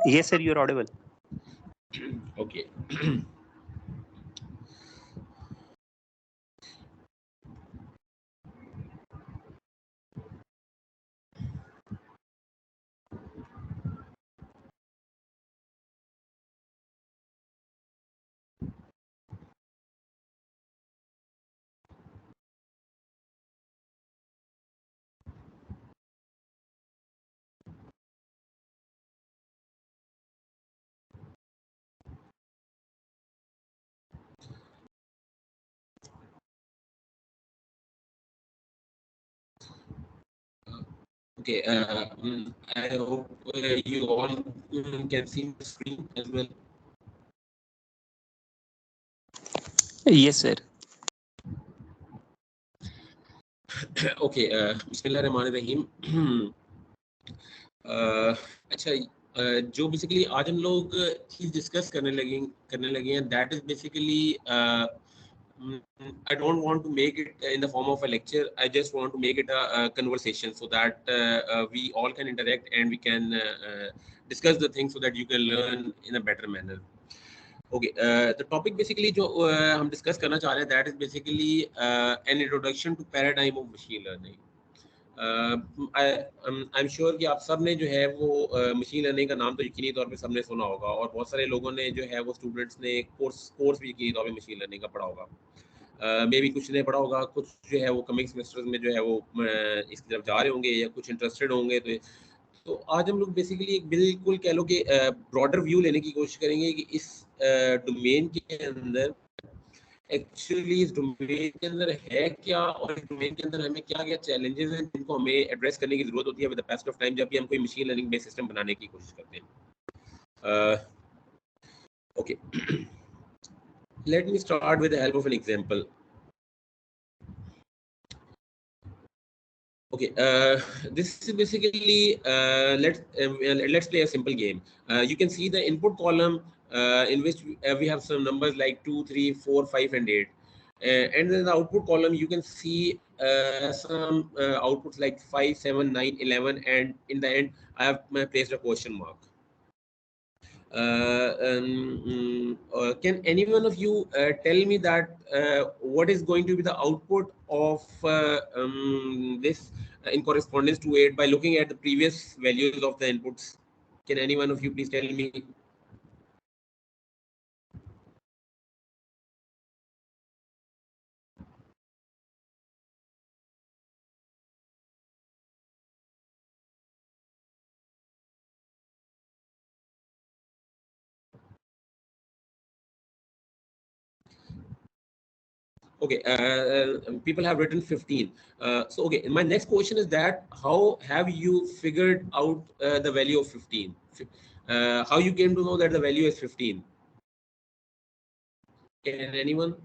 Yes, sir, you're audible. Okay. Okay, I hope you all can see the screen as well. Yes, sir. Okay, बिस्मिल्लाहिर्रहमानिर्रहीम। अच्छा, जो basically आज हम लोग चीज़ discuss करने लगे हैं, that is basically I don't want to make it in the form of a lecture. I just want to make it a conversation so that we all can interact and we can discuss the things so that you can learn in a better manner. Okay, the topic basically जो हम discuss करना चाह रहे हैं, that is basically an introduction to paradigm of machine learning. I am sure कि आप सब ने जो है वो मशीन लर्निंग का नाम तो यकीनी तौर पे सबने सुना होगा, और बहुत सारे लोगों ने जो है वो स्टूडेंट्स ने कोर्स भी यकीनी तौर पे मशीन लर्निंग का पढ़ा होगा। मे भी कुछ ने पढ़ा होगा, कुछ जो है वो कमिंग सेमेस्टर्स में जो है वो इसकी तरफ जा रहे होंगे या कुछ इंटरेस्टेड होंगे। तो आज हम लोग बेसिकली एक बिल्कुल कह लो कि ब्रॉडर व्यू लेने की कोशिश करेंगे कि इस डोमेन के अंदर एक्चुअली इस डोमेन के अंदर है क्या, और इस डोमेन के अंदर हमें क्या क्या चैलेंजेस हैं जिनको हमें एड्रेस करने की जरूरत होती है with the pass of time, जब भी हम कोई मशीन लर्निंग बेस्ड सिस्टम बनाने की कोशिश करते हैं। Okay, let me start with the help of an example. Okay, this is basically let's play a simple game. You can see the input column in which we have some numbers like 2, 3, 4, 5, and 8. And then the output column, you can see some outputs like 5, 7, 9, 11, and in the end, I have placed a question mark. Can any one of you tell me that what is going to be the output of this in correspondence to 8 by looking at the previous values of the inputs? Can any one of you please tell me? Okay, people have written 15. So, okay, my next question is that how have you figured out the value of 15? How you came to know that the value is 15? Can anyone?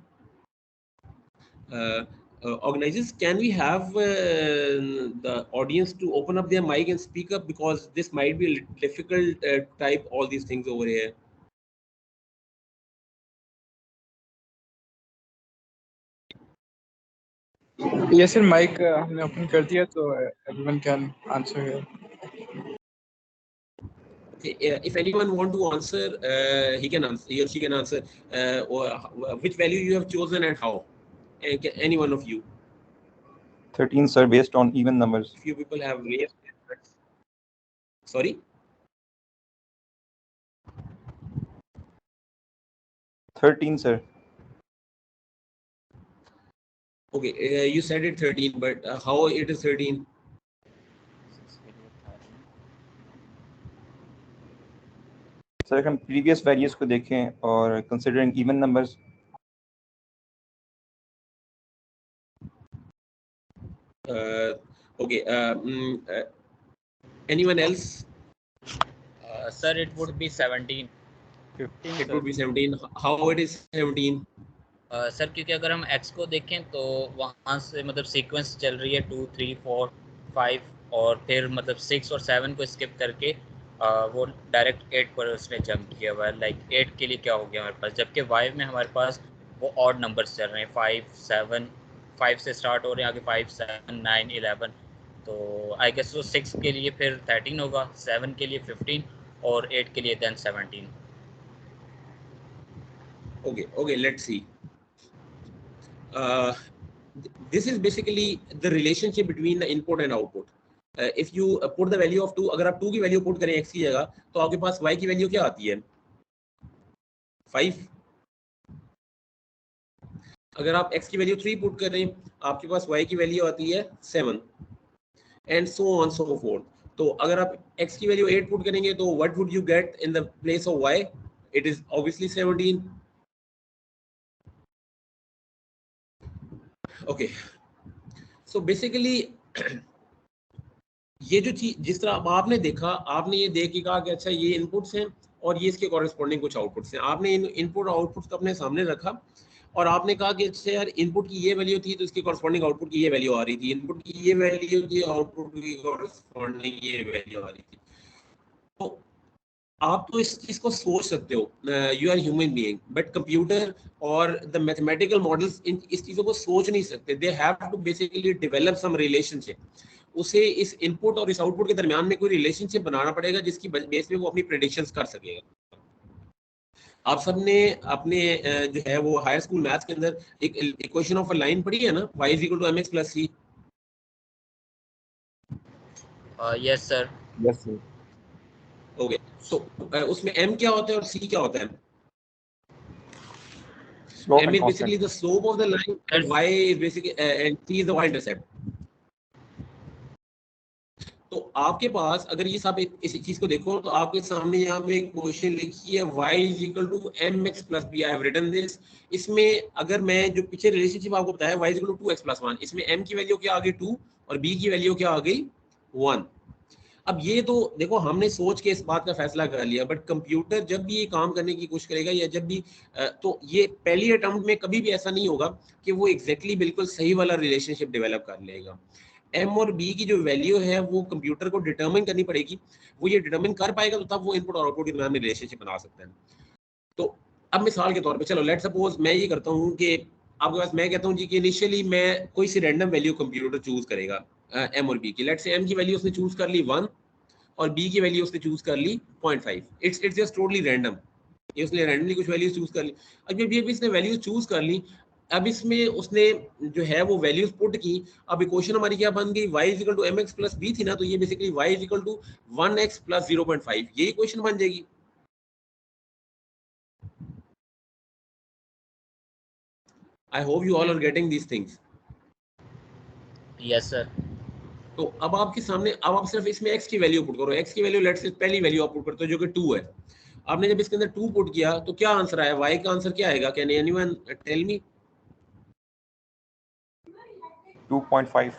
Organizers, can we have the audience to open up their mic and speak up, because this might be a little difficult to type all these things over here. Yes, sir. Mic हमने open कर दिया, तो everyone can answer here. Okay, if anyone want to answer, he can answer. He or she can answer. Which value you have chosen and how? Any one of you? 13, sir, based on even numbers. Few people have raised. Sorry. 13, sir. Okay, you said it 13, but how it is 13? Sir हम previous values को देखें और considering even numbers. Okay. Anyone else? Sir, it would be 17. 15. It would be 17. How it is 17? Sir क्योंकि अगर हम x को देखें तो वहाँ से मतलब सीक्वेंस चल रही है 2, 3, 4, 5 और फिर मतलब 6 और 7 को स्किप करके वो डायरेक्ट 8 पर उसने जंप किया हुआ है। लाइक 8 के लिए क्या हो गया हमारे पास, जबकि y में हमारे पास वो ऑड नंबर्स चल रहे हैं 5, 7, 5 से स्टार्ट हो रहे हैं आगे 5, 7, 9, 11। तो आई गेस वो 6 के लिए फिर 13 होगा, 7 के लिए 15 और 8 के लिए then 17. Okay, let's see. This is basically the relationship between the input and output. If you put the value of 2, अगर आप 2 की वैल्यू पुट करें x की जगह तो आपके पास y की वैल्यू क्या आती है? 5. अगर आप x की वैल्यू 3 पुट करें आपके पास y की वैल्यू आती है 7 and so on so forth. तो अगर आप x की वैल्यू 8 पुट करेंगे तो what would you get in the place of y? It is obviously 17. Okay, so basically ये जो चीज जिस तरह आपने देखा, आपने ये देख के कहा कि अच्छा ये इनपुट्स हैं और ये इसके कॉरेस्पॉन्डिंग कुछ आउटपुट्स हैं। आपने इन इनपुट और आउटपुट्स को अपने सामने रखा और आपने कहा कि अच्छा यार इनपुट की ये वैल्यू थी तो इसके कॉरेस्पॉन्डिंग आउटपुट की ये वैल्यू आ रही थी, इनपुट की ये वैल्यू थी आउटपुट की कॉरेस्पॉन्डिंग ये वैल्यू आ रही थी। तो आप तो इस चीज को सोच सकते हो, you are human being, but computer और द मैथमेटिकल मॉडल्स इस चीजों को सोच नहीं सकते। They have to basically develop some relationship. उसे इस इनपुट और इस आउटपुट के दरमियान में कोई रिलेशनशिप बनाना पड़ेगा जिसकी बेस पे वो अपनी प्रेडिक्शंस कर सकेगा। आप सबने अपने जो है वो हायर स्कूल मैथ्स के अंदर एक इक्वेशन ऑफ अ लाइन पढ़ी है ना, y = mx + c। Yes sir. Yes sir. Okay, तो उसमें m क्या होता है और c क्या होता है? m is basically the slope of the line and y is basically and c is the y-intercept. तो आपके पास अगर ये सब इस चीज को देखो तो आपके सामने यहाँ पे एक क्वेश्चन लिखी है y = mx + b। I have written this. इसमें अगर मैं जो पीछे रिलेशनशिप आपको बताया y = 2x + 1, इसमें m की वैल्यू क्या आ गई 2 और b की वैल्यू क्या आ गई 1। अब ये तो देखो हमने सोच के इस बात का फैसला कर लिया, बट कंप्यूटर जब भी ये काम करने की कोशिश करेगा या जब भी तो ये पहली अटेम्प्ट में कभी भी ऐसा नहीं होगा कि वो एग्जैक्टली बिल्कुल सही वाला रिलेशनशिप डेवलप कर लेगा। m और b की जो वैल्यू है वो कंप्यूटर को डिटरमिन करनी पड़ेगी। वो ये डिटरमिन कर पाएगा तो तब वो इनपुट और आउटपुट के दरमियान में रिलेशनशिप बना सकता है। तो अब मिसाल के तौर पे चलो लेट सपोज मैं ये करता हूँ कि आपके पास मैं कहता हूँ जी कि इनिशियली मैं कोई सी रैंडम वैल्यू कंप्यूटर चूज करेगा m और b की। लेट्स से m की वैल्यू उसने चूज कर ली 1 और b की वैल्यू उसने चूज कर ली 0.5। इट्स जस्ट टोटली रैंडम, ये उसने रैंडमली कुछ वैल्यूज चूज कर ली। अब जब ये भी इसने वैल्यूज चूज कर ली, अब इसमें उसने जो है वो वैल्यूज पुट की। अब इक्वेशन हमारी क्या बन गई? y = mx + b थी ना, तो ये बेसिकली y = 1x + 0.5 ये इक्वेशन बन जाएगी। I hope you all are getting these things. Yes sir. तो अब आपके सामने अब आप सिर्फ इसमें x की वैल्यू पुट करो। x की वैल्यू लेट्स से पहली वैल्यू आप पुट करते हो जो कि 2 है। आपने जब इसके अंदर 2 पुट किया तो क्या आंसर आया? y का आंसर क्या आएगा? Can anyone tell me? 2.5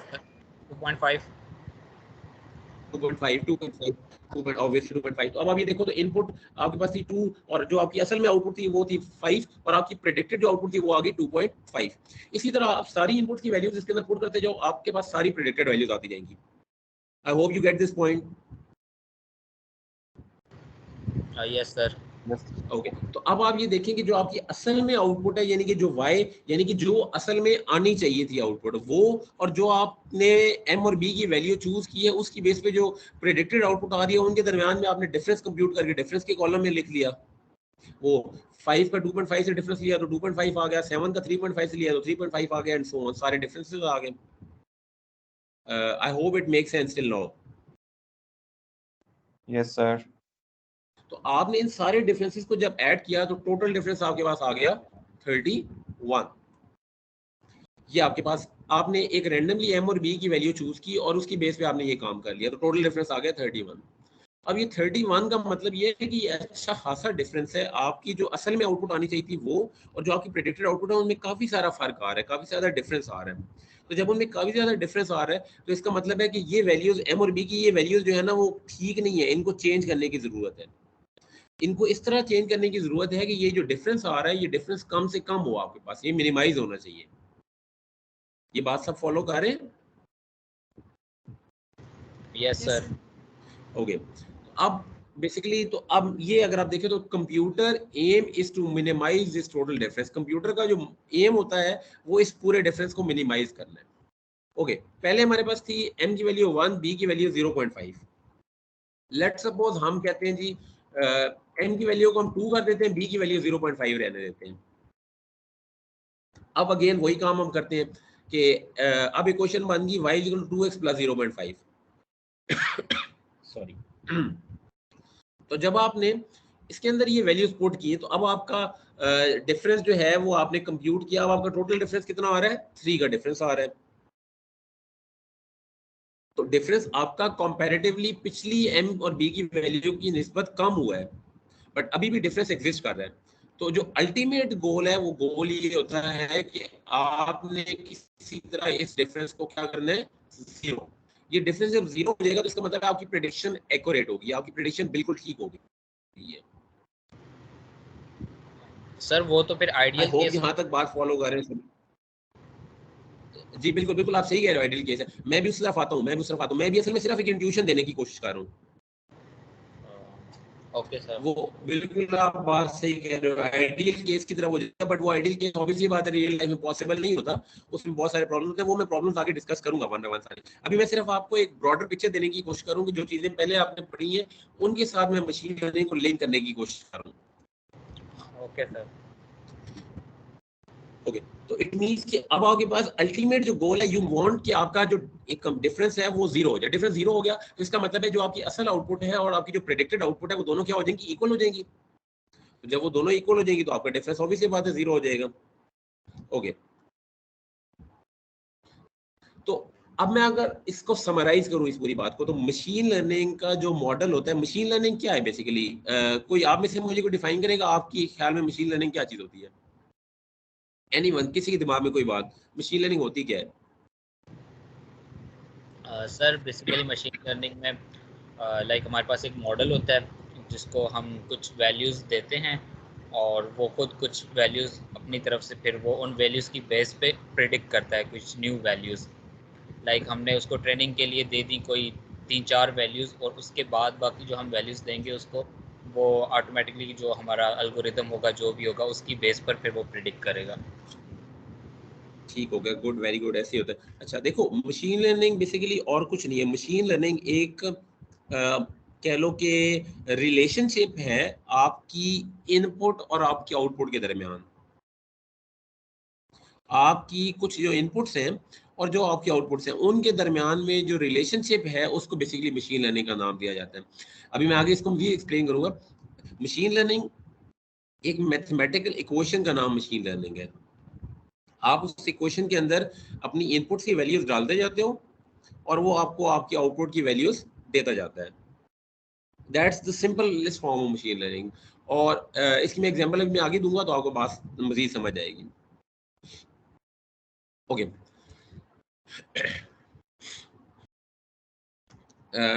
obviously 2.5। तो अब आप ये देखो तो इनपुट आपके पास थी 2 और जो आपकी असल में आउटपुट थी वो थी 5 और आपकी प्रेडिक्टेड जो आउटपुट थी वो आ गई 2.5। इसी तरह आप सारी इनपुट की वैल्यूज इसके अंदर पुट करते जाओ, आपके पास सारी प्रेडिक्टेड वैल्यूज आती जाएंगी। I hope you get this point. Yes sir. Okay, तो अब आप ये देखें कि जो आपकी असल में आउटपुट है यानी कि जो y यानी कि जो असल में आनी चाहिए थी आउटपुट वो, और जो आपने m और b की वैल्यू चूज की है उसकी बेस पे जो प्रेडिक्टेड आउटपुट आ रही है उनके दरमियान में आपने डिफरेंस कंप्यूट करके डिफरेंस के कॉलम में लिख लिया। वो 5 का 2.5 से डिफरेंस लिया तो 2.5 आ गया, 7 का 3.5 से लिया तो 3.5 आ गया एंड सो ऑन, सारे डिफरेंसेस आ गए। I hope it makes sense till now. Yes sir. तो आपने इन सारे डिफरेंसेस को जब ऐड किया तो टोटल डिफरेंस आपके पास आ गया 31। ये आपके पास आपने एक रैंडमली m और b की वैल्यू चूज की और उसकी बेस पे आपने ये काम कर लिया तो टोटल डिफरेंस आ गया 31। अब ये 31 का मतलब ये है कि अच्छा खासा डिफरेंस है। आपकी जो असल में आउटपुट आनी चाहिए थी वो और जो आपकी प्रेडिक्टेड आउटपुट है उनमें काफी सारा फर्क आ रहा है, काफी ज्यादा डिफरेंस आ रहा है। तो जब उनमें काफी ज्यादा डिफरेंस आ रहा है तो इसका मतलब है कि ये वैल्यूज m और b की ये वैल्यूज जो है ना वो ठीक नहीं है, इनको चेंज करने की जरूरत है। इनको इस तरह चेंज करने की जरूरत है कि ये जो डिफरेंस आ रहा है ये डिफरेंस कम से कम हो आपके पास, ये मिनिमाइज होना चाहिए। ये बात सब फॉलो कर रहे हैं? Yes sir. ओके, अब बेसिकली तो अब ये अगर आप देखें तो computer aim is to minimise this total difference. Computer का जो एम होता है वो इस पूरे डिफरेंस को मिनिमाइज करना है। ओके, पहले हमारे पास थी m की वैल्यू 1, b की वैल्यू 0.5। लेट्स सपोज हम कहते हैं जी m की वैल्यू को हम 2 कर देते हैं, b की वैल्यू 0.5 रहने देते हैं। अब अगेन वही काम हम करते हैं कि अब इक्वेशन बन गई y equal to 2x plus 0.5 sorry. तो जब आपने इसके अंदर ये वैल्यूज पुट की तो अब आपका डिफरेंस जो है वो आपने कंप्यूट किया। अब आपका टोटल डिफरेंस कितना आ रहा है? 3 का डिफरेंस आ रहा है। तो डिफरेंस आपका कंपैरेटिवली पिछली m और b की वैल्यू की निस्बत कम हुआ है, बट अभी भी डिफरेंस एग्जिस्ट कर रहा है। तो जो अल्टीमेट गोल है वो गोल ये होता है कि आपने किसी तरह इस डिफरेंस को क्या करना है? जीरो। ये डिफरेंस जब जीरो हो जाएगा तो इसका मतलब है आपकी प्रेडिक्शन एक्यूरेट होगी, आपकी प्रेडिक्शन बिल्कुल ठीक होगी। ये सर वो तो फिर आइडियल केस यहाँ तक बात फॉलो कर रहे हैं। जी बिल्कुल बिल्कुल, आप सही कह रहे हो, आइडियल केस है। मैं भी उस तरफ आता हूँ, मैं भी असल में सिर्फ एक इंट्यूशन देने की कोशिश कर रहा हूँ। ओके सर, वो बिल्कुल आप बात सही कह रहे हो, आइडियल केस की तरफ हो जाता है, बट वो आइडियल केस ऑब्वियसली बात है रियल लाइफ में पॉसिबल नहीं होता, उसमें बहुत सारे प्रॉब्लम्स होते हैं। वो मैं प्रॉब्लम्स आगे डिस्कस करूंगा वन बाय वन सारी। अभी मैं सिर्फ आपको एक ब्रॉडर पिक्चर देने की कोशिश करूंगी, जो चीजें पहले आपने पढ़ी हैं उनके साथ मैं मशीन लर्निंग को लिंक करने की कोशिश कर रहा हूँ। ओके सर, ओके तो इट मींस कि अब आपके पास अल्टीमेट जो गोल है, यू वांट कि आपका जो एक डिफरेंस है वो जीरो हो जाए। डिफरेंस जीरो हो गया तो इसका मतलब है जो आपकी असल आउटपुट है और आपकी जो प्रेडिक्टेड आउटपुट है वो दोनों क्या हो जाएंगी? इक्वल हो जाएंगी। तो जब वो दोनों इक्वल हो जाएंगी तो आपका डिफरेंस ऑब्वियसली बात है जीरो हो जाएगा। ओके तो अब मैं अगर इसको समराइज करूं इस पूरी बात को, तो मशीन लर्निंग का जो मॉडल होता है, मशीन लर्निंग क्या है बेसिकली? कोई आप में से मुझे को डिफाइन करेगा आपकी ख्याल में मशीन लर्निंग क्या चीज होती है? एनीवन, किसी के दिमाग में कोई बात, मशीन लर्निंग होती क्या है? सर बेसिकली मशीन लर्निंग में लाइक हमारे पास एक मॉडल होता है जिसको हम कुछ वैल्यूज़ देते हैं और वो खुद कुछ वैल्यूज़ अपनी तरफ से फिर वो उन वैल्यूज़ की बेस पे प्रिडिक्ट करता है कुछ न्यू वैल्यूज़। लाइक हमने उसको ट्रेनिंग के लिए दे दी कोई 3-4 वैल्यूज़ और उसके बाद बाकी जो हम वैल्यूज़ देंगे उसको वो ऑटोमेटिकली जो हमारा एल्गोरिदम होगा जो भी होगा उसकी बेस पर फिर वो प्रिडिक्ट करेगा। ठीक हो गया, गुड, वेरी गुड, ऐसे होता है। अच्छा देखो, मशीन लर्निंग बेसिकली और कुछ नहीं है। मशीन लर्निंग एक कह लो कि रिलेशनशिप है आपकी इनपुट और आपके आउटपुट के दरमियान। आपकी कुछ जो इनपुट्स हैं और जो आपके आउटपुट्स हैं उनके दरमियान में जो रिलेशनशिप है उसको बेसिकली मशीन लर्निंग का नाम दिया जाता है। अभी मैं आगे इसको भी एक्सप्लेन करूंगा। मशीन लर्निंग एक मैथमेटिकल इक्वेशन का नाम मशीन लर्निंग है। आप उस इक्वेशन के अंदर अपनी इनपुट्स की वैल्यूज डालते जाते हो और वो आपको आपके आउटपुट की वैल्यूज देता जाता है। That's the simplest form of machine learning. और इसकी मैं एग्जांपल मैं आगे दूंगा तो आपको बात मजीद समझ आएगी। ओके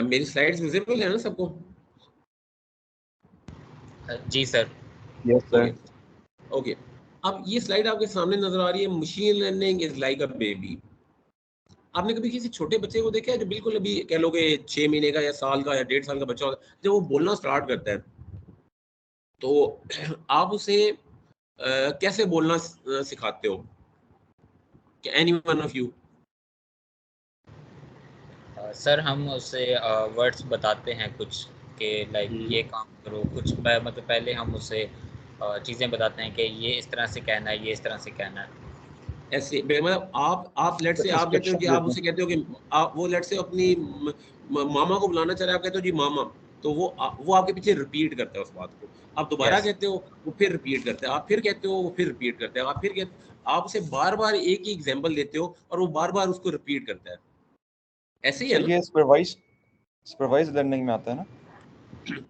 मेरी स्लाइड्स विजिबल है ना सबको? जी सर। Yes sir. ओके अब ये स्लाइड आपके सामने नजर आ रही है, machine learning is like a baby. आपने कभी किसी छोटे बच्चे को देखा है जो बिल्कुल अभी कह लो कि 6 महीने का या साल का या 1.5 साल का बच्चा होता है, जब वो बोलना स्टार्ट करता है तो आप उसे कैसे बोलना सिखाते हो? Any one of you? Sir हम उसे वर्ड्स बताते हैं कुछ के लाइक ये काम करो कुछ मतलब पहले हम उसे चीज़ें बताते हैं कि ये इस तरह से कहना है, ये इस तरह से कहना है। ऐसे मतलब आप लेट से आप कहते हो कि आप उसे कहते हो कि आप वो लेट से अपनी मामा को बुलाना चाह रहे हैं, आप कहते हो जी मामा, तो वो आपके पीछे रिपीट करता है उस बात को। आप दोबारा Yes. कहते हो, वो फिर रिपीट करते हैं। आप फिर कहते हो, वो फिर रिपीट करते हैं। आप फिर कहते, आप उसे बार बार एक ही एग्जाम्पल देते हो और वो बार बार उसको रिपीट करता है। ऐसे ही है सर ना? ये सुपरवाइज लर्निंग में आता है ना?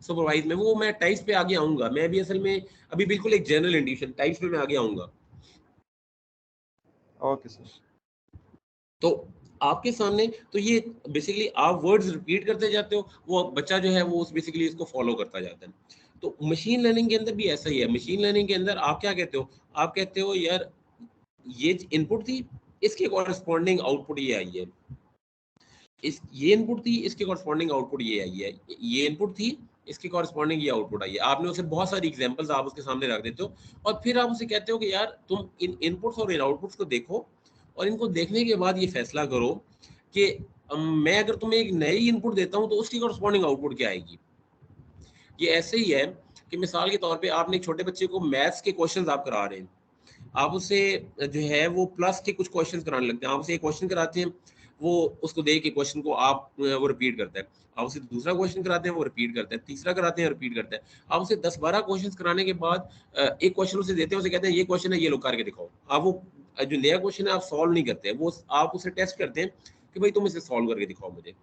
सुपरवाइज में वो मैं टाइप्स पे आगे आऊंगा। मैं भी असल में अभी बिल्कुल एक जनरल इंट्यूशन, टाइप्स पे मैं आगे आऊंगा। Okay sir. तो आपके सामने तो ये बेसिकली आप वर्ड्स रिपीट करते जाते हो, वो बच्चा जो है वो उस बेसिकली इसको फॉलो करता जाता है। तो मशीन लर्निंग के अंदर भी ऐसा ही है। मशीन लर्निंग के अंदर आप क्या कहते हो? आप कहते हो यार ये इनपुट थी, इसके कॉरस्पॉन्डिंग आउटपुट ये आई है। ये इनपुट थी, इसके कॉरस्पॉन्डिंग आउटपुट ये आई है। ये इनपुट थी, इसके कॉरस्पॉन्डिंग ये आउटपुट आई है। आपने उसे बहुत सारी एग्जांपल्स आप उसके सामने रख देते हो और फिर आप उसे कहते हो कि यार तुम इन इनपुट्स और इन आउटपुट्स को देखो और इनको देखने के बाद ये फैसला करो कि मैं अगर तुम्हें एक नई इनपुट देता हूं तो उसकी कॉरस्पॉन्डिंग आउटपुट क्या आएगी। ये ऐसे ही है कि मिसाल के तौर पे आपने एक छोटे बच्चे को मैथ्स के क्वेश्चंस आप करा रहे हैं, आप उसे जो है वो प्लस के कुछ क्वेश्चंस कराने लगते हैं, आप उसे एक क्वेश्चन कराते हैं, वो उसको देख के क्वेश्चन को आप वो रिपीट करता है, आप उसे दूसरा क्वेश्चन कराते हैं वो रिपीट करता है, तीसरा कराते हैं रिपीट करता है, आप उसे 10-12 क्वेश्चंस कराने के बाद एक क्वेश्चन उसे देते हैं, उसे कहते हैं ये क्वेश्चन है, ये लो करके दिखाओ। आप वो जो नया क्वेश्चन है आप सॉल्व नहीं करते हैं, वो आप उसे टेस्ट करते हैं कि भाई तुम इसे सॉल्व करके दिखाओ मुझे।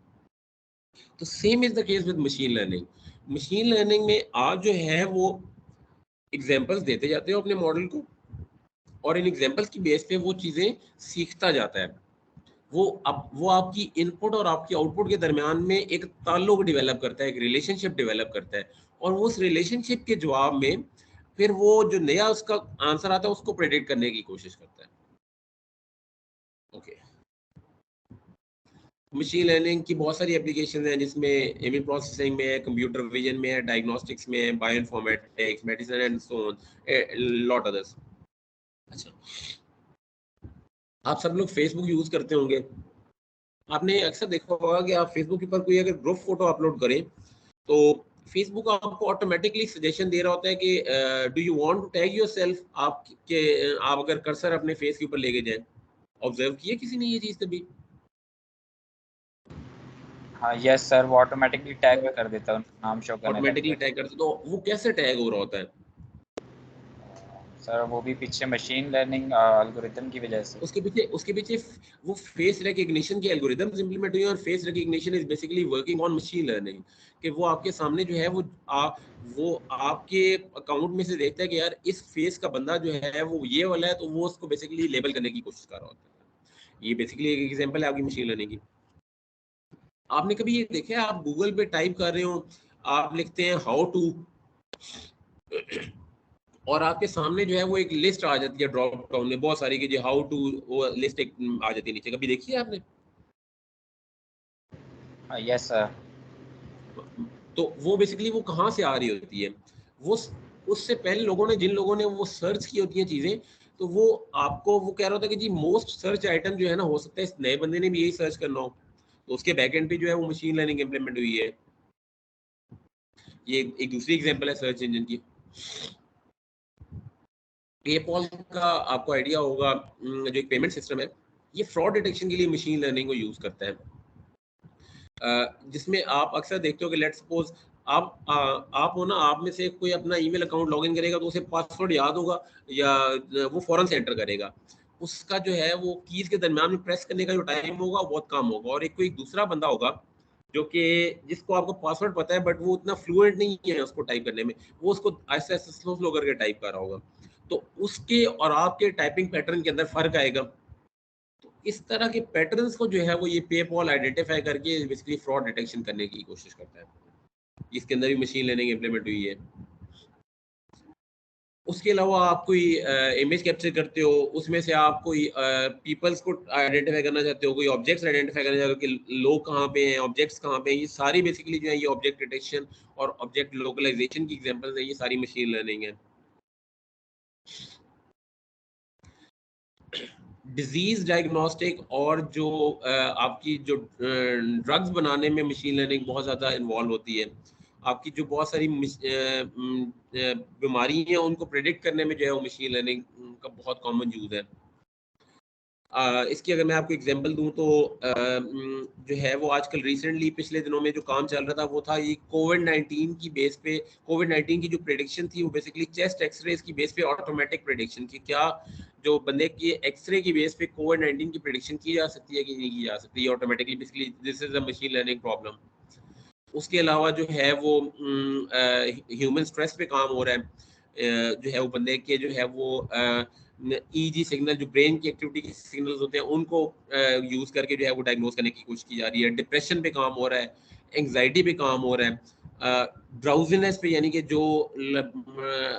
तो same is the case with machine learning. Machine learning में आप जो है वो एग्जांपल्स देते जाते हो अपने मॉडल को, और इन एग्जांपल्स की बेस पे वो चीज़ें सीखता जाता है। वो आपकी इनपुट और आपकी आउटपुट के दरमियान में एक ताल्लुक डेवलप करता है, एक रिलेशनशिप डेवलप करता है, और वो उस रिलेशनशिप के जवाब में फिर वो जो नया उसका आंसर आता है उसको प्रेडिक्ट करने की कोशिश करता है। ओके, मशीन लर्निंग की बहुत सारी एप्लीकेशन हैं, जिसमें इमेज प्रोसेसिंग में है, कंप्यूटर विजन में है, डायग्नोस्टिक्स में है, bioinformatics, medicine and so on, lot others. अच्छा, आप सब लोग फेसबुक यूज करते होंगे, आपने अक्सर देखा होगा कि आप फेसबुक के ऊपर कोई अगर ग्रुप फोटो अपलोड करें तो फेसबुक आपको ऑटोमेटिकली सजेशन दे रहा होता है कि do you want to tag yourself, आप अगर कर्सर अपने फेस के ऊपर लेके जाएं। ऑब्जर्व किया किसी ने ये चीज कभी? हाँ यस सर, वो ऑटोमेटिकली टैग भी कर देता है, उनका नाम शो करने लगता ऑटोमेटिकली है। टैग करते, तो वो कैसे टैग हो रहा होता है? सर वो भी पीछे मशीन लर्निंग एल्गोरिथम की वजह से। उसके पीछे वो फेस रिकग्निशन के एल्गोरिदम्स इंप्लीमेंट हुए, और face recognition is basically working on machine learning, कि वो आपके सामने जो है वो आपके अकाउंट में से देखता है कि यार इस फेस का बंदा जो है वो ये वाला है, तो वो उसको बेसिकली लेबल करने की कोशिश कर रहा होता है। ये बेसिकली एक एग्जांपल है आपकी मशीन लर्निंग की। आपने कभी ये देखा है, आप गूगल पे टाइप कर रहे हो, आप लिखते हैं हाउ टू, और आपके सामने जो है वो एक लिस्ट आ जाती है ड्रॉप डाउन में बहुत सारी, कि जो हाउ टू, वो लिस्ट एक आ जाती है नीचे, कभी देखी है आपने? Yes sir. तो वो बेसिकली वो कहाँ से आ रही होती है, वो उससे पहले लोगों ने, जिन लोगों ने वो सर्च की होती हैं चीज़ें, तो वो आपको वो कह रहा होता है कि जी मोस्ट सर्च आइटम जो है ना, हो सकता है इस नए बंदे ने भी यही सर्च करना हो, तो उसके बैकएंड पे जो है वो मशीन लर्निंग इंप्लीमेंट हुई है। ये एक दूसरी एग्जांपल है सर्च इंजन की। पेपॉल का आपको आइडिया होगा, जो एक पेमेंट सिस्टम है, ये फ्रॉड डिटेक्शन के लिए मशीन लर्निंग को यूज करता है, जिसमें आप अक्सर देखते हो कि लेट्स सपोज आप हो ना, आप में से कोई अपना ईमेल अकाउंट लॉगिन करेगा तो उसे पासवर्ड याद होगा, या वो फौरन से एंटर करेगा, उसका जो है वो कीज के दरमियान में प्रेस करने का जो टाइम होगा वो बहुत कम होगा, और एक कोई दूसरा बंदा होगा जो कि जिसको आपको पासवर्ड पता है बट वो उतना फ्लुएंट नहीं है उसको टाइप करने में, वो उसको ऐसे ऐसे स्लो स्लो करके टाइप कर रहा होगा, तो उसके और आपके टाइपिंग पैटर्न के अंदर फर्क आएगा। तो इस तरह के पैटर्न्स को जो है वो ये पेपॉल आइडेंटिफाई करके बेसिकली फ्रॉड डिटेक्शन करने की कोशिश करता है, इसके अंदर भी मशीन लर्निंग इंप्लीमेंट हुई है। उसके अलावा आप कोई इमेज कैप्चर करते हो, उसमें से आप कोई पीपल्स को आइडेंटिफाई करना चाहते हो, कोई ऑब्जेक्ट्स आइडेंटिफाई करना चाहते हो कि लोग कहाँ पे हैं, ऑब्जेक्ट्स कहाँ पे हैं, ये सारी बेसिकली जो है ये ऑब्जेक्ट डिटेक्शन और ऑब्जेक्ट लोकलाइजेशन की एग्जांपल्स हैं, ये सारी मशीन लर्निंग है। डिजीज डायग्नोस्टिक और जो आपकी जो ड्रग्स बनाने में मशीन लर्निंग बहुत ज़्यादा इन्वॉल्व होती है, आपकी जो बहुत सारी बीमारी हैं उनको प्रेडिक्ट करने में जो है वो मशीन लर्निंग का बहुत कॉमन यूज़ है। इसकी अगर मैं आपको एग्जांपल दूं तो जो है वो आजकल रिसेंटली पिछले दिनों में जो काम चल रहा था वो था ये कोविड-19 की बेस पे, कोविड-19 की जो प्रेडिक्शन थी वो बेसिकली चेस्ट एक्सरेज की बेस पे ऑटोमेटिक प्रेडिक्शन की, क्या जो बंदे की एक्सरे की बेस पे कोविड-19 की प्रेडिक्शन की जा सकती है कि नहीं की जा सकती है automatically, basically this is a machine learning problem. उसके अलावा जो है वो ह्यूमन स्ट्रेस पे काम हो रहा है, जो है वो बंदे के जो है वो ईजी सिग्नल, जो ब्रेन की एक्टिविटी के सिग्नल्स होते हैं उनको यूज़ करके जो है वो डायग्नोज करने की कोशिश की जा रही है। डिप्रेशन पे काम हो रहा है, एंग्जाइटी पे काम हो रहा है, ड्राउजीनेस पे, यानी कि जो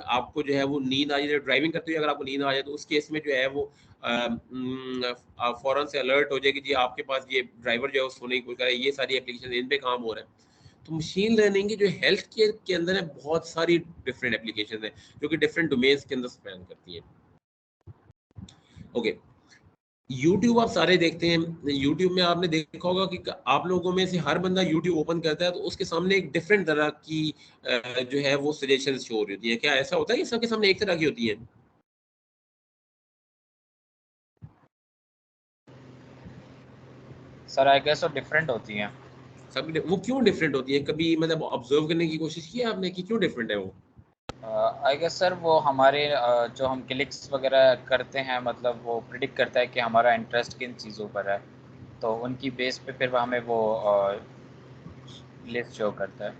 आपको जो है वो नींद आ जाए, ड्राइविंग करते हुए अगर आपको नींद आ जाए तो उस केस में जो है वो फ़ौरन से अलर्ट हो जाए कि जी आपके पास ये ड्राइवर जो है वो सोने की कोशिश कर रहा है, ये सारी एप्लीकेशन इन पे काम हो रहा है। तो मशीन लर्निंग की जो हेल्थ केयर के अंदर है बहुत सारी डिफरेंट एप्लीकेशन है जो कि डिफरेंट डोमेन्स के अंदर स्पैन करती हैं। ओके, यूट्यूब आप सारे देखते हैं, यूट्यूब में आपने देखा होगा कि आप लोगों में से हर बंदा यूट्यूब ओपन करता है तो उसके सामने एक डिफरेंट तरह की जो है वो सजेशंस शो हो रही होती है। क्या ऐसा होता है कि सबके सामने एक तरह की होती है? सर आई गेस वो डिफरेंट होती हैं। सब वो क्यों डिफरेंट होती है? कभी मतलब ऑब्जर्व करने की कोशिश की है आपने कि क्यों डिफरेंट है वो? आई गेस सर वो हमारे जो हम क्लिक्स वगैरह करते हैं, मतलब वो प्रिडिक्ट करता है कि हमारा इंटरेस्ट किन चीज़ों पर है, तो उनकी बेस पे फिर हमें वो लिस्ट शो करता है।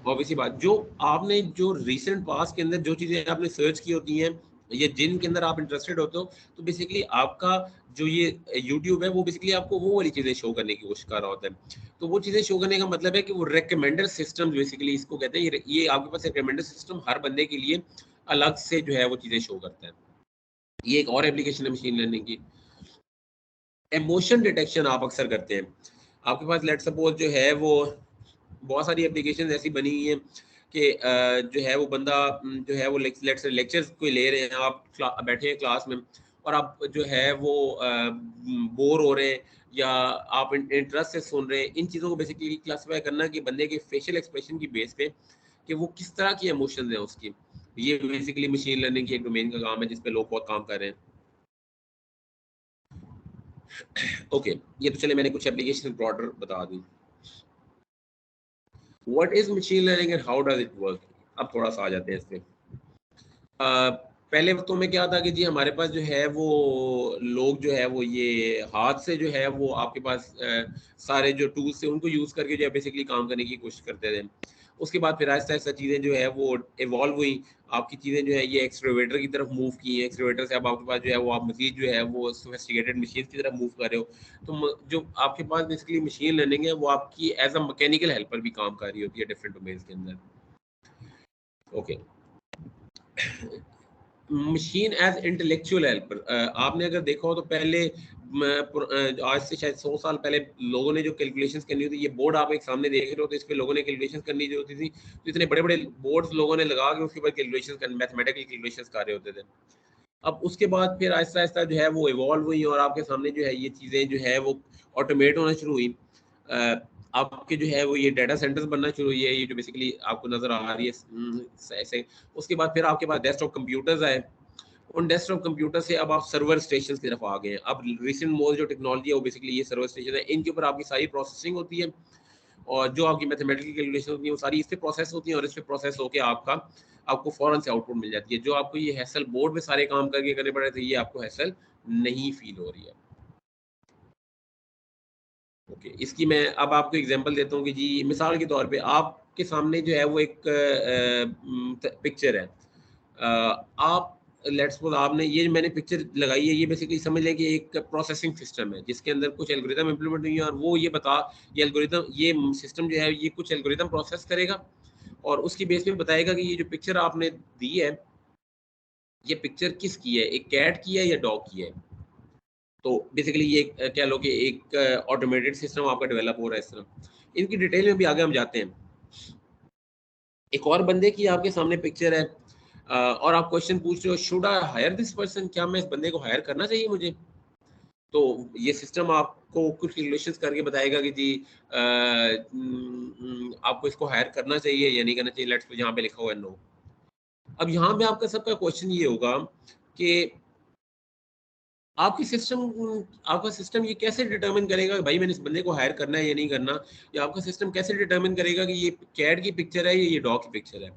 ऑब्वियसली बात, जो आपने जो रीसेंट पास के अंदर जो चीज़ें आपने सर्च की होती हैं या जिनके अंदर आप इंटरेस्टेड होते हो, तो बेसिकली आपका जो ये यूट्यूब है वो बेसिकली आपको वो वाली चीज़ें शो करने की कोशिश कर रहा होता है। तो वो चीज़ें शो करने का मतलब है कि वो रिकमेंडर सिस्टम बेसिकली इसको कहते हैं। ये आपके पास रिकमेंडर सिस्टम हर बंदे के लिए अलग से जो है वो चीज़ें शो करता है। ये एक और एप्लीकेशन है मशीन लर्निंग की। इमोशन डिटेक्शन आप अक्सर करते हैं। आपके पास लेट्स सपोज जो है वो बहुत सारी एप्लीकेशन ऐसी बनी हुई हैं कि जो है वो बंदा जो है वो लेट्स से लेक्चर्स कोई ले रहे हैं, आप बैठे हैं क्लास में और आप जो है वो बोर हो रहे हैं या आप इंटरेस्ट से सुन रहे हैं। इन चीज़ों को बेसिकली क्लासीफाई करना कि बंदे के फेशियल एक्सप्रेशन की बेस पे कि वो किस तरह की इमोशंस हैं उसकी, ये बेसिकली मशीन लर्निंग की एक डोमेन का काम है जिस पे लोग बहुत काम कर रहे हैं। ओके, ये तो चले मैंने कुछ एप्लीकेशन ब्रॉडर बता दी। What is machine learning and how does it work? अब थोड़ा सा आ जाते हैं इस पे। पहले वक्तों में क्या था कि जी हमारे पास जो है वो लोग जो है वो ये हाथ से जो है वो आपके पास सारे जो टूल्स थे उनको यूज़ करके जो है बेसिकली काम करने की कोशिश करते थे। उसके बाद फिर आहिस्ता आहिस्ता चीज़ें जो है वो इवॉल्व हुई। आपकी चीज़ें जो है ये एक्सकवेटर की तरफ मूव की हैं। एक्सकवेटर से अब आपके पास जो है वो आप मज़ीद जो है वो सोफिस्टिकेटेड मशीन की तरफ मूव कर रहे हो। तो जो आपके पास बेसिकली मशीन लर्निंग है वो आपकी एज अ मैकेनिकल हेल्पर भी काम कर रही होती है डिफरेंट डोमेन्स के अंदर। Okay, machine as intellectual helper. आपने अगर देखा हो तो पहले आज से शायद 100 साल पहले लोगों ने जो कैलकुलेशंस करनी होती, ये बोर्ड आप एक सामने देख रहे हो तो इस पे लोगों ने कैलकुलेशंस करनी जो होती थी, तो इतने बड़े बड़े बोर्ड्स लोगों ने लगा के उसके बाद कैलकुलेशंस कर मैथमेटिकल कैलकुलेशंस कर रहे होते थे। अब उसके बाद फिर आहिस्ता आहिस्ता जो है वो इवॉल्व हुई और आपके सामने जो है ये चीज़ें जो है वो ऑटोमेट होना शुरू हुई। आपके जो है वो ये डाटा सेंटर्स बनना शुरू हुई है, ये जो बेसिकली आपको नज़र आ रही है ऐसे। उसके बाद फिर आपके पास डेस्कटॉप कंप्यूटर्स आए। उन डेस्कटॉप कंप्यूटर से अब आप सर्वर स्टेशन की तरफ आ गए हैं। अब रिसेंट मोस्ट जो टेक्नोलॉजी है वो बेसिकली ये सर्वर स्टेशन है। इनके ऊपर आपकी सारी प्रोसेसिंग होती है और जो आपकी मैथमेटिकल कैलकुलेशन होती है वो सारी इस पे प्रोसेस होती है और इस पे प्रोसेस होकर आपको फ़ौरन से आउटपुट मिल जाती है। जो आपको ये हैसल बोर्ड में सारे काम करके करने पड़ रहे थे, ये आपको हैसल नहीं फील हो रही है। ओके, इसकी मैं अब आपको एग्जांपल देता हूँ कि जी मिसाल के तौर पे आपके सामने जो है वो एक पिक्चर है। आप लेट्स सपोज आपने ये मैंने पिक्चर लगाई है, ये बेसिकली समझ लें कि एक प्रोसेसिंग सिस्टम है जिसके अंदर कुछ एल्गोरिदम इंप्लीमेंट हुई है और वो ये एल्गोरिदम ये सिस्टम जो है ये कुछ एल्गोरिदम प्रोसेस करेगा और उसकी बेस पे बताएगा कि ये जो पिक्चर आपने दी है ये पिक्चर किसकी है, एक कैट की है या डॉग की है। तो बेसिकली ये कह लो कि एक ऑटोमेटेड सिस्टम आपका डेवलप हो रहा है इस तरह। इनकी डिटेल में भी आगे हम जाते हैं। एक और बंदे की आपके सामने पिक्चर है और आप क्वेश्चन पूछ रहे हो should I hire this person, क्या मैं इस बंदे को हायर करना चाहिए मुझे? तो ये सिस्टम आपको कुछ कैलकुलेशंस करके बताएगा कि जी आपको इसको हायर करना चाहिए या नहीं करना चाहिए। लेट्स यहाँ पे लिखा हुआ है नो। अब यहाँ पे आपका सबका क्वेश्चन ये होगा कि आपका सिस्टम ये कैसे डिटरमिन करेगा कि भाई मैंने इस बंदे को हायर करना है या नहीं करना, या आपका सिस्टम कैसे डिटरमिन करेगा कि ये कैट की पिक्चर है या ये डॉग की पिक्चर है?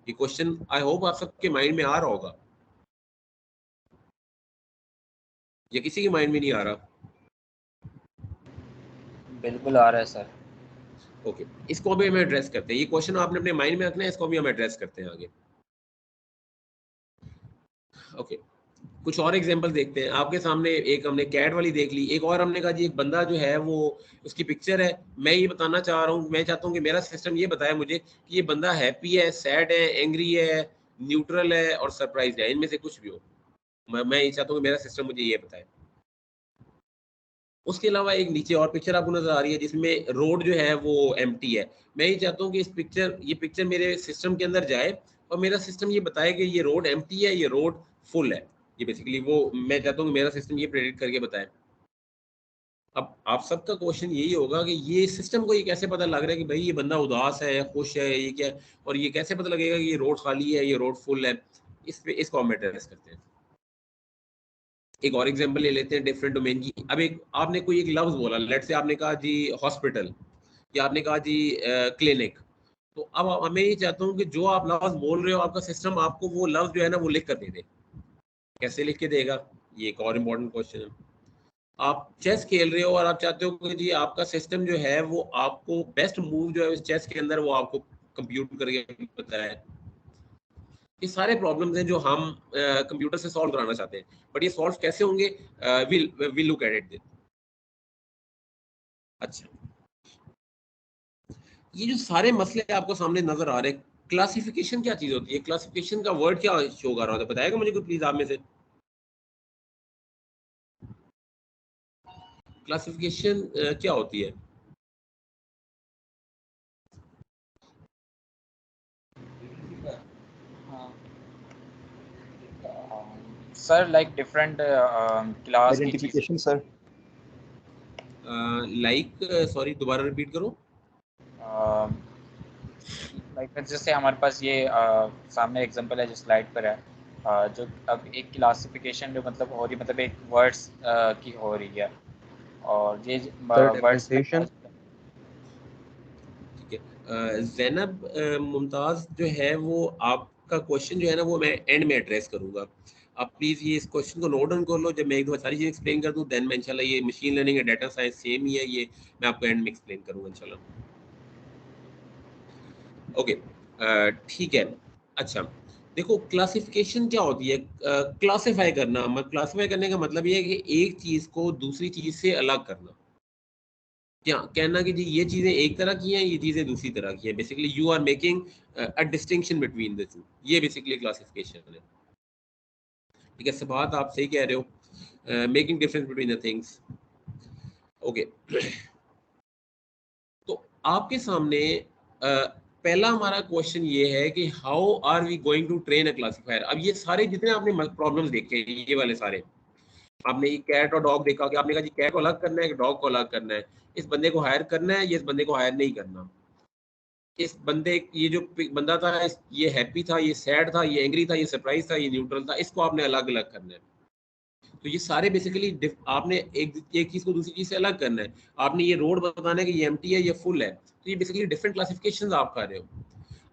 ये क्वेश्चन आई होप आप सबके माइंड में आ रहा होगा या किसी के माइंड में नहीं आ रहा। बिल्कुल आ रहा है सर। ओके, इसको भी हम एड्रेस करते हैं। ये क्वेश्चन आपने अपने माइंड में रखना है, इसको भी हम एड्रेस करते हैं आगे। ओके, कुछ और एग्जांपल देखते हैं। आपके सामने एक हमने कैट वाली देख ली, एक और हमने कहा जी एक बंदा जो है वो उसकी पिक्चर है। मैं ये बताना चाह रहा हूँ, मैं चाहता हूँ कि मेरा सिस्टम ये बताए मुझे कि ये बंदा हैप्पी है, सैड है, एंग्री है, न्यूट्रल है और सरप्राइज है, इनमें से कुछ भी हो। मैं ये चाहता हूँ कि मेरा सिस्टम मुझे ये बताए। उसके अलावा एक नीचे और पिक्चर आपको नजर आ रही है जिसमें रोड जो है वो एम्प्टी है। मैं ये चाहता हूँ कि ये पिक्चर मेरे सिस्टम के अंदर जाए और मेरा सिस्टम ये बताए कि ये रोड एम्प्टी है, ये रोड फुल है। ये बेसिकली वो मैं चाहता हूँ कि मेरा सिस्टम ये प्रेडिक्ट करके बताए। अब आप सबका क्वेश्चन यही होगा कि ये सिस्टम को ये कैसे पता लग रहा है कि भाई ये बंदा उदास है, खुश है, ये क्या है, और ये कैसे पता लगेगा कि ये रोड खाली है, ये रोड फुल है। इसको हम एड्रेस करते हैं। एक और एग्जांपल ले लेते हैं डिफरेंट डोमेन की। अब एक आपने कोई एक लफ्ज बोला, लेट से आपने कहा जी हॉस्पिटल, या आपने कहा जी क्लिनिक। तो अब मैं ये चाहता हूँ कि जो आप लफ्ज बोल रहे हो, आपका सिस्टम आपको वो लफ्ज जो है ना वो लिख कर दे दे। कैसे लिख के देगा, ये एक और इम्पोर्टेंट क्वेश्चन है। आप चेस खेल रहे हो और आप चाहते हो कि जी आपका सिस्टम जो है वो आपको बेस्ट मूव जो है उस चेस के अंदर वो आपको कंप्यूट करके बताए। ये सारे प्रॉब्लम्स हैं जो हम कंप्यूटर से सॉल्व कराना चाहते हैं, बट ये सॉल्व कैसे होंगे, विल लुक एट इट। अच्छा, ये जो सारे मसले आपको सामने नजर आ रहे हैं, क्लासिफिकेशन क्या चीज होती है, क्लासिफिकेशन का वर्ड क्या शो कर रहा होता है, बताएगा मुझे कोई प्लीज आप में से। क्लासिफिकेशन क्या होती है? सर लाइक डिफरेंट क्लास की चीज़, आइडेंटिफिकेशन सर। लाइक सॉरी दोबारा रिपीट करो। लाइक जैसे हमारे पास ये सामने एग्जांपल है जो स्लाइड पर है, जो अब एक क्लासिफिकेशन जो मतलब हो रही, मतलब एक वर्ड्स की हो रही है, और ये सर वर्ड्स में डिफरेंशिएशन। ठीक है, ज़ैनब मुमताज़ जो है वो आपका क्वेश्चन जो है ना वो मैं एंड में एड्रेस करूंगा। आप प्लीज़ ये इस क्वेश्चन को नोट डाउन कर लो। जब मैं एक दो सारी चीज़ें एक्सप्लेन कर दूं देन मैं इंशाल्लाह, ये मशीन लर्निंग या डाटा साइंस सेम ही है, ये मैं आपको एंड में एक्सप्लेन करूंगा इंशाल्लाह। ओके, ठीक है। अच्छा, देखो क्लासिफिकेशन क्या होती है, क्लासिफाई करना। क्लासिफाई करने का मतलब ये है कि एक चीज़ को दूसरी चीज़ से अलग करना। क्या कहना कि जी ये चीजें एक तरह की हैं, ये चीजें दूसरी तरह की हैं। Basically you are making a distinction between the two, ये बेसिकली क्लासिफिकेशन है। ठीक है, सब बात आप सही कह रहे हो, making difference between the things. Okay, तो आपके सामने पहला हमारा क्वेश्चन ये है कि how are we going to train a classifier. अब ये सारे जितने आपने प्रॉब्लम्स देखे, ये वाले सारे आपने, ये कैट और डॉग देखा कि आपने कहा जी कैट को अलग करना है कि डॉग को अलग करना है, इस बंदे को हायर करना है, ये इस बंदे को हायर नहीं करना, इस बंदे, ये जो बंदा था ये हैप्पी था, ये सैड था, ये एंग्री था, ये सरप्राइज था, ये न्यूट्रल था, इसको आपने अलग अलग करना है। तो ये सारे बेसिकली आपने एक चीज को दूसरी चीज से अलग करना है। आपने ये रोड बताना है कि ये एम्प्टी है, ये फुल है, तो ये बेसिकली डिफरेंट क्लासिफिकेशन आप कर रहे हो।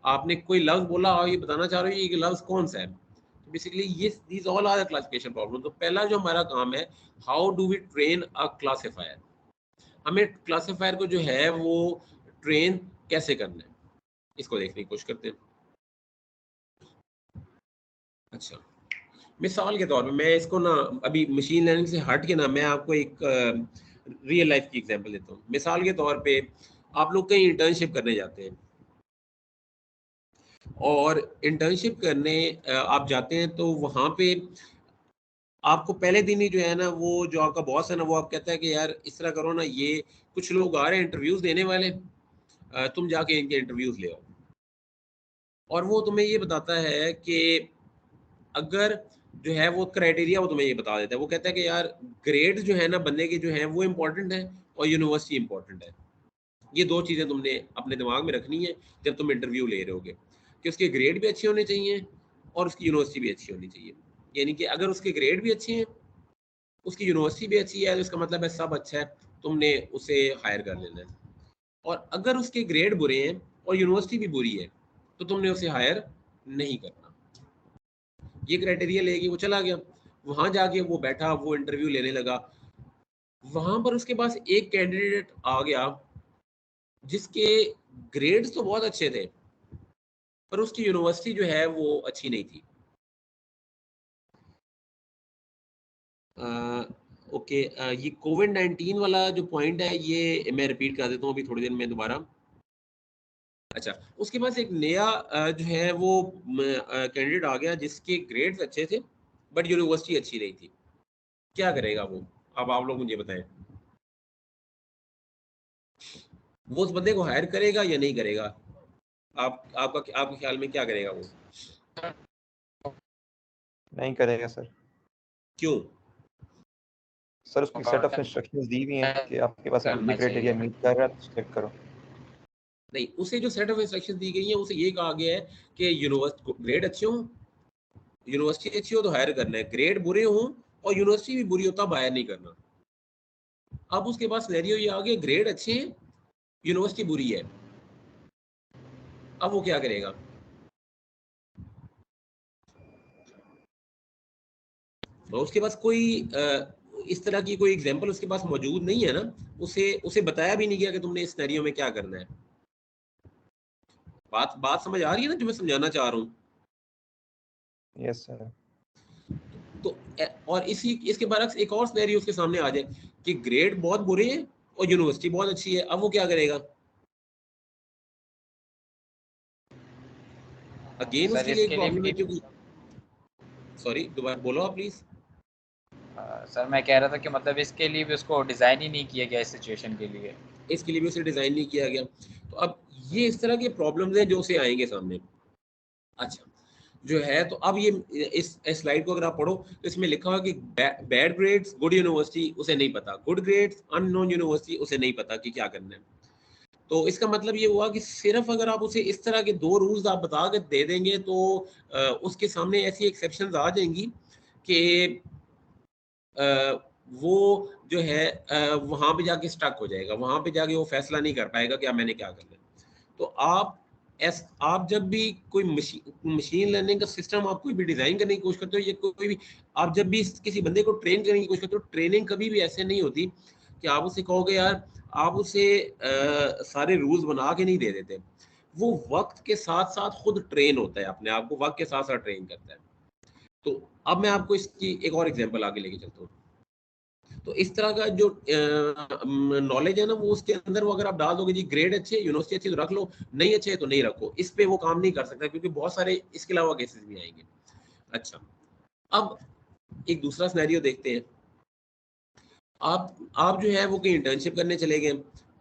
आपने कोई लफ्ज बोला और ये बताना चाह रहे हो ये लफ्ज कौन सा है, तो बेसिकली ये these all are classification problem. तो पहला जो हमारा काम है, how do we train a classifier. हमें क्लासिफायर को जो है वो ट्रेन कैसे करना है, इसको देखने की कोशिश करते हैं। अच्छा, मिसाल के तौर पे मैं इसको ना अभी मशीन लर्निंग से हट के ना मैं आपको एक रियल लाइफ की एग्जांपल देता हूँ। मिसाल के तौर पे आप लोग कहीं इंटर्नशिप करने जाते हैं, और इंटर्नशिप करने आप जाते हैं तो वहाँ पे आपको पहले दिन ही जो है ना वो जो आपका बॉस है ना वो आप कहता है कि यार इस तरह करो ना, ये कुछ लोग आ रहे हैं इंटरव्यूज देने वाले, तुम जाके इनके इंटरव्यूज ले आओ। और वो तुम्हें ये बताता है कि अगर जो है वो क्राइटेरिया वो तुम्हें ये बता देता है, वो कहता है कि यार ग्रेड जो है ना बंदे के जो है वो इम्पोर्टेंट है और यूनिवर्सिटी इम्पोर्टेंट है। ये दो चीज़ें तुमने अपने दिमाग में रखनी है जब तुम इंटरव्यू ले रहे होगे, कि उसके ग्रेड भी अच्छे होने चाहिए और उसकी यूनिवर्सिटी भी अच्छी होनी चाहिए। यानी कि अगर उसके ग्रेड भी अच्छे हैं, उसकी यूनिवर्सिटी भी अच्छी है, तो इसका मतलब है सब अच्छा है, तुमने उसे हायर कर लेना है। और अगर उसके ग्रेड बुरे हैं और यूनिवर्सिटी भी बुरी है, तो तुमने उसे हायर नहीं करना। ये क्राइटेरिया लेके वो चला गया, वहां जाके वो बैठा, वो इंटरव्यू लेने लगा। वहां पर उसके पास एक कैंडिडेट आ गया जिसके ग्रेड्स तो बहुत अच्छे थे, पर उसकी यूनिवर्सिटी जो है वो अच्छी नहीं थी। ओके, ये कोविड-19 वाला जो पॉइंट है ये मैं रिपीट कर देता हूँ अभी थोड़ी देर में दोबारा। अच्छा, उसके पास एक नया जो है वो कैंडिडेट आ गया जिसके ग्रेड्स अच्छे थे बट यूनिवर्सिटी अच्छी नहीं थी। क्या करेगा वो, अब आप लोग मुझे बताएं। वो उस बंदे को हायर करेगा या नहीं करेगा? आपके ख्याल में क्या करेगा वो? नहीं करेगा सर। क्यों? सर उसकी सेट ऑफ इंस्ट्रक्शंस दी हुई हैं कि आपके पास करना ये क्राइटेरिया चाहिए। मीट कर रहा है तो सिलेक्ट करो। नहीं, उसे जो सेट ऑफ इंस्ट्रक्शन दी गई है उसे ये कहा गया है कि यूनिवर्सिटी ग्रेड अच्छे हों, यूनिवर्सिटी अच्छी हो तो हायर करना है, ग्रेड बुरे हों और यूनिवर्सिटी भी बुरी हो तब हायर नहीं करना। अब उसके पास सिनेरियो ये आ गया, ग्रेड अच्छे हैं, यूनिवर्सिटी बुरी है, अब वो क्या करेगा? तो उसके पास कोई इस तरह की कोई एग्जांपल उसके पास मौजूद नहीं है ना, उसे बताया भी नहीं गया कि तुमने इस सिनेरियो में क्या करना है। बात समझ आ रही है ना जो मैं समझाना चाह रहा हूँ? Yes sir. तो और इसके बरक्स एक और सिनेरियो उसके सामने आ जाए कि ग्रेड बहुत बुरे हैं और यूनिवर्सिटी बहुत अच्छी है, अब वो क्या करेगा? अगेन सर उसके लिए एक इसके प्रॉब्लम है लिए क्योंकि सॉरी दोबारा बोलो आप प्लीज। सर मैं कह रहा था कि मतलब इसके लिए भी उसको डिज़ाइन ही नहीं किया गया इस सिचुएशन के लिए। इसके लिए भी उसे डिजाइन नहीं किया गया। तो अब ये इस तरह के प्रॉब्लम्स हैं जो उसे आएंगे सामने। अच्छा जो है तो अब ये इस स्लाइड को अगर आप पढ़ो तो इसमें लिखा हुआ कि बैड ग्रेड्स गुड यूनिवर्सिटी उसे नहीं पता, गुड ग्रेड्स अननोन यूनिवर्सिटी उसे नहीं पता कि क्या करना है। तो इसका मतलब ये हुआ कि सिर्फ अगर आप उसे इस तरह के दो रूल्स आप बता के दे देंगे तो उसके सामने ऐसी एक्सेप्शंस आ जाएंगी कि वो जो है वहाँ पे जाके स्टक हो जाएगा, वहाँ पे जाके वो फैसला नहीं कर पाएगा कि अब मैंने क्या करना है। तो आप जब भी कोई मशीन लर्निंग का सिस्टम आप कोई भी डिज़ाइन करने की कोशिश करते हो या कोई भी आप जब भी किसी बंदे को ट्रेन करने की कोशिश करते हो, ट्रेनिंग कभी भी ऐसे नहीं होती कि आप उसे कहोगे यार आप उसे सारे रूल्स बना के नहीं दे देते। वो वक्त के साथ साथ खुद ट्रेन होता है, अपने आप को वक्त के साथ साथ ट्रेन करता है। तो अब मैं आपको इसकी एक और एग्जांपल आगे लेके चलता हूँ। तो इस तरह का जो नॉलेज है ना वो उसके अंदर वो अगर आप डाल दोगे जी ग्रेड अच्छे यूनिवर्सिटी अच्छी तो रख लो, नहीं अच्छे तो नहीं रखो, इस पे वो काम नहीं कर सकता क्योंकि बहुत सारे इसके अलावा केसेस भी आएंगे। अच्छा अब एक दूसरा सिनेरियो देखते हैं। आप जो है वो कहीं इंटर्नशिप करने चले गए।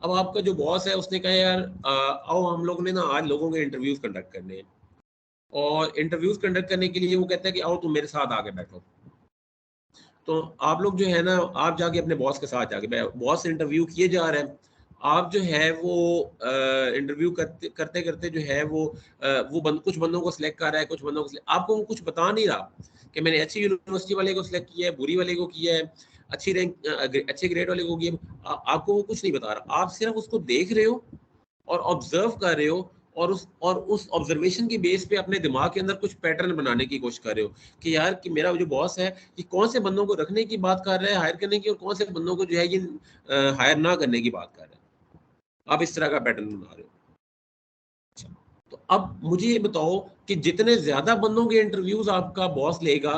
अब आपका जो बॉस है उसने कहा यार आओ हम लोग ने ना आज लोगों के इंटरव्यूज कंडक्ट करने हैं, और इंटरव्यूज कंडक्ट करने के लिए वो कहता है कि आओ तुम मेरे साथ आके बैठो। तो आप लोग जो है ना आप जाके अपने बॉस के साथ जाके बॉस इंटरव्यू किए जा रहे हैं, आप जो है वो इंटरव्यू करते करते करते जो है वो कुछ बंदों को सिलेक्ट कर रहा है, कुछ बंदों को आपको वो कुछ बता नहीं रहा कि मैंने अच्छी यूनिवर्सिटी वाले को सिलेक्ट किया है, बुरी वाले को किया है, अच्छी रैंक अच्छे ग्रेड वाले को किया। आपको वो कुछ नहीं बता रहा, आप सिर्फ उसको देख रहे हो और ऑब्जर्व कर रहे हो और उस ऑब्जर्वेशन के बेस पे अपने दिमाग के अंदर कुछ पैटर्न बनाने की कोशिश कर रहे हो कि यार कि मेरा जो बॉस है कि कौन से बंदों को रखने की बात कर रहा है हायर करने की, और कौन से बंदों को जो है ये हायर ना करने की बात कर रहा है। आप इस तरह का पैटर्न बना रहे हो। अच्छा तो अब मुझे ये बताओ कि जितने ज्यादा बंदों के इंटरव्यूज आपका बॉस लेगा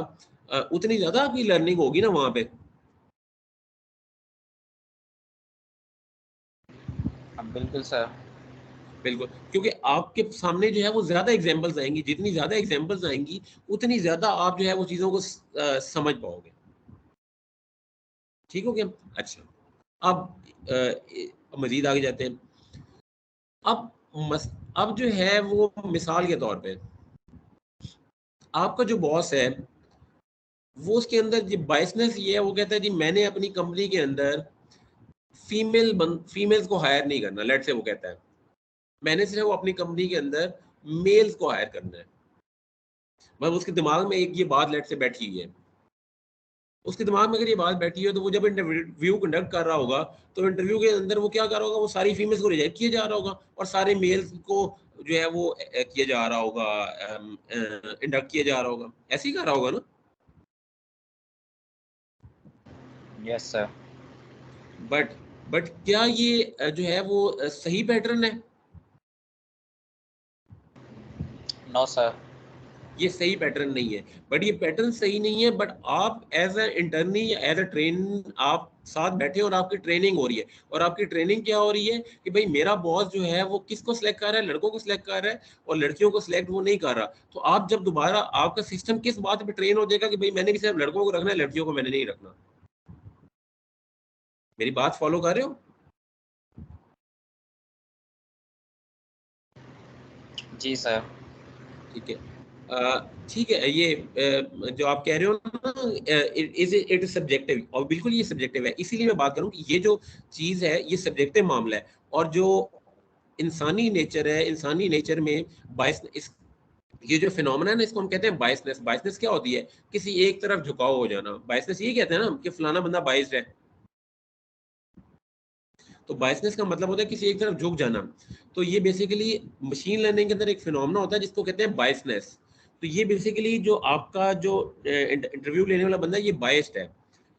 उतनी ज्यादा आपकी लर्निंग होगी ना वहां पे। बिल्कुल सर। बिल्कुल, क्योंकि आपके सामने जो है वो ज्यादा एग्जांपल्स आएंगी, जितनी ज्यादा एग्जांपल्स आएंगी उतनी ज्यादा आप जो है वो चीजों को समझ पाओगे। ठीक हो गया? अच्छा अब मजीद आगे जाते हैं। अब अब जो है वो मिसाल के तौर पे आपका जो बॉस है वो उसके अंदर जो बायसनेस ये है, वो कहता है जी मैंने अपनी कंपनी के अंदर फीमेल्स को हायर नहीं करना। लेट से वो कहता है मैंने सिर्फ अपनी कंपनी के अंदर मेल्स को हायर करना है। मतलब उसके दिमाग में एक ये बात लेट से बैठी हुई है। उसके दिमाग में अगर ये बात बैठी है तो वो जब इंटरव्यू कंडक्ट कर रहा होगा तो इंटरव्यू के अंदर वो क्या कर रहा होगा, वो सारी फीमेल्स को रिजेक्ट किया जा रहा होगा और सारे मेल्स को जो है वो किया जा रहा होगा, इंडक्ट किया जा रहा होगा। ऐसे ही कर रहा होगा ना? Yes sir. बट क्या ये जो है वो सही पैटर्न है? No sir. ये सही पैटर्न नहीं है। बट ये पैटर्न सही नहीं है, बट आप एज ए इंटर्नी या एज ए ट्रेन आप साथ बैठे और आपकी ट्रेनिंग हो रही है। और आपकी ट्रेनिंग क्या हो रही है कि भाई मेरा बॉस जो है वो किसको सिलेक्ट कर रहा है, लड़कों को सिलेक्ट कर रहा है और लड़कियों को सिलेक्ट वो नहीं कर रहा। तो आप जब दोबारा आपका सिस्टम किस बात पे ट्रेन हो जाएगा कि भाई मैंने भी सिर्फ लड़कों को रखना है, लड़कियों को मैंने नहीं रखना। मेरी बात फॉलो कर रहे हो? जी सर। ठीक है। ठीक है, ये जो आप कह रहे हो ना, इट इज सब्जेक्टिव, और बिल्कुल ये सब्जेक्टिव है। इसीलिए मैं बात करूं कि ये जो चीज़ है ये सब्जेक्टिव मामला है, और जो इंसानी नेचर है, इंसानी नेचर में बायस, इस ये जो फिनोमेना है ना, इसको हम कहते हैं बायसनेस। बायसनेस क्या होती है? किसी एक तरफ झुकाव हो जाना। बायसनेस ये कहते हैं ना कि फलाना बंदा बायस्ड है, तो बायसनेस का मतलब होता है किसी एक तरफ झुक जाना। तो ये बेसिकली मशीन लर्निंग के अंदर एक फिनोमेना होता है जिसको कहते हैं बायसनेस। तो ये बेसिकली जो आपका जो इंटरव्यू लेने वाला बंदा है ये बायस्ड है,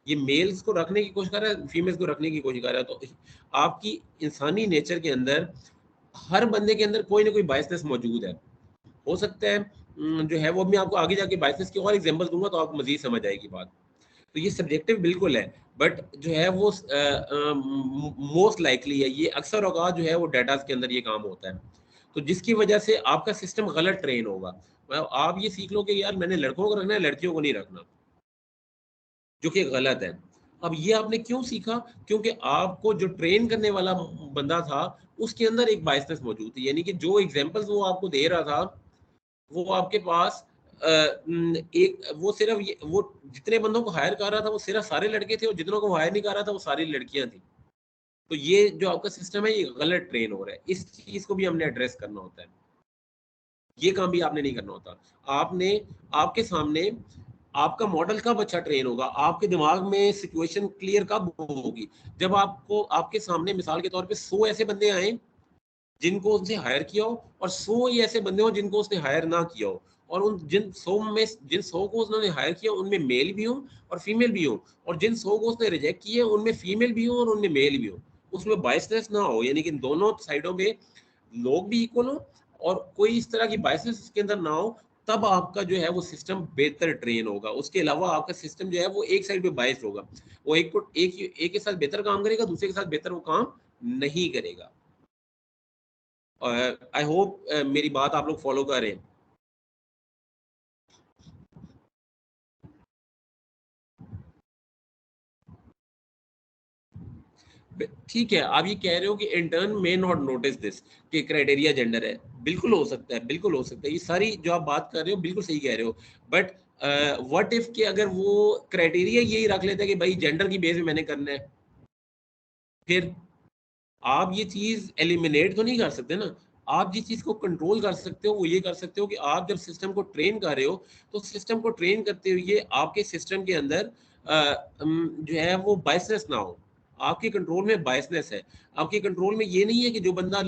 ये मेल्स को रखने की कोशिश कर रहा है, फीमेल्स को रखने की कोशिश कर रहा है। तो आपकी इंसानी नेचर के अंदर हर बंदे के अंदर कोई ना कोई बायसनेस मौजूद है। हो सकता है जो है वो, मैं आपको आगे जाके बायसनेस की और एग्जांपल दूंगा तो आपको मजीद समझ आएगी बात। तो ये सब्जेक्टिव बिल्कुल है, बट जो है वो मोस्ट लाइकली है, ये अक्सर औकात जो है वो डाटा के अंदर ये काम होता है। तो जिसकी वजह से आपका सिस्टम गलत ट्रेन होगा। मतलब आप ये सीख लो कि यार मैंने लड़कों को रखना है, लड़कियों को नहीं रखना, जो कि गलत है। अब ये आपने क्यों सीखा? क्योंकि आपको जो ट्रेन करने वाला बंदा था उसके अंदर एक बायसनेस मौजूद थी, यानी कि जो एग्जांपल्स वो आपको दे रहा था वो आपके पास एक वो सिर्फ वो जितने बंदों को हायर कर रहा था वो सिर्फ सारे लड़के थे, और जितनों को हायर नहीं कर रहा था वो सारी लड़कियां थी। तो ये जो आपका सिस्टम है ये गलत ट्रेन हो रहा है, इस चीज को भी हमने एड्रेस करना होता है। ये काम भी आपने नहीं करना होता। आपने, आपके सामने आपका मॉडल कब अच्छा ट्रेन होगा, आपके दिमाग में सिचुएशन क्लियर कब होगी? जब आपको आपके सामने मिसाल के तौर पे 100 ऐसे बंदे आए जिनको उसने हायर किया हो, और 100 ही ऐसे बंदे हो जिनको उसने हायर ना किया हो, और उन जिन 100 को उसने हायर किया उनमें मेल भी हो और फीमेल भी हो, और जिन 100 को उसने रिजेक्ट किया उनमें फीमेल भी हो और उनमें मेल भी हो। उसमें बायसनेस ना हो, यानी कि दोनों साइडों में लोग भी इक्वल हो और कोई इस तरह की बायसनेस इसके अंदर ना हो, तब आपका जो है वो सिस्टम बेहतर ट्रेन होगा। उसके अलावा आपका सिस्टम जो है वो एक साइड पे बायस्ड होगा, वो एक के साथ बेहतर काम करेगा, दूसरे के साथ बेहतर वो काम नहीं करेगा। आई होप मेरी बात आप लोग फॉलो कर रहे हैं। ठीक है, आप ये कह रहे हो कि intern may not notice this कि क्राइटेरिया जेंडर है। बिल्कुल हो सकता है, बिल्कुल हो सकता है, ये सारी जो आप बात कर रहे हो बिल्कुल सही कह रहे हो। बट व्हाट इफ कि अगर वो क्राइटेरिया यही रख लेते हैं कि भाई जेंडर की बेस पे मैंने करना है, फिर आप ये चीज एलिमिनेट तो नहीं कर सकते ना। आप जिस चीज को कंट्रोल कर सकते हो वो ये कर सकते हो कि आप जब सिस्टम को ट्रेन कर रहे हो तो सिस्टम को ट्रेन करते हुए आपके सिस्टम के अंदर जो है वो बायसनेस ना हो। आपके कंट्रोल में बायसनेस है, आपके कंट्रोल में ये नहीं है कि जो बंदा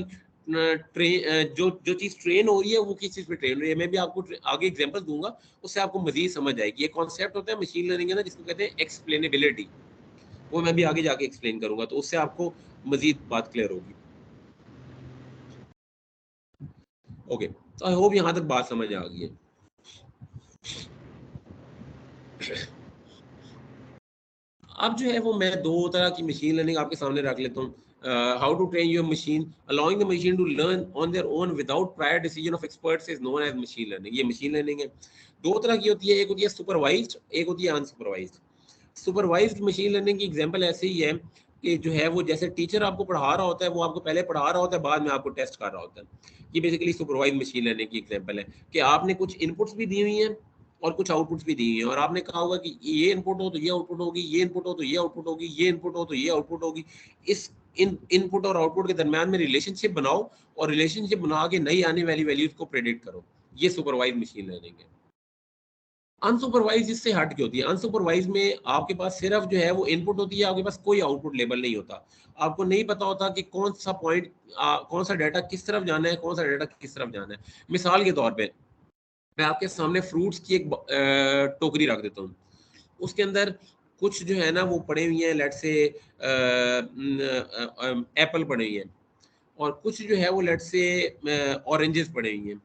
जो जो चीज ट्रेन हो रही है वो किस चीज पे ट्रेन हो रही है। मैं भी आपको आगे एग्जांपल दूंगा, उससे आपको मजीद समझ आएगी। ये कॉन्सेप्ट होता है मशीन लर्निंग है ना, जिसको कहते हैं एक्सप्लेनेबिलिटी, वो मैं भी आगे जाके एक्सप्लेन करूंगा, तो उससे आपको मजीद बात क्लियर होगी। ओके, तो आई होप यहाँ तक बात समझ आ गई है। अब जो है वो मैं दो तरह की मशीन लर्निंग आपके सामने रख लेता हूँ। How to train your machine, allowing the machine to learn on their own without prior decision of experts is known as machine learning. ये मशीन लर्निंग है। दो तरह की होती है, एक होती है सुपरवाइज्ड, एक होती है अनसुपरवाइज्ड। सुपरवाइज्ड मशीन लर्निंग की एग्जांपल ऐसे ही है कि जो है वो जैसे टीचर आपको पढ़ा रहा होता है, वो आपको पहले पढ़ा रहा होता है, बाद में आपको टेस्ट कर रहा होता है। ये बेसिकली सुपरवाइज्ड मशीन लर्निंग की एग्जांपल है कि आपने कुछ इनपुट्स भी दी हुई हैं और कुछ आउटपुट्स भी दी हुई हैं, और आपने कहा होगा कि ये इनपुट हो तो ये आउटपुट होगी, ये इनपुट हो तो ये आउटपुट होगी, ये इनपुट हो तो ये आउटपुट होगी। इस इनपुट और आउटपुट के दरमियान में रिलेशनशिप बनाओ और रिलेशनशिप बना के नई आने वाली वैल्यूज को प्रेडिक्ट करो। ये सुपरवाइज्ड मशीन लर्निंग है। अनसुपरवाइज इससे हट के होती है। अनसुपरवाइज में आपके पास सिर्फ जो है वो इनपुट होती है, आपके पास कोई आउटपुट लेबल नहीं होता। आपको नहीं पता होता कि कौन सा पॉइंट, कौन सा डाटा किस तरफ जाना है, कौन सा डाटा किस तरफ जाना है। मिसाल के तौर पे मैं आपके सामने फ्रूट्स की एक टोकरी रख देता हूँ, उसके अंदर कुछ जो है ना वो पड़े हुए हैं, लेट से एप्पल पड़े हुए हैं, और कुछ जो है वो लेट से ऑरेंजेस पड़े हुए हैं,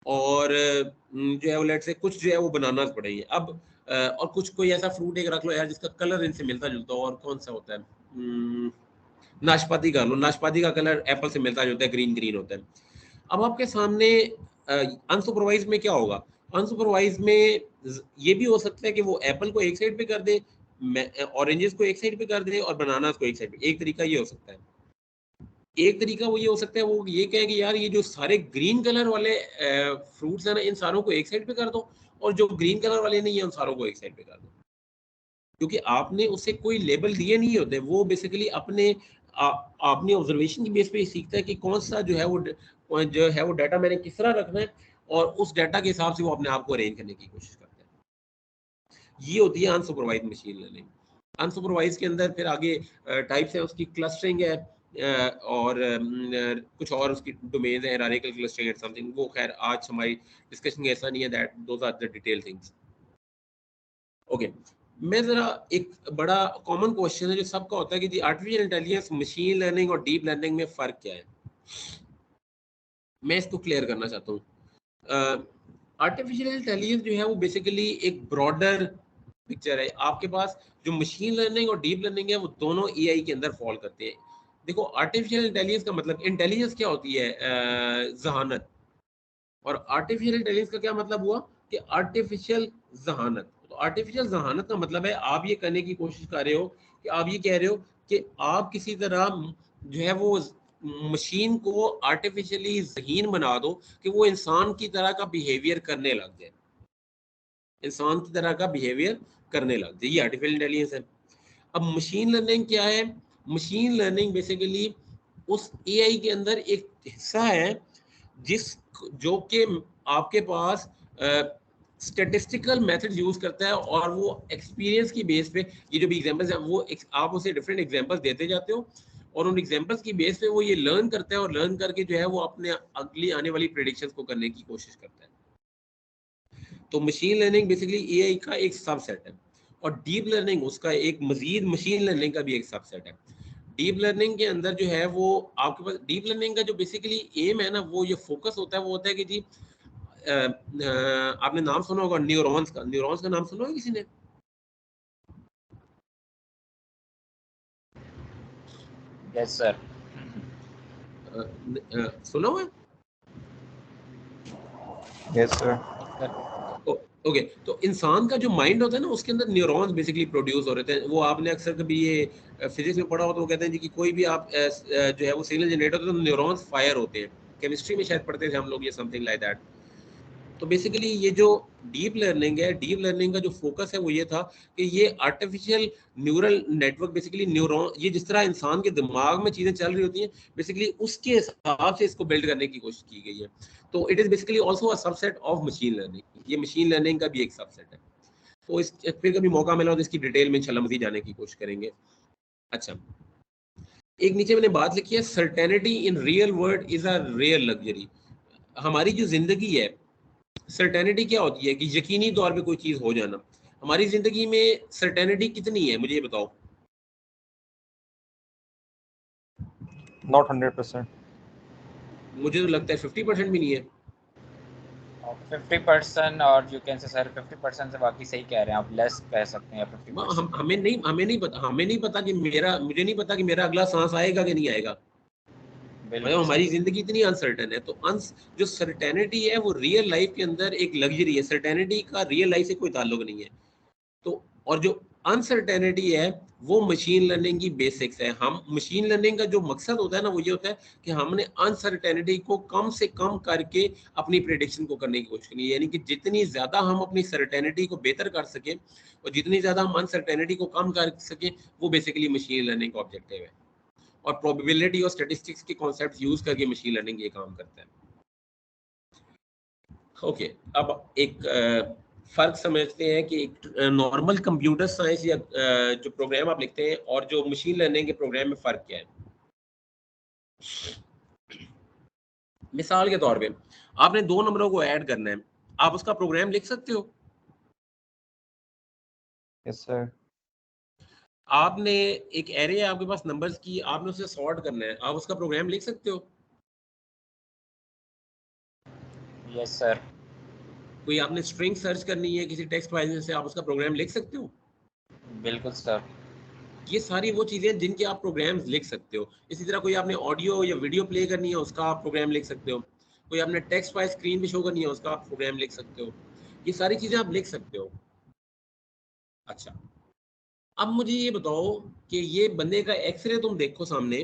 और जो है वो लेट से कुछ जो है वो बनानास पड़े हैं। अब और कुछ कोई ऐसा फ्रूट एक रख लो यार जिसका कलर इनसे मिलता जुलता हो, और कौन सा होता है, नाशपाती कर लो, नाशपाती का कलर एप्पल से मिलता जुलता है, ग्रीन ग्रीन होता है। अब आपके सामने अनसुपरवाइज में क्या होगा? अनसुपरवाइज में ये भी हो सकता है कि वो एप्पल को एक साइड पे कर दे, ऑरेंजेस को एक साइड पे कर दे और बनानास को एक साइड पे। एक तरीका ये हो सकता है। एक तरीका वो ये हो सकता है, वो ये कहे कि यार ये जो सारे ग्रीन कलर वाले फ्रूट्स हैं ना, इन सारों को एक साइड पे कर दो, और जो ग्रीन कलर वाले नहीं है उन सारों को एक साइड पे कर दो, क्योंकि आपने उसे कोई लेबल दिए नहीं होते। वो बेसिकली अपनी ऑब्जर्वेशन की बेस पे ही सीखता है कि कौन सा जो है वो डाटा मैंने किस तरह रखना है, और उस डाटा के हिसाब से वो अपने आप को अरेंज करने की कोशिश करता है। ये होती है अनसुपरवाइज्ड मशीन लर्निंग। अनसुपरवाइज के अंदर फिर आगे टाइप्स है, उसकी क्लस्टरिंग है, और कुछ और उसकी डोमेन है, हायरार्किकल क्लस्टरिंग एंड समथिंग। वो खैर आज हमारी डिस्कशन ऐसा नहीं है, that those are the detail things. Okay, मैं जरा एक बड़ा कॉमन क्वेश्चन है जो सबका होता है कि जी आर्टिफिशियल इंटेलिजेंस, मशीन लर्निंग और डीप लर्निंग में फ़र्क क्या है। मैं इसको क्लियर करना चाहता हूँ। आर्टिफिशियल इंटेलिजेंस जो है वो बेसिकली एक ब्रॉडर पिक्चर है। आपके पास जो मशीन लर्निंग और डीप लर्निंग है वो दोनों एआई के अंदर फॉल करते हैं। देखो, आर्टिफिशियल इंटेलिजेंस का मतलब, इंटेलिजेंस क्या होती है? जहानत। और आर्टिफिशियल इंटेलिजेंस का क्या मतलब हुआ कि आर्टिफिशियल जहानत। तो आर्टिफिशियल जहानत का मतलब है आप ये करने की कोशिश कर रहे हो कि आप ये कह रहे हो कि आप किसी तरह जो है वो मशीन को आर्टिफिशियली ज़हीन बना दो कि वो इंसान की तरह का बिहेवियर करने लग जाए, इंसान की तरह का बिहेवियर करने लग जाए। ये आर्टिफिशियल इंटेलिजेंस है। अब मशीन लर्निंग क्या है? मशीन लर्निंग बेसिकली उस एआई के अंदर एक हिस्सा है जिस जो कि आपके पास स्टैटिस्टिकल मेथड यूज करता है, और वो एक्सपीरियंस की बेस पे ये जो भी एग्जांपल्स हैं वो आप उसे डिफरेंट एग्जांपल्स देते जाते हो, और उन एग्जांपल्स की बेस पे वो ये लर्न करता है, और लर्न करके जो है वो अपने अगली आने वाली प्रेडिक्शंस को करने की कोशिश करता है। तो मशीन लर्निंग बेसिकली एआई का एक सबसेट है, और डीप लर्निंग उसका एक मजीद मशीन लर्निंग का भी एक सबसेट है। डीप लर्निंग के अंदर जो है वो आपके पास डीप लर्निंग का जो बेसिकली एम है ना, वो ये फोकस होता है, वो होता है कि जी आपने नाम सुना होगा न्यूरॉन्स का। न्यूरॉन्स का नाम सुना होगा किसी ने? Yes sir. सुना हुआ है? Yes sir. ओके, तो इंसान का जो माइंड होता है ना, उसके अंदर न्यूरॉन्स बेसिकली प्रोड्यूस हो रहे थे। वो आपने अक्सर कभी ये फिजिक्स में पढ़ा हो, तो वो कहते हैं जी कि कोई भी आप जो है वो सिग्नल जनरेट होता है तो न्यूरॉन्स फायर होते हैं। केमिस्ट्री में शायद पढ़ते थे हम लोग ये, समथिंग लाइक दैट। तो बेसिकली ये जो डीप लर्निंग है, डीप लर्निंग का जो फोकस है वो ये था कि ये artificial neural network, basically neuron, ये जिस तरह इंसान के दिमाग में चीज़ें चल रही होती हैं बेसिकली उसके हिसाब से इसको बिल्ड करने की कोशिश की गई है। तो it is basically also a subset of machine learning. ये मशीन लर्निंग का भी एक सबसेट है। तो इस फिर कभी मौका मिला तो इसकी डिटेल में इंशाल्लाह मज़ीद जाने की कोशिश करेंगे। अच्छा, एक नीचे मैंने बात लिखी है, certainty in real world is a rare luxury. हमारी जो ज़िंदगी है, सर्टेनिटी क्या होती है कि यकीनी तौर पे कोई चीज़ हो जाना। हमारी ज़िंदगी में सर्टेनिटी कितनी है, मुझे ये बताओ। नॉट 100%। मुझे तो लगता है 50% भी नहीं है। 50%, और यू कैन से सर 50% से बाकी सही कह रहे हैं आप, लेस कह सकते हैं 50%। हमें नहीं पता कि मुझे नहीं पता कि मेरा अगला सांस आएगा कि नहीं आएगा। मतलब हमारी जिंदगी इतनी अनसर्टेन है। तो जो सर्टेनिटी है वो रियल लाइफ के अंदर एक लग्जरी है। सर्टेनिटी का रियल लाइफ से कोई ताल्लुक नहीं है। तो और जो अनसर्टेनिटी है वो मशीन लर्निंग की बेसिक्स है। हम मशीन लर्निंग का जो मकसद होता है ना, वो ये होता है कि हमने अनसर्टेनिटी को कम से कम करके अपनी प्रेडिक्शन को करने की कोशिश करनी है। यानी कि जितनी ज़्यादा हम अपनी सर्टेनिटी को बेहतर कर सकें और जितनी ज़्यादा हम अनसर्टेनिटी को कम कर सकें, वो बेसिकली मशीन लर्निंग का ऑब्जेक्टिव है। और प्रोबेबिलिटी और स्टैटिस्टिक्स के कॉन्सेप्ट यूज करके मशीन लर्निंग ये काम करता है। ओके, अब एक फर्क समझते हैं कि एक नॉर्मल कंप्यूटर साइंस या जो प्रोग्राम आप लिखते हैं और जो मशीन लर्निंग के प्रोग्राम में फ़र्क क्या है। मिसाल के तौर पे आपने 2 नंबरों को ऐड करना है, आप उसका प्रोग्राम लिख सकते हो। Yes sir. आपने एक एरे है आपके पास नंबर्स की, आपने उसे सॉर्ट करना है, आप उसका प्रोग्राम लिख सकते हो। Yes sir. कोई आपने स्ट्रिंग सर्च करनी है किसी टेक्स्ट फाइल से, आप उसका प्रोग्राम लिख सकते हो। बिल्कुल सर। ये सारी वो चीज़ें हैं जिनके आप प्रोग्राम्स लिख सकते हो। इसी तरह कोई आपने ऑडियो या वीडियो प्ले करनी है, उसका आप प्रोग्राम लिख सकते हो। कोई आपने टेक्स्ट फाइल स्क्रीन पे शो करनी है, उसका आप प्रोग्राम लिख सकते हो। ये सारी चीज़ें आप लिख सकते हो। अच्छा, अब मुझे ये बताओ कि ये बंदे का एक्सरे तुम देखो सामने,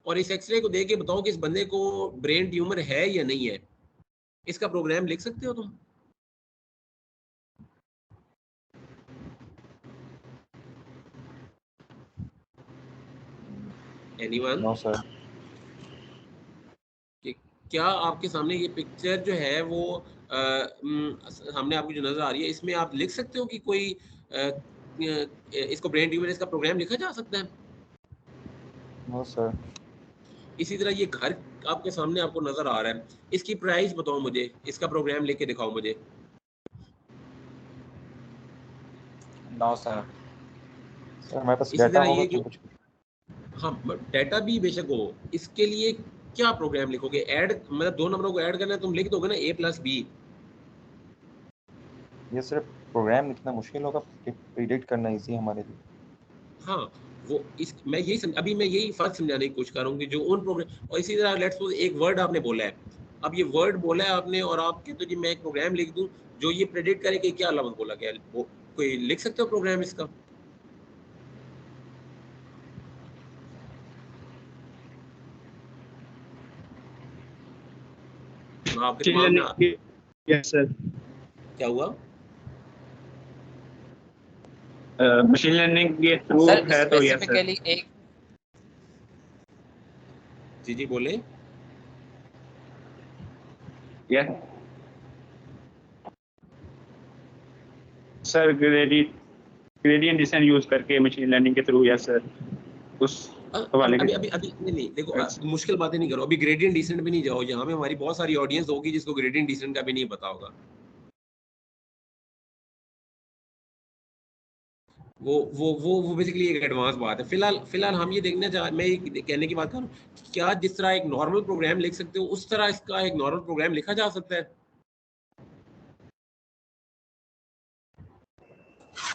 और इस एक्सरे को देख के बताओ कि इस बंदे को ब्रेन ट्यूमर है या नहीं है, इसका प्रोग्राम लिख सकते हो तुम? एनीवन? No sir. क्या आपके सामने ये पिक्चर जो है वो सामने आपको जो नजर आ रही है, इसमें आप लिख सकते हो कि कोई इसको ब्रेन ट्यूमर, इसका प्रोग्राम लिखा जा सकता है? No sir. इसी तरह ये घर आपके सामने आपको नजर आ रहा है, इसकी प्राइस बताओ मुझे, इसका प्रोग्राम लेके दिखाओ मुझे। No sir. सर हमारे पास इसी डाटा तरह होगा ये तो जो, कुछ। हाँ डाटा भी बेशक हो, इसके लिए क्या प्रोग्राम लिखोगे? ऐड मतलब दो नंबरों को ऐड करना है, तुम लिख दोगे ना A+B। ये सिर्फ प्रोग्राम लिखना मुश्किल होगा, प्रिडिक्ट करना इजी है हमारे लिए। हाँ वो इस मैं यही अभी मैं यही फर्क समझाने की कोशिश कर रहा हूँ कि जो उन प्रोग्राम, और इसी तरह लेट्स सपोज एक वर्ड आपने बोला है, अब ये वर्ड बोला है आपने और आप कहते हो जी मैं एक प्रोग्राम लिख दूं जो ये प्रेडिक्ट करे कि क्या लफ्ज बोला गया, वो कोई लिख सकते हो प्रोग्राम इसका? आपके दिमाग में यस सर। क्या हुआ? मशीन लर्निंग के थ्रू सर है तो यस सर। स्पेसिफिकली एक जी बोले। Yes sir, gradient descent use करके मशीन लर्निंग के थ्रू, यस सर। उस हवाले अभी के अभी अभी नहीं देखो, मुश्किल बातें नहीं करो, अभी ग्रेडियंट डिसेंट भी नहीं जाओ, यहाँ पे हमारी बहुत सारी ऑडियंस होगी जिसको ग्रेडियंट डिसेंट का भी नहीं पता होगा। वो बेसिकली एक एडवांस बात है। फिलहाल हम ये देखना चाह, मैं ये कहने की बात कर रहा हूँ, क्या जिस तरह एक नॉर्मल प्रोग्राम लिख सकते हो उस तरह इसका एक नॉर्मल प्रोग्राम लिखा जा सकता है?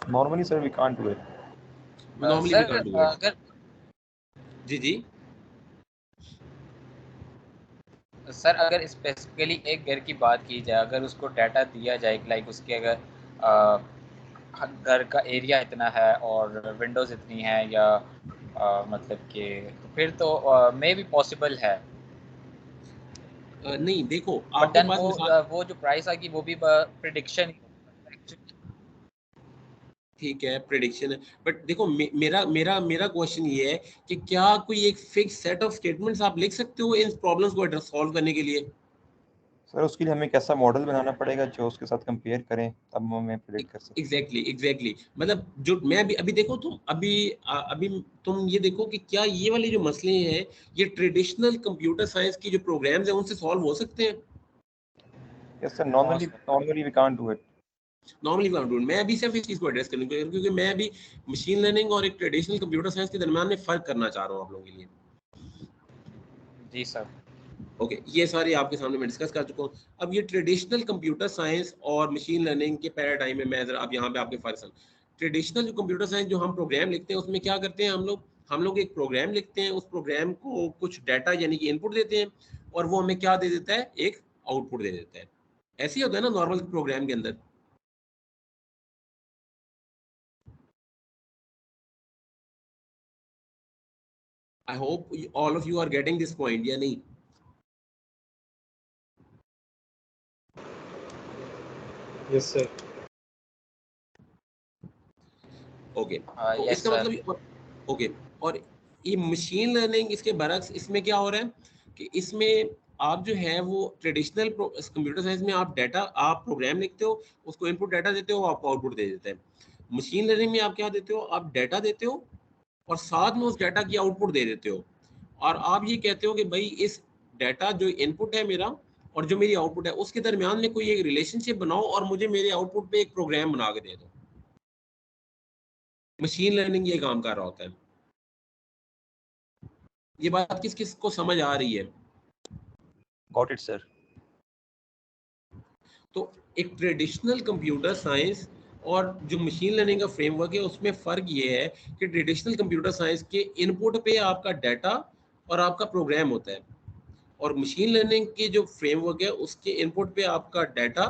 Normally sir we can't do it. Normally we sir can't do it. अगर जी सर अगर स्पेसिफिकली एक घर की बात की जाए, अगर उसको डाटा दिया जाए लाइक उसके अगर घर का एरिया इतना है और विंडोज़ इतनी है या मतलब कि तो फिर तो मे भी पॉसिबल है। नहीं देखो बट आपके देन पास मिसाल, वो जो प्राइस आएगी वो भी प्रिडिक्शन ही होगी। ठीक है प्रिडिक्शन है, बट देखो मेरा मेरा मेरा क्वेश्चन ये है कि क्या कोई एक फिक्स सेट ऑफ स्टेटमेंट्स आप लिख सकते हो इन प्रॉब्लम्स को सॉल्व करने के लिए? सर उसके लिए हमें एक ऐसा मॉडल बनाना पड़ेगा जो उसके साथ कंपेयर करें, तब हमें प्रेडिक्ट कर सकते एग्जैक्टली मतलब जो मैं अभी देखो तुम अभी तुम ये देखो कि क्या ये वाले जो मसले हैं ये ट्रेडिशनल कंप्यूटर साइंस की जो प्रोग्राम्स हैं उनसे सॉल्व हो सकते हैं? हैं। Yes sir, normally we can't do it. Normally मैं अभी सिर्फ इस चीज को एड्रेस करने को, क्योंकि मैं अभी मशीन लर्निंग और एक ट्रेडिशनल कंप्यूटर साइंस के दरमियान में फर्क करना चाह रहा हूँ आप लोगों के लिए। जी सर। ओके ये सारे आपके सामने मैं डिस्कस कर चुका हूँ। अब ये ट्रेडिशनल कंप्यूटर साइंस और मशीन लर्निंग के पैराडाइम में मैं जरा अब यहाँ पे आपके फर्क, ट्रेडिशनल जो कंप्यूटर साइंस जो हम प्रोग्राम लिखते हैं उसमें क्या करते हैं हम लोग एक प्रोग्राम लिखते हैं, उस प्रोग्राम को कुछ डाटा यानी कि इनपुट देते हैं और वो हमें क्या दे देता है, एक आउटपुट दे देता है। ऐसे ही होता है ना नॉर्मल प्रोग्राम के अंदर? I hope all of you are getting this point या नहीं? Yes sir. ओके तो यस इसका सर। मतलब ओके, और ये मशीन लर्निंग इसके बरक्स इसमें क्या हो रहा है कि इसमें आप जो है वो ट्रेडिशनल कंप्यूटर साइंस में आप डाटा आप प्रोग्राम लिखते हो, उसको इनपुट डाटा देते हो, आपको आउटपुट दे देता है। मशीन लर्निंग में आप क्या देते हो, आप डाटा देते हो और साथ में उस डाटा की आउटपुट दे देते हो, और आप ये कहते हो कि भाई इस डाटा जो इनपुट है मेरा और जो मेरी आउटपुट है उसके दरमियान में कोई एक रिलेशनशिप बनाओ और मुझे मेरे आउटपुट पे एक प्रोग्राम बना के दे दो। मशीन लर्निंग ये काम कर रहा होता है। ये बात किस किस को समझ आ रही है? Got it sir. तो एक ट्रेडिशनल कंप्यूटर साइंस और जो मशीन लर्निंग का फ्रेमवर्क है उसमें फ़र्क ये है कि ट्रेडिशनल कंप्यूटर साइंस के इनपुट पे आपका डाटा और आपका प्रोग्राम होता है, और मशीन लर्निंग की जो फ्रेमवर्क है उसके इनपुट पे आपका डाटा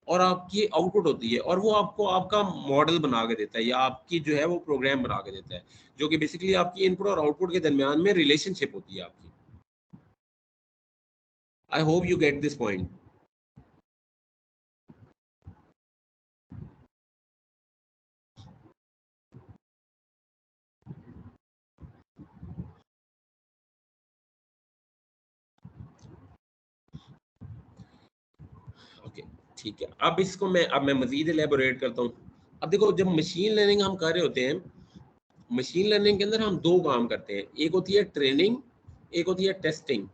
और आपकी आउटपुट होती है, और वो आपको आपका मॉडल बना के देता है या आपकी जो है वो प्रोग्राम बना के देता है, जो कि बेसिकली आपकी इनपुट और आउटपुट के दरमियान में रिलेशनशिप होती है आपकी। I hope you get this point. Okay ठीक है, अब इसको मैं मजीद एलेबोरेट करता हूँ। अब देखो, जब मशीन लर्निंग हम कर रहे होते हैं, मशीन लर्निंग के अंदर हम दो काम करते हैं, एक होती है ट्रेनिंग, एक होती है टेस्टिंग।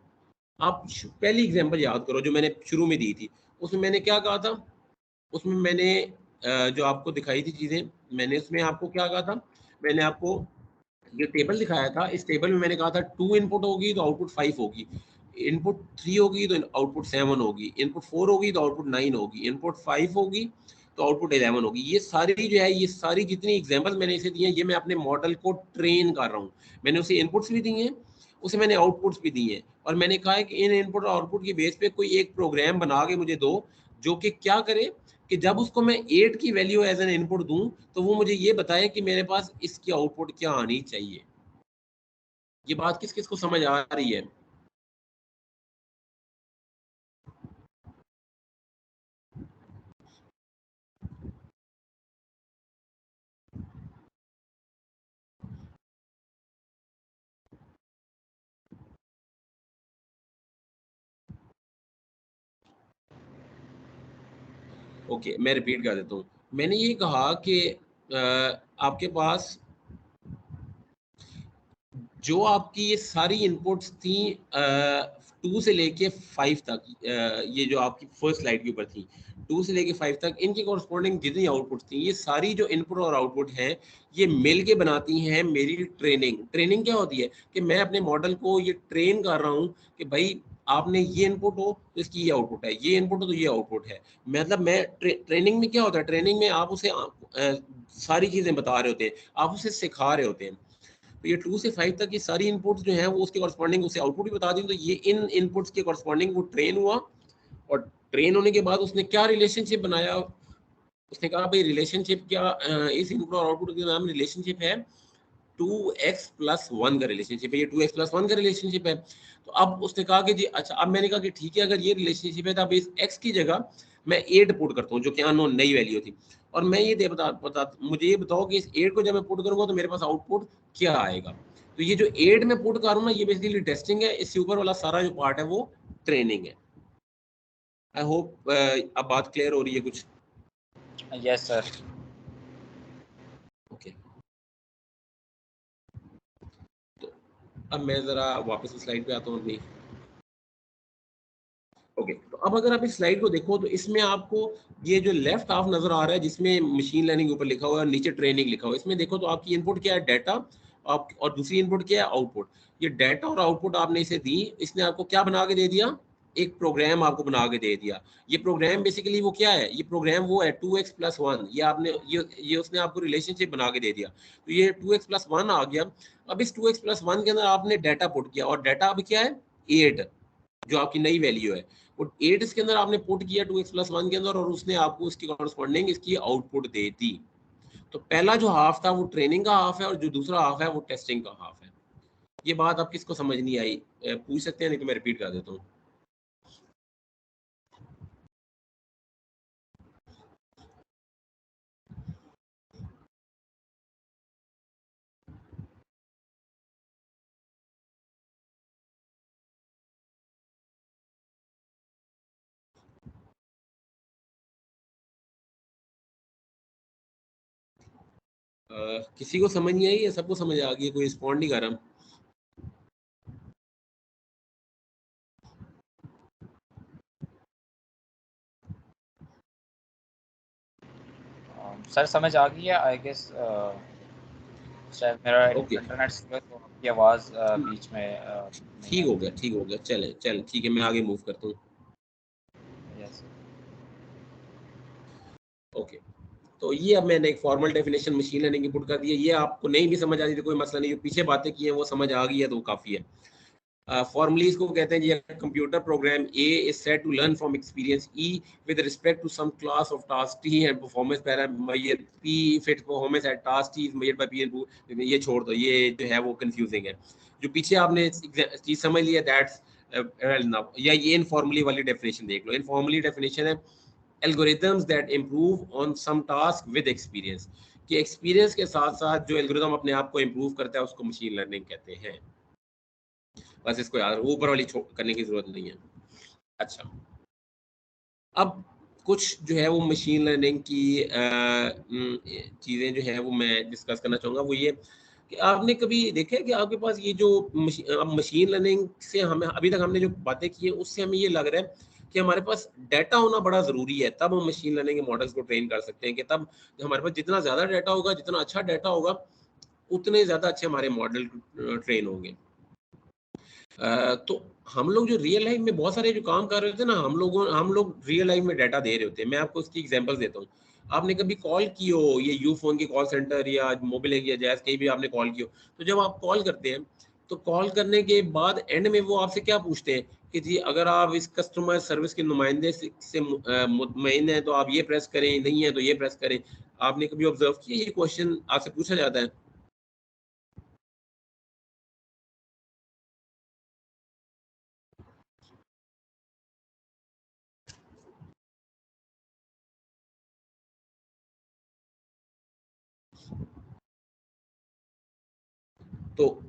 आप पहली एग्जांपल याद करो जो मैंने शुरू में दी थी, उसमें मैंने क्या कहा था, उसमें मैंने जो आपको दिखाई थी चीज़ें, मैंने उसमें आपको क्या कहा था, मैंने आपको ये टेबल दिखाया था। इस टेबल में मैंने कहा था 2 इनपुट होगी तो आउटपुट 5 होगी, इनपुट 3 होगी तो आउटपुट 7 होगी, इनपुट 4 होगी तो आउटपुट 9 होगी, इनपुट 5 होगी तो आउटपुट 11 होगी। ये सारी जो है, ये सारी जितनी एग्जांपल्स मैंने इसे दी हैं, ये मैं अपने मॉडल को ट्रेन कर रहा हूँ। मैंने उसे इनपुट्स भी दिए हैं, उसे मैंने आउटपुट्स भी दिए हैं, और मैंने कहा है कि इन इनपुट और आउटपुट की बेस पे कोई एक प्रोग्राम बना के मुझे दो, जो कि क्या करे कि जब उसको मैं 8 की वैल्यू एज एन इनपुट दूं तो वो मुझे ये बताए कि मेरे पास इसकी आउटपुट क्या आनी चाहिए। ये बात किस किस को समझ आ रही है? ओके, मैं रिपीट कर देता हूँ। मैंने ये कहा कि आपके पास जो आपकी ये सारी इनपुट्स थी 2 से लेके 5 तक, ये जो आपकी फर्स्ट स्लाइड के ऊपर थी 2 से लेके 5 तक, इनकी कॉरस्पॉन्डिंग जितनी आउटपुट थी, ये सारी जो इनपुट और आउटपुट हैं, ये मिल के बनाती हैं मेरी ट्रेनिंग। ट्रेनिंग क्या होती है कि मैं अपने मॉडल को ये ट्रेन कर रहा हूँ कि भाई आपने ये इनपुट हो तो इसकी ये आउटपुट है, ये इनपुट हो तो ये आउटपुट है। मतलब मैं ट्रेनिंग में क्या होता है, ट्रेनिंग में आप उसे सारी चीज़ें बता रहे होते हैं, आप उसे सिखा रहे होते हैं। तो ये 2 से 5 तक की सारी इनपुट्स जो है वो उसके कॉरस्पॉन्डिंग उसे आउटपुट भी बता दी। तो ये इन इनपुट्स के कॉरस्पॉन्डिंग वो ट्रेन हुआ, और ट्रेन होने के बाद उसने क्या रिलेशनशिप बनाया, उसने कहा भाई रिलेशनशिप क्या, इस इनपुट और आउटपुट के नाम रिलेशनशिप है 2x प्लस 1 का रिलेशनशिप है, ये 2x प्लस 1 का रिलेशनशिप है। तो अब उसने कहा कि जी अच्छा, अब मैंने कहा कि ठीक है, अगर ये रिलेशनशिप है तो अब इस x की जगह मैं 8 पुट करता हूँ, जो कि अननोन नई वैल्यू थी, और मैं ये मुझे ये बताओ कि इस 8 को जब मैं पुट करूंगा तो मेरे पास आउटपुट क्या आएगा। तो ये जो 8 में पुट कर रहा हूँ ना, ये बेसिकली टेस्टिंग है, इससे ऊपर वाला सारा जो पार्ट है वो ट्रेनिंग है। आई होप अब बात क्लियर हो रही है कुछ? Yes sir. ओके, तो अब मैं जरा वापस स्लाइड पे आता हूँ अपनी। ओके, तो अब अगर आप इस स्लाइड को देखो तो इसमें आपको ये जो लेफ्ट हाफ नजर आ रहा है जिसमें मशीन लर्निंग ऊपर लिखा हुआ है और नीचे ट्रेनिंग लिखा हुआ है, इसमें देखो तो आपकी इनपुट क्या है, डाटा, आप, और दूसरी इनपुट क्या है, आउटपुट। ये डाटा और आउटपुट आपने इसे दी, इसने आपको क्या बना के दे दिया, एक प्रोग्राम आपको बना के दे दिया। ये प्रोग्राम बेसिकली वो क्या है, ये प्रोग्राम वो है 2x प्लस 1, ये आपने ये उसने आपको रिलेशनशिप बना के दे दिया। तो ये 2x प्लस 1 आ गया। अब इस 2x प्लस 1 के अंदर आपने डाटा पुट किया, और डाटा अब क्या है, 8, जो आपकी नई वैल्यू है, वो 8 इसके अंदर आपने पुट किया 2x प्लस 1 के अंदर, और उसने आपको इसकी कॉरस्पॉन्डिंग इसकी आउटपुट दे दी। तो पहला जो हाफ था वो ट्रेनिंग का हाफ है, और जो दूसरा हाफ है वो टेस्टिंग का हाफ है। ये बात आप किसको समझ नहीं आई पूछ सकते हैं, नहीं तो मैं रिपीट कर देता हूँ। किसी को समझ नहीं आई या सबको समझ आ गई, कोई रिस्पॉन्ड नहीं कर रहा? सर समझ आ गई है आई गेस। शायद मेरा ओके, इंटरनेट स्लो है तो आपकी आवाज़ बीच में नहीं ठीक आ हो गया, ठीक हो गया, चले चल ठीक है, मैं आगे मूव करता हूँ। रही। यस। ओके, तो ये अब मैंने एक फॉर्मल डेफिनेशन मशीन लर्निंग की पुट कर दी है। ये आपको नहीं भी समझ आ रही थी कोई मसला नहीं, जो पीछे बातें की हैं वो समझ आ गई है तो वो काफ़ी है। फॉर्मली इसको कहते हैं जी, computer program A is said to learn from experience E with respect to some class of task T and performance parameter P if it performance at task T is measured by P and ये छोड़ दो, ये जो है वो confusing है। जो पीछे आपने चीज समझ लिया दैट्स या ये इनफॉर्मली वाली डेफिनेशन देख लो। इनफॉर्मली डेफिनेशन है algorithms that improve on some task with experience, कि एक्सपीरियंस के साथ साथ जो एल्गोरिथम अपने आप को इम्प्रूव करता है उसको मशीन लर्निंग कहते हैं। बस इसको याद, ऊपर वाली करने की जरूरत नहीं है। अच्छा, अब कुछ जो है वो मशीन लर्निंग की चीज़ें जो है वो मैं डिस्कस करना चाहूँगा। वो ये कि आपने कभी देखा है कि आपके पास ये जो मशीन लर्निंग से हमें अभी तक हमने जो बातें की है उससे हमें ये लग रहा है कि हमारे पास डाटा होना बड़ा ज़रूरी है, तब हम मशीन लर्निंग के मॉडल्स को ट्रेन कर सकते हैं। कि तब हमारे पास जितना ज़्यादा डाटा होगा, जितना अच्छा डाटा होगा, उतने ज़्यादा अच्छे हमारे मॉडल ट्रेन होंगे। तो हम लोग जो रियल लाइफ में बहुत सारे जो काम कर रहे होते हैं ना, हम लोग रियल लाइफ में डाटा दे रहे होते हैं। मैं आपको उसकी एग्जांपल देता हूँ। आपने कभी कॉल की हो, ये यू फोन के कॉल सेंटर या मोबिलिंक या जैस कहीं भी आपने कॉल की हो, तो जब आप कॉल करते हैं तो कॉल करने के बाद एंड में वो आपसे क्या पूछते हैं कि जी अगर आप इस कस्टमर सर्विस के नुमाइंदे से मुतमईन है तो आप ये प्रेस करें, नहीं है तो ये प्रेस करें। आपने कभी ऑब्जर्व किया ये क्वेश्चन आपसे पूछा जाता है?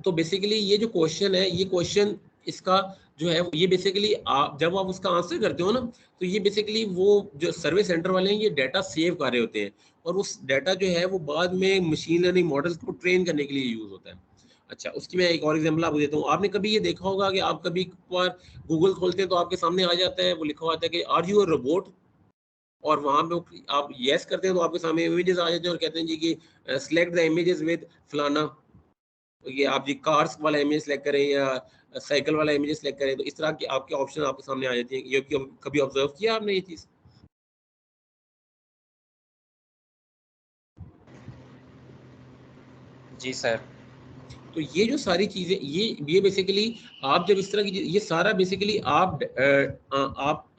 तो बेसिकली ये जो क्वेश्चन है, ये क्वेश्चन इसका जो है ये बेसिकली आप जब आप उसका आंसर करते हो ना, तो ये बेसिकली वो जो सर्विस सेंटर वाले हैं ये डाटा सेव कर रहे होते हैं, और उस डाटा जो है वो बाद में मशीन लर्निंग मॉडल्स को ट्रेन करने के लिए यूज होता है। अच्छा, उसकी मैं एक और एग्जांपल आपको देता हूँ। आपने कभी ये देखा होगा कि आप कभी बार गूगल खोलते हैं तो आपके सामने आ जाता है, वो लिखा हुआ आता है कि आर यू अ रोबोट, और वहाँ पे आप यस करते हैं तो आपके सामने इमेजेस आ जाते हैं और कहते हैं जी कि सिलेक्ट द इमेजेस विद फलाना, ये आप जी कार्स वाला इमेज सेलेक्ट करें या साइकिल वाला इमेज सेलेक्ट करें, तो इस तरह के आपके ऑप्शन आपके सामने आ जाते हैं। ये कभी ऑब्जर्व किया आपने ये चीज? जी सर। तो ये जो सारी चीजें ये बेसिकली आप जब इस तरह की ये सारा बेसिकली आप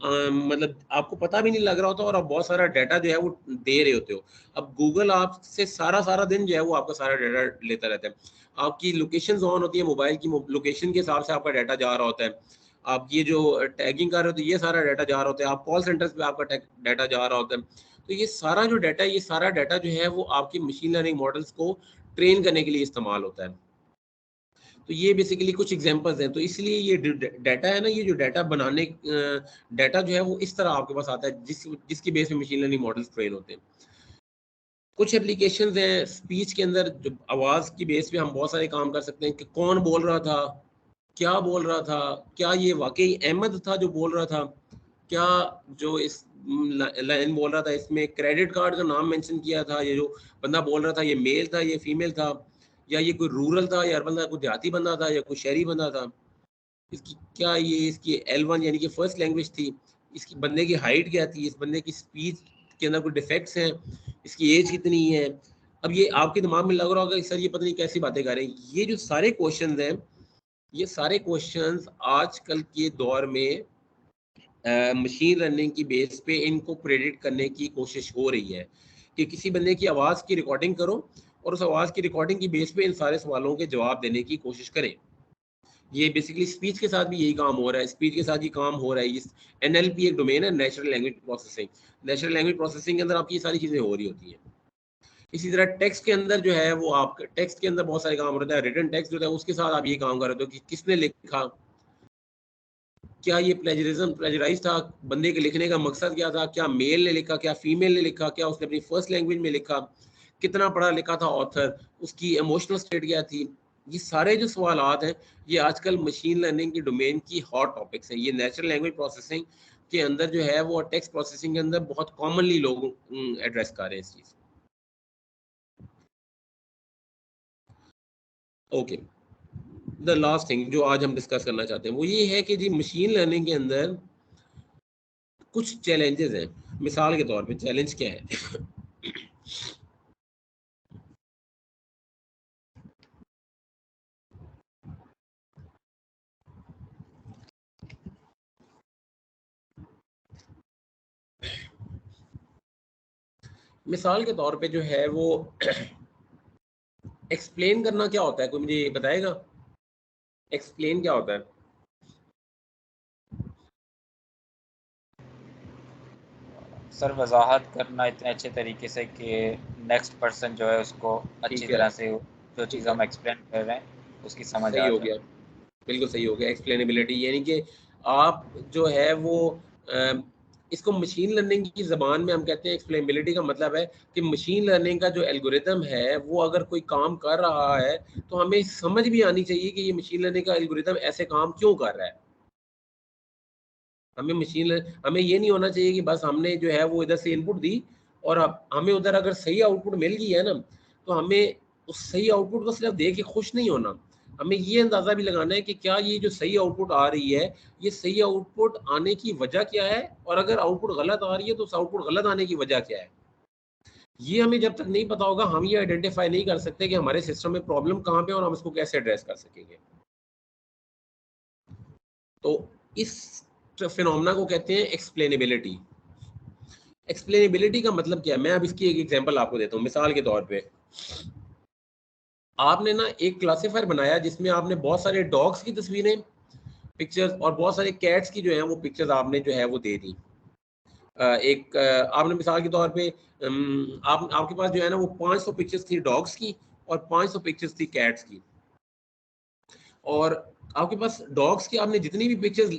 मतलब आपको पता भी नहीं लग रहा होता और आप बहुत सारा डाटा जो है वो दे रहे होते हो। अब गूगल आपसे सारा सारा दिन जो है वो आपका सारा डाटा लेता रहता है। आपकी लोकेशन ऑन होती है, मोबाइल की लोकेशन के हिसाब से आपका डाटा जा रहा होता है। आप ये जो टैगिंग कर रहे हो तो ये सारा डाटा जा रहा होता है। आप कॉल सेंटर्स पे आपका डाटा जा रहा होता है। तो ये सारा जो डाटा ये सारा डाटा जो है वो आपकी मशीन लर्निंग मॉडल्स को ट्रेन करने के लिए इस्तेमाल होता है। तो ये बेसिकली कुछ एग्जांपल्स हैं। तो इसलिए ये डाटा है ना, ये जो डाटा बनाने डाटा जो है वो इस तरह आपके पास आता है जिसकी बेस पे मशीन लर्निंग मॉडल्स ट्रेन होते हैं। कुछ एप्लीकेशंस हैं स्पीच के अंदर, जो आवाज़ की बेस पे हम बहुत सारे काम कर सकते हैं कि कौन बोल रहा था, क्या बोल रहा था, क्या ये वाकई अहमद था जो बोल रहा था, क्या जो इस लाइन बोल रहा था इसमें क्रेडिट कार्ड का नाम मेंशन किया था, ये जो बंदा बोल रहा था ये मेल था ये फीमेल था, या ये कोई रूरल था या अर्बन था, कोई देहाती बंदा था या कोई शहरी बंदा था, इसकी क्या ये इसकी L1 यानी कि फर्स्ट लैंग्वेज थी, इसकी बंदे की हाइट क्या थी, इस बंदे की स्पीच के अंदर कोई डिफेक्ट्स हैं, इसकी एज कितनी है। अब ये आपके दिमाग में लग रहा होगा कि सर ये पता नहीं कैसी बातें कर रहे हैं। ये जो सारे क्वेश्चंस हैं, ये सारे क्वेश्चंस आजकल के दौर में मशीन लर्निंग की बेस पे इनको प्रेडिक्ट करने की कोशिश हो रही है कि किसी बंदे की आवाज़ की रिकॉर्डिंग करो और उस आवाज़ की रिकॉर्डिंग की बेस पे इन सारे सवालों के जवाब देने की कोशिश करें। ये बेसिकली स्पीच के साथ भी यही काम हो रहा है, स्पीच के साथ ही काम हो रहा है। इस NLP एक डोमेन है, natural language processing. Natural language processing के अंदर आपकी ये सारी चीज़ें हो रही होती हैं। इसी तरह टेक्स्ट के अंदर जो है वो आप टेक्स्ट के अंदर बहुत सारे काम होता है। रिटन टेक्स्ट जो है उसके साथ आप ये काम कर रहे हो कि किसने लिखा, क्या ये प्लेजराइज था, बंदे के लिखने का मकसद क्या था, क्या मेल ने लिखा, क्या फीमेल ने लिखा, क्या उसने अपनी फर्स्ट लैंग्वेज में लिखा, कितना पढ़ा लिखा था ऑथर, उसकी इमोशनल स्टेट क्या थी। ये सारे जो सवालात हैं ये आजकल मशीन लर्निंग की डोमेन की हॉट टॉपिक्स हैं। ये नेचुरल लैंग्वेज प्रोसेसिंग के अंदर जो है वो टेक्स्ट प्रोसेसिंग के अंदर बहुत कॉमनली लोग एड्रेस कर रहे हैं इस चीज़। ओके, द लास्ट थिंग जो आज हम डिस्कस करना चाहते हैं वो ये है कि जी मशीन लर्निंग के अंदर कुछ चैलेंजेस हैं। मिसाल के तौर पे चैलेंज क्या है? मिसाल के तौर पे जो है वो एक्सप्लेन करना क्या होता है, कोई मुझे बताएगा एक्सप्लेन क्या होता है? सर वजाहत करना इतने अच्छे तरीके से कि नेक्स्ट पर्सन जो है उसको अच्छी ठीक है, तरह से जो ठीक चीज़ है, हम एक्सप्लेन कर रहे हैं उसकी समझ सही आ हो जाए। गया, बिल्कुल सही हो गया। एक्सप्लेनेबिलिटी यानी कि आप जो है वो इसको मशीन लर्निंग की ज़बान में हम कहते हैं एक्सप्लेनेबिलिटी का मतलब है कि मशीन लर्निंग का जो एल्गोरिदम है वो अगर कोई काम कर रहा है तो हमें समझ भी आनी चाहिए कि ये मशीन लर्निंग का एल्गोरिदम ऐसे काम क्यों कर रहा है। हमें ये नहीं होना चाहिए कि बस हमने जो है वो इधर से इनपुट दी और अब हमें उधर अगर सही आउटपुट मिल गई है ना, तो हमें उस सही आउटपुट को सिर्फ देख के खुश नहीं होना, हमें ये अंदाज़ा भी लगाना है कि क्या ये जो सही आउटपुट आ रही है, ये सही आउटपुट आने की वजह क्या है, और अगर आउटपुट गलत आ रही है तो उस आउटपुट गलत आने की वजह क्या है। ये हमें जब तक नहीं पता होगा हम ये आइडेंटिफाई नहीं कर सकते कि हमारे सिस्टम में प्रॉब्लम कहाँ पे है और हम इसको कैसे एड्रेस कर सकेंगे। तो इस फिनोमेना को कहते हैं एक्सप्लेनेबिलिटी। एक्सप्लेनेबिलिटी का मतलब क्या है, मैं अब इसकी एक एग्जांपल आपको देता हूँ। मिसाल के तौर पे आपने ना एक क्लासीफायर बनाया जिसमें आपने बहुत सारे डॉग्स की तस्वीरें, पिक्चर्स और बहुत सारे कैट्स की जो है वो पिक्चर्स आपने जो है वो दे दी। आपने मिसाल के तौर पे आपके पास जो है ना वो 500 पिक्चर्स थी डॉग्स की और 500 पिक्चर्स थी कैट्स की, और आपके पास डॉग्स की आपने जितनी भी पिक्चर्स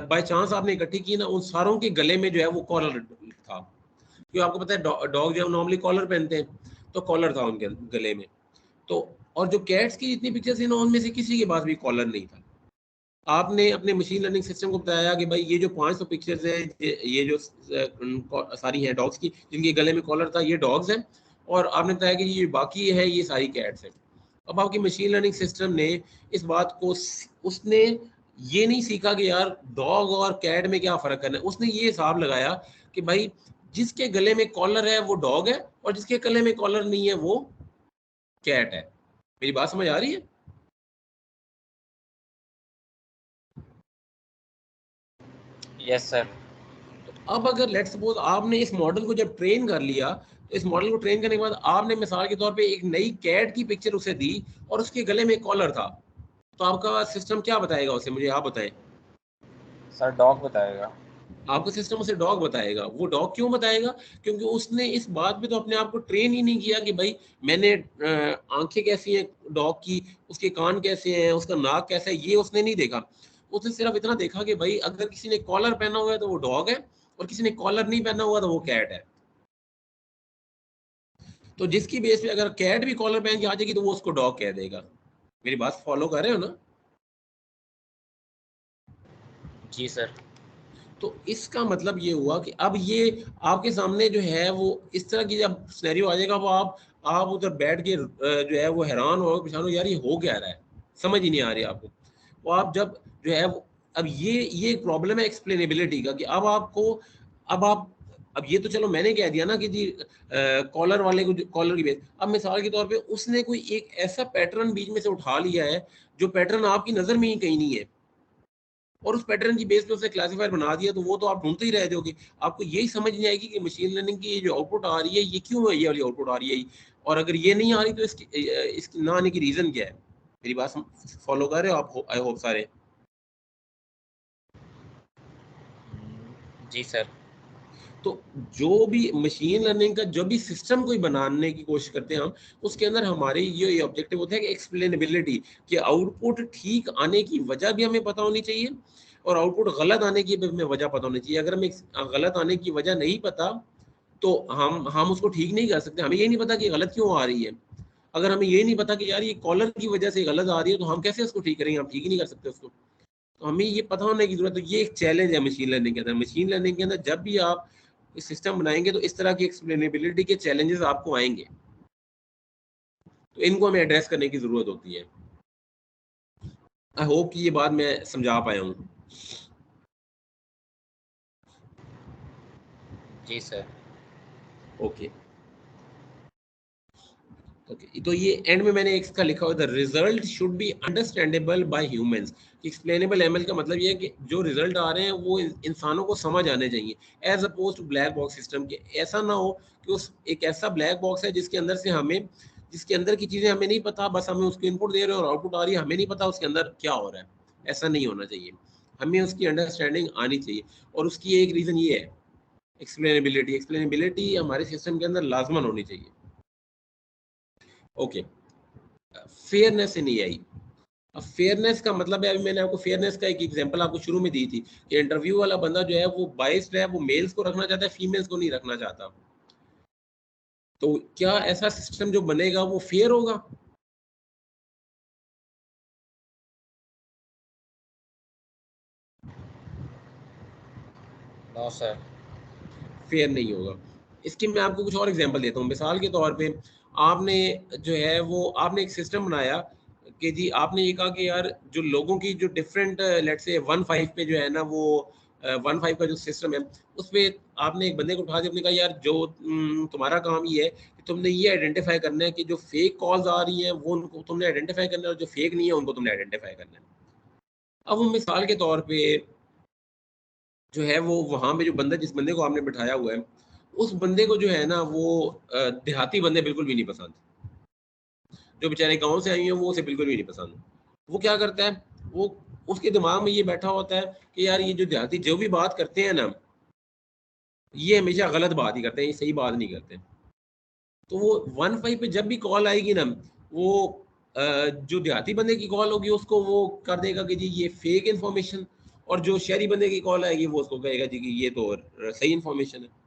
बाय चांस आपने इकट्ठी की ना, उन सारों के गले में जो है वो कॉलर था, क्योंकि आपको पता है डॉग जो है नॉर्मली कॉलर पहनते हैं, तो कॉलर था उनके गले में। तो और जो कैट्स की जितनी पिक्चर्स थी ना उनमें से किसी के पास भी कॉलर नहीं था। आपने अपने मशीन लर्निंग सिस्टम को बताया कि भाई ये जो 500 पिक्चर्स है, ये जो सारी हैं डॉग्स की जिनके गले में कॉलर था, ये डॉग्स हैं, और आपने बताया कि ये बाकी है ये सारी कैट्स हैं। अब आपकी मशीन लर्निंग सिस्टम ने इस बात को उसने ये नहीं सीखा कि यार डॉग और कैट में क्या फ़र्क करना है, उसने ये हिसाब लगाया कि भाई जिसके गले में कॉलर है वो डॉग है और जिसके गले में कॉलर नहीं है वो कैट है। मेरी बात समझ आ रही है? Yes sir. तो अब अगर लेट्स सपोज आपने इस मॉडल को जब ट्रेन कर लिया, तो इस मॉडल को ट्रेन करने के बाद आपने मिसाल के तौर पे एक नई कैट की पिक्चर उसे दी और उसके गले में कॉलर था, तो आपका सिस्टम क्या बताएगा उसे, मुझे आप बताएं। सर डॉग बताएगा। आपका सिस्टम उसे डॉग बताएगा। वो डॉग क्यों बताएगा? क्योंकि उसने इस बात पे तो अपने आप को ट्रेन ही नहीं किया कि भाई मैंने आंखें कैसी हैं डॉग की, उसके कान कैसे हैं, उसका नाक कैसा है, ये उसने नहीं देखा। उसने सिर्फ इतना देखा कि भाई अगर किसी ने कॉलर पहना हुआ है तो वो डॉग है और किसी ने कॉलर नहीं पहना हुआ तो वो कैट है। तो जिसकी बेस पे अगर कैट भी कॉलर पहन के आ जाएगी तो वो उसको डॉग कह देगा। मेरी बात फॉलो कर रहे हो ना? जी सर। तो इसका मतलब ये हुआ कि अब ये आपके सामने जो है वो इस तरह की जब सिनेरियो आ जाएगा, वो आप उधर बैठ के जो है वो हैरान हो परेशान हो, यार ये हो क्या रहा है, समझ ही नहीं आ रही आपको। वो आप जब जो है अब ये एक प्रॉब्लम है एक्सप्लेनेबिलिटी का, कि अब आपको अब आप अब ये तो चलो मैंने कह दिया ना कि जी कॉलर वाले को कॉलर की बेस, अब मिसाल के तौर पे उसने कोई एक ऐसा पैटर्न बीच में से उठा लिया है जो पैटर्न आपकी नज़र में ही कहीं नहीं है, और उस पैटर्न की बेस पे उसने क्लासिफायर बना दिया, तो वो तो आप ढूंढते ही रह जाओगे। आपको यही समझ नहीं आएगी कि मशीन लर्निंग की जो आउटपुट आ रही है ये क्यों है, ये वाली आउटपुट आ रही है, और अगर ये नहीं आ रही तो इसकी ना आने की रीज़न क्या है। मेरी बात फॉलो कर रहे हो आप? आई होप सारे। जी सर। तो जो भी मशीन लर्निंग का जो भी सिस्टम कोई बनाने की कोशिश करते हैं हम, उसके अंदर हमारे ये ऑब्जेक्टिव होता है कि एक्सप्लेनेबिलिटी, कि आउटपुट ठीक आने की वजह भी हमें पता होनी चाहिए और आउटपुट गलत आने की भी हमें वजह पता होनी चाहिए। अगर हमें गलत आने की वजह नहीं पता तो हम उसको ठीक नहीं कर सकते। हमें ये नहीं पता कि गलत क्यों आ रही है। अगर हमें ये नहीं पता कि यार ये कॉलर की वजह से गलत आ रही है तो हम कैसे उसको ठीक करेंगे, हम ठीक ही नहीं कर सकते उसको। तो हमें ये पता होने की जरूरत है। तो ये एक चैलेंज है मशीन लर्निंग के अंदर। मशीन लर्निंग के अंदर जब भी आप इस सिस्टम बनाएंगे तो इस तरह की एक्सप्लेनेबिलिटी के चैलेंजेस आपको आएंगे, तो इनको हमें एड्रेस करने की जरूरत होती है। आई होप कि ये बात मैं समझा पाया हूँ। जी सर। ओके, ओके, तो ये एंड में मैंने इसका लिखा हुआ, the result should be understandable bye humans. Explainable ML का मतलब ये है कि जो रिजल्ट आ रहे हैं वो इंसानों को समझ आने चाहिए, as oppose to black box system के। ऐसा ना हो कि उस एक ऐसा ब्लैक बॉक्स है जिसके अंदर से हमें, जिसके अंदर की चीज़ें हमें नहीं पता, बस हमें उसको इनपुट दे रहे हो और आउटपुट आ रही है, हमें नहीं पता उसके अंदर क्या हो रहा है। ऐसा नहीं होना चाहिए, हमें उसकी अंडरस्टैंडिंग आनी चाहिए। और उसकी एक रीज़न ये है एक्सप्लेनेबिलिटी। एक्सप्लेनेबिलिटी हमारे सिस्टम के अंदर लाजमन होनी चाहिए। ओके, फेयरनेस इन एआई। अब फेयरनेस का मतलब है, अभी मैंने आपको फेयरनेस का एक एग्जांपल आपको शुरू में दी थी कि इंटरव्यू वाला बंदा जो है वो बाइस्ड है, वो मेल्स को रखना चाहता है, फीमेल्स को नहीं रखना चाहता। तो क्या ऐसा सिस्टम जो बनेगा वो फेयर होगा? No sir. फेयर नहीं होगा। इसके मैं आपको कुछ और एग्जांपल देता हूँ। मिसाल के तौर पे आपने जो है वो आपने एक सिस्टम बनाया कि जी आपने ये कहा कि यार जो लोगों की जो डिफरेंट लेट्स से 1.5 पे जो है ना वो 1.5 का जो सिस्टम है उस पे आपने एक बंदे को उठा के आपने कहा यार जो तुम्हारा काम ये है कि तुमने ये आइडेंटिफाई करना है कि जो फेक कॉल्स आ रही हैं वो उनको तुमने आइडेंटिफाई करना है और जो फेक नहीं है उनको तुमने आइडेंटिफाई करना है। अब वो मिसाल के तौर पे जो है वो वहाँ पे जो बंदा, जिस बंदे को आपने बिठाया हुआ है, उस बंदे को जो है ना वो देहाती बंदे बिल्कुल भी नहीं पसंद। जो बेचारे गाँव से आई हैं वो उसे बिल्कुल भी नहीं पसंद। वो क्या करता है, वो उसके दिमाग में ये बैठा होता है कि यार ये जो देहाती जो भी बात करते हैं ना, ये हमेशा गलत बात ही करते हैं, ये सही बात नहीं करते। तो वो 1.5 पे जब भी कॉल आएगी ना, वो जो देहाती बंदे की कॉल होगी उसको वो कर देगा कि जी ये फेक इन्फॉर्मेशन, और जो शहरी बंदे की कॉल आएगी वो उसको कहेगा जी कि ये तो सही इन्फॉर्मेशन है।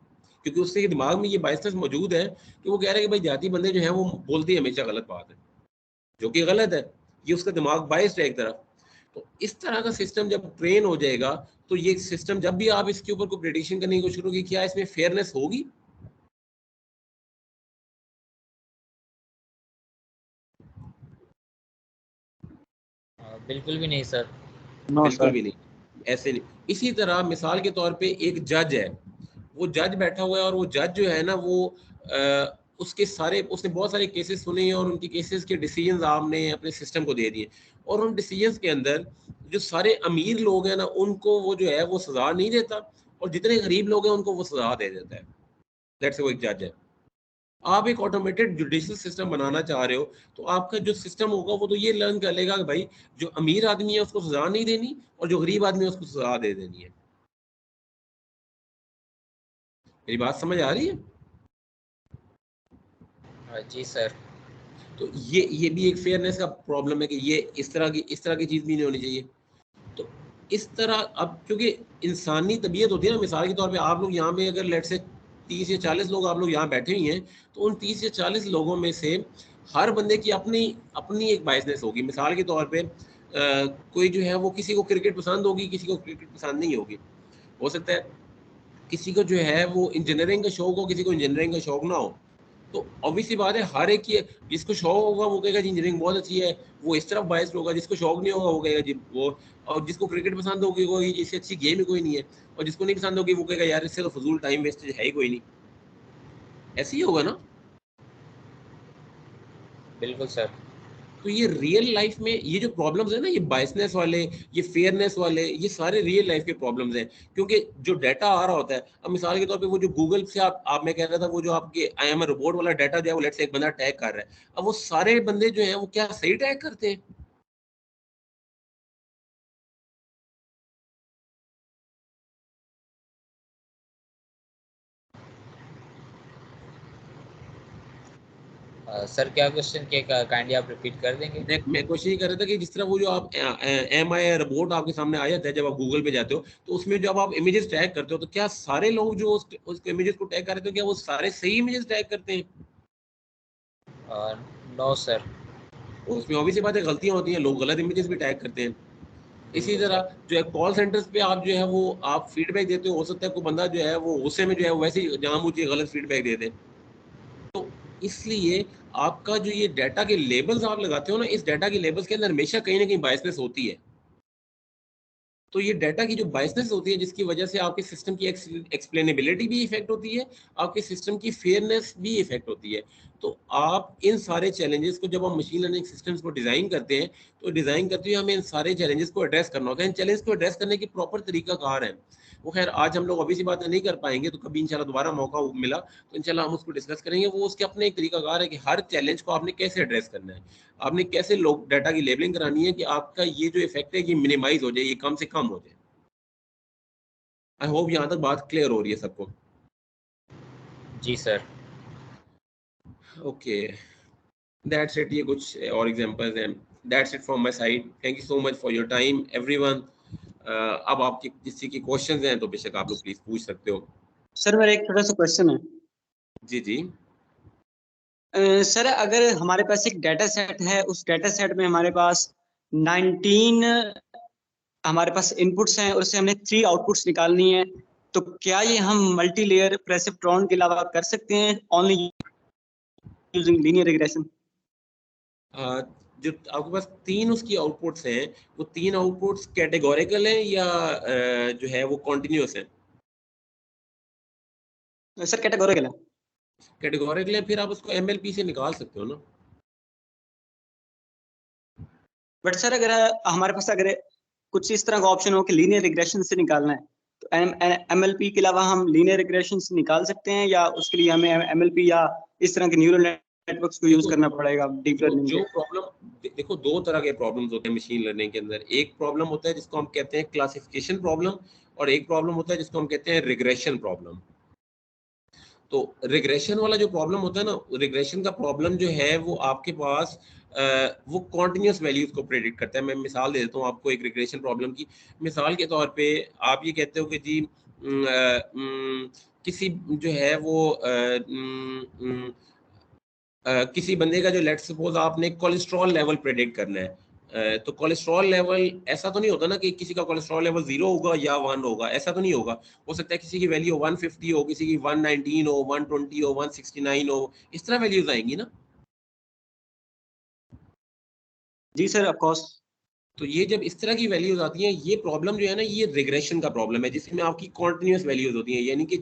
क्योंकि उसके दिमाग में ये बायसनेस मौजूद है कि वो कह रहा है कि भाई देहाती बंदे जो हैं वो बोलते ही हमेशा गलत बात है, जो कि गलत है। ये उसका दिमाग बायस्ड है एक तरफ। तो इस तरह का सिस्टम जब ट्रेन हो जाएगा तो ये सिस्टम जब भी आप इसके ऊपर कोई प्रेडिक्शन करने की कोशिश करोगे क्या इसमें फेयरनेस होगी? बिल्कुल भी नहीं सर। नो बिल्कुल सर। भी नहीं, ऐसे नहीं। इसी तरह मिसाल के तौर पे एक जज है, वो जज बैठा हुआ है और वो जज जो है ना वो उसके सारे उसने बहुत सारे केसेस सुने हैं और उनके केसेस के डिसीजंस आपने अपने सिस्टम को दे दिए, और उन डिसीजंस के अंदर जो सारे अमीर लोग हैं ना उनको वो जो है वो सजा नहीं देता, और जितने गरीब लोग हैं उनको वो सजा दे देता है। दैट्स वो एक जज है। आप एक ऑटोमेटेड जुडिशियल सिस्टम बनाना चाह रहे हो तो आपका जो सिस्टम होगा वो तो ये लर्न कर लेगा कि भाई जो अमीर आदमी है उसको सजा नहीं देनी और जो गरीब आदमी है उसको सजा दे देनी है। मेरी बात समझ आ रही है? जी सर। तो ये भी एक फेयरनेस का प्रॉब्लम है कि ये इस तरह की चीज़ भी नहीं होनी चाहिए। तो इस तरह अब क्योंकि इंसानी तबीयत होती है ना, मिसाल के तौर पे आप लोग यहाँ पे अगर लेट से 30 या 40 लोग आप लोग यहाँ बैठे हुए हैं, तो उन 30 या 40 लोगों में से हर बंदे की अपनी अपनी एक बायसनेस होगी। मिसाल के तौर पे कोई जो है वो किसी को क्रिकेट पसंद होगी, किसी को क्रिकेट पसंद नहीं होगी। हो सकता है किसी को जो है वो इंजीनियरिंग का शौक हो, किसी को इंजीनियरिंग का शौक ना हो। तो ऑब्वियस सी बात है हर एक की, जिसको शौक होगा वो कहेगा जी इंजीनियरिंग बहुत अच्छी है, वो इस तरफ बायस्ड होगा। जिसको शौक नहीं होगा वो कहेगा जी वो, और जिसको क्रिकेट पसंद होगी वो इससे अच्छी गेम ही कोई नहीं है, और जिसको नहीं पसंद होगी वो कहेगा यार इससे तो फजूल टाइम वेस्ट है ही कोई नहीं। ऐसे ही होगा ना? बिल्कुल सर। तो ये रियल लाइफ में ये जो प्रॉब्लम्स है ना, ये बायसनेस वाले, ये फेयरनेस वाले, ये सारे रियल लाइफ के प्रॉब्लम्स हैं। क्योंकि जो डाटा आ रहा होता है, अब मिसाल के तौर पे वो जो गूगल से आप मैं कह रहा था वो जो आपके आई एम रोबोट वाला डाटा जो है वो लेट्स से एक बंदा टैग कर रहा है, अब वो सारे बंदे जो है वो क्या सही टैग करते हैं? सर क्या क्वेश्चन के काइंडली आप रिपीट कर देंगे? मैं क्वेश्चन ये कर रहा था कि जिस तरह वो जो आप एम आई रोबोट आपके सामने आ जाता है जब आप गूगल पे जाते हो, तो उसमें जब आप इमेजेस टैग करते हो तो क्या सारे लोग जो उस इमेजेस को टैग कर रहे थे क्या वो सारे सही इमेजेस टैग करते हैं? No sir. उसमें ऑब्वियस बात है गलतियां होती हैं, लोग गलत इमेजेस भी टैग करते हैं। इसी बिल्कुल तरह सर। जो है कॉल सेंटर्स पे आप जो है वो आप फीडबैक देते हो सकता है कोई बंदा जो है वो गुस्से में जो है वो वैसे ही जानबूझ के गलत फीडबैक दे दे। तो इसलिए आपका जो ये डाटा के लेबल्स आप लगाते हो ना, इस डाटा के लेबल्स के अंदर हमेशा कहीं ना कहीं बायसनेस होती है। तो ये डाटा की जो बायसनेस होती है, जिसकी वजह से आपके सिस्टम की एक्सप्लेनेबिलिटी भी इफेक्ट होती है, आपके सिस्टम की फेयरनेस भी इफेक्ट होती है। तो आप इन सारे चैलेंजेस को, जब हम मशीन लर्निंग सिस्टम्स को डिज़ाइन करते हैं, तो डिज़ाइन करते हुए हमें इन सारे चैलेंजेस को एड्रेस करना होता है। इन चैलेंज को एड्रेस करने की प्रॉपर तरीकाकार है। वो खैर आज हम लोग अभी सी बातें नहीं कर पाएंगे, तो कभी इंशाल्लाह दोबारा मौका मिला तो इंशाल्लाह हम उसको डिस्कस करेंगे। वो उसके अपने एक तरीकाकार है कि हर चैलेंज को आपने कैसे एड्रेस करना है, आपने कैसे लोग डाटा की लेबलिंग करानी है कि आपका ये जो इफेक्ट है ये मिनिमाइज हो जाए, ये कम से कम हो जाए। आई होप यहाँ तक बात क्लियर हो रही है सबको। जी सर। Okay, that's it. ये कुछ और एग्जांपल्स हैं। That's it from my side. Thank you so much for your time everyone. अब आपकी किसी की क्वेश्चंस हैं तो बेशक आप लोग प्लीज पूछ सकते हो। सर मेरा एक छोटा सा क्वेश्चन है। जी जी। सर अगर हमारे पास एक डाटा सेट है, उस डाटा सेट में हमारे पास 19 हमारे पास इनपुट्स हैं और उससे हमने 3 आउटपुट्स निकालनी है, तो क्या ये हम मल्टी लेयर प्रेसिप्ट्रॉन के अलावा कर सकते हैं ओनली यूजिंग लीनियर रिग्रेशन? जो आपके पास 3 उसकी आउटपुट्स हैं, वो 3 आउटपुट्स कैटेगोरिकल हैं या जो है वो कॉन्टिन्यूस हैं? सर कैटेगोरिकल है। कैटेगोरिकल है, फिर आप उसको एमएलपी से निकाल सकते हो ना। बट सर अगर हमारे पास अगर कुछ इस तरह का ऑप्शन हो कि लीनियर रिग्रेशन से निकालना है, तो एमएलपी के अलावा हम लीनियर रिग्रेशन से निकाल सकते हैं, या उसके लिए हमें एमएलपी या इस तरह के न्यूरल नेटवर्क्स को यूज करना पड़ेगा डीप लर्निंग जो के? प्रॉब्लम, देखो 2 तरह के प्रॉब्लम्स होते हैं मशीन लर्निंग के अंदर। एक प्रॉब्लम होता है जिसको हम कहते हैं क्लासिफिकेशन प्रॉब्लम, और एक प्रॉब्लम होता है जिसको हम कहते हैं रिग्रेशन प्रॉब्लम। तो रिग्रेशन वाला जो प्रॉब्लम होता है ना, रिग्रेशन का प्रॉब्लम जो है वो आपके पास वो कॉन्टिन्यूस वैल्यूज को प्रेडिक्ट करता है। मैं मिसाल दे देता हूँ आपको एक रिग्रेशन प्रॉब्लम की। मिसाल के तौर पे आप ये कहते हो कि जी किसी जो है वो किसी बंदे का जो लेट सपोज आपने कोलेस्ट्रॉल लेवल प्रेडिक्ट करना है, तो कोलेस्ट्रॉल लेवल ऐसा तो नहीं होता ना कि किसी का कोलेस्ट्रॉल लेवल 0 होगा या 1 होगा, ऐसा तो नहीं होगा। हो सकता है किसी की वैल्यू 150 हो, किसी की 119 हो, 120 हो, 169 हो, इस तरह वैल्यूज आएंगी ना। जी सर ऑफ कोर्स। तो ये जब इस तरह की वैल्यूज आती हैं, ये प्रॉब्लम जो है ना, ये रिग्रेशन का प्रॉब्लम है, जिसमें आपकी कॉन्टिन्यूस वैल्यूज होती हैं, यानी कि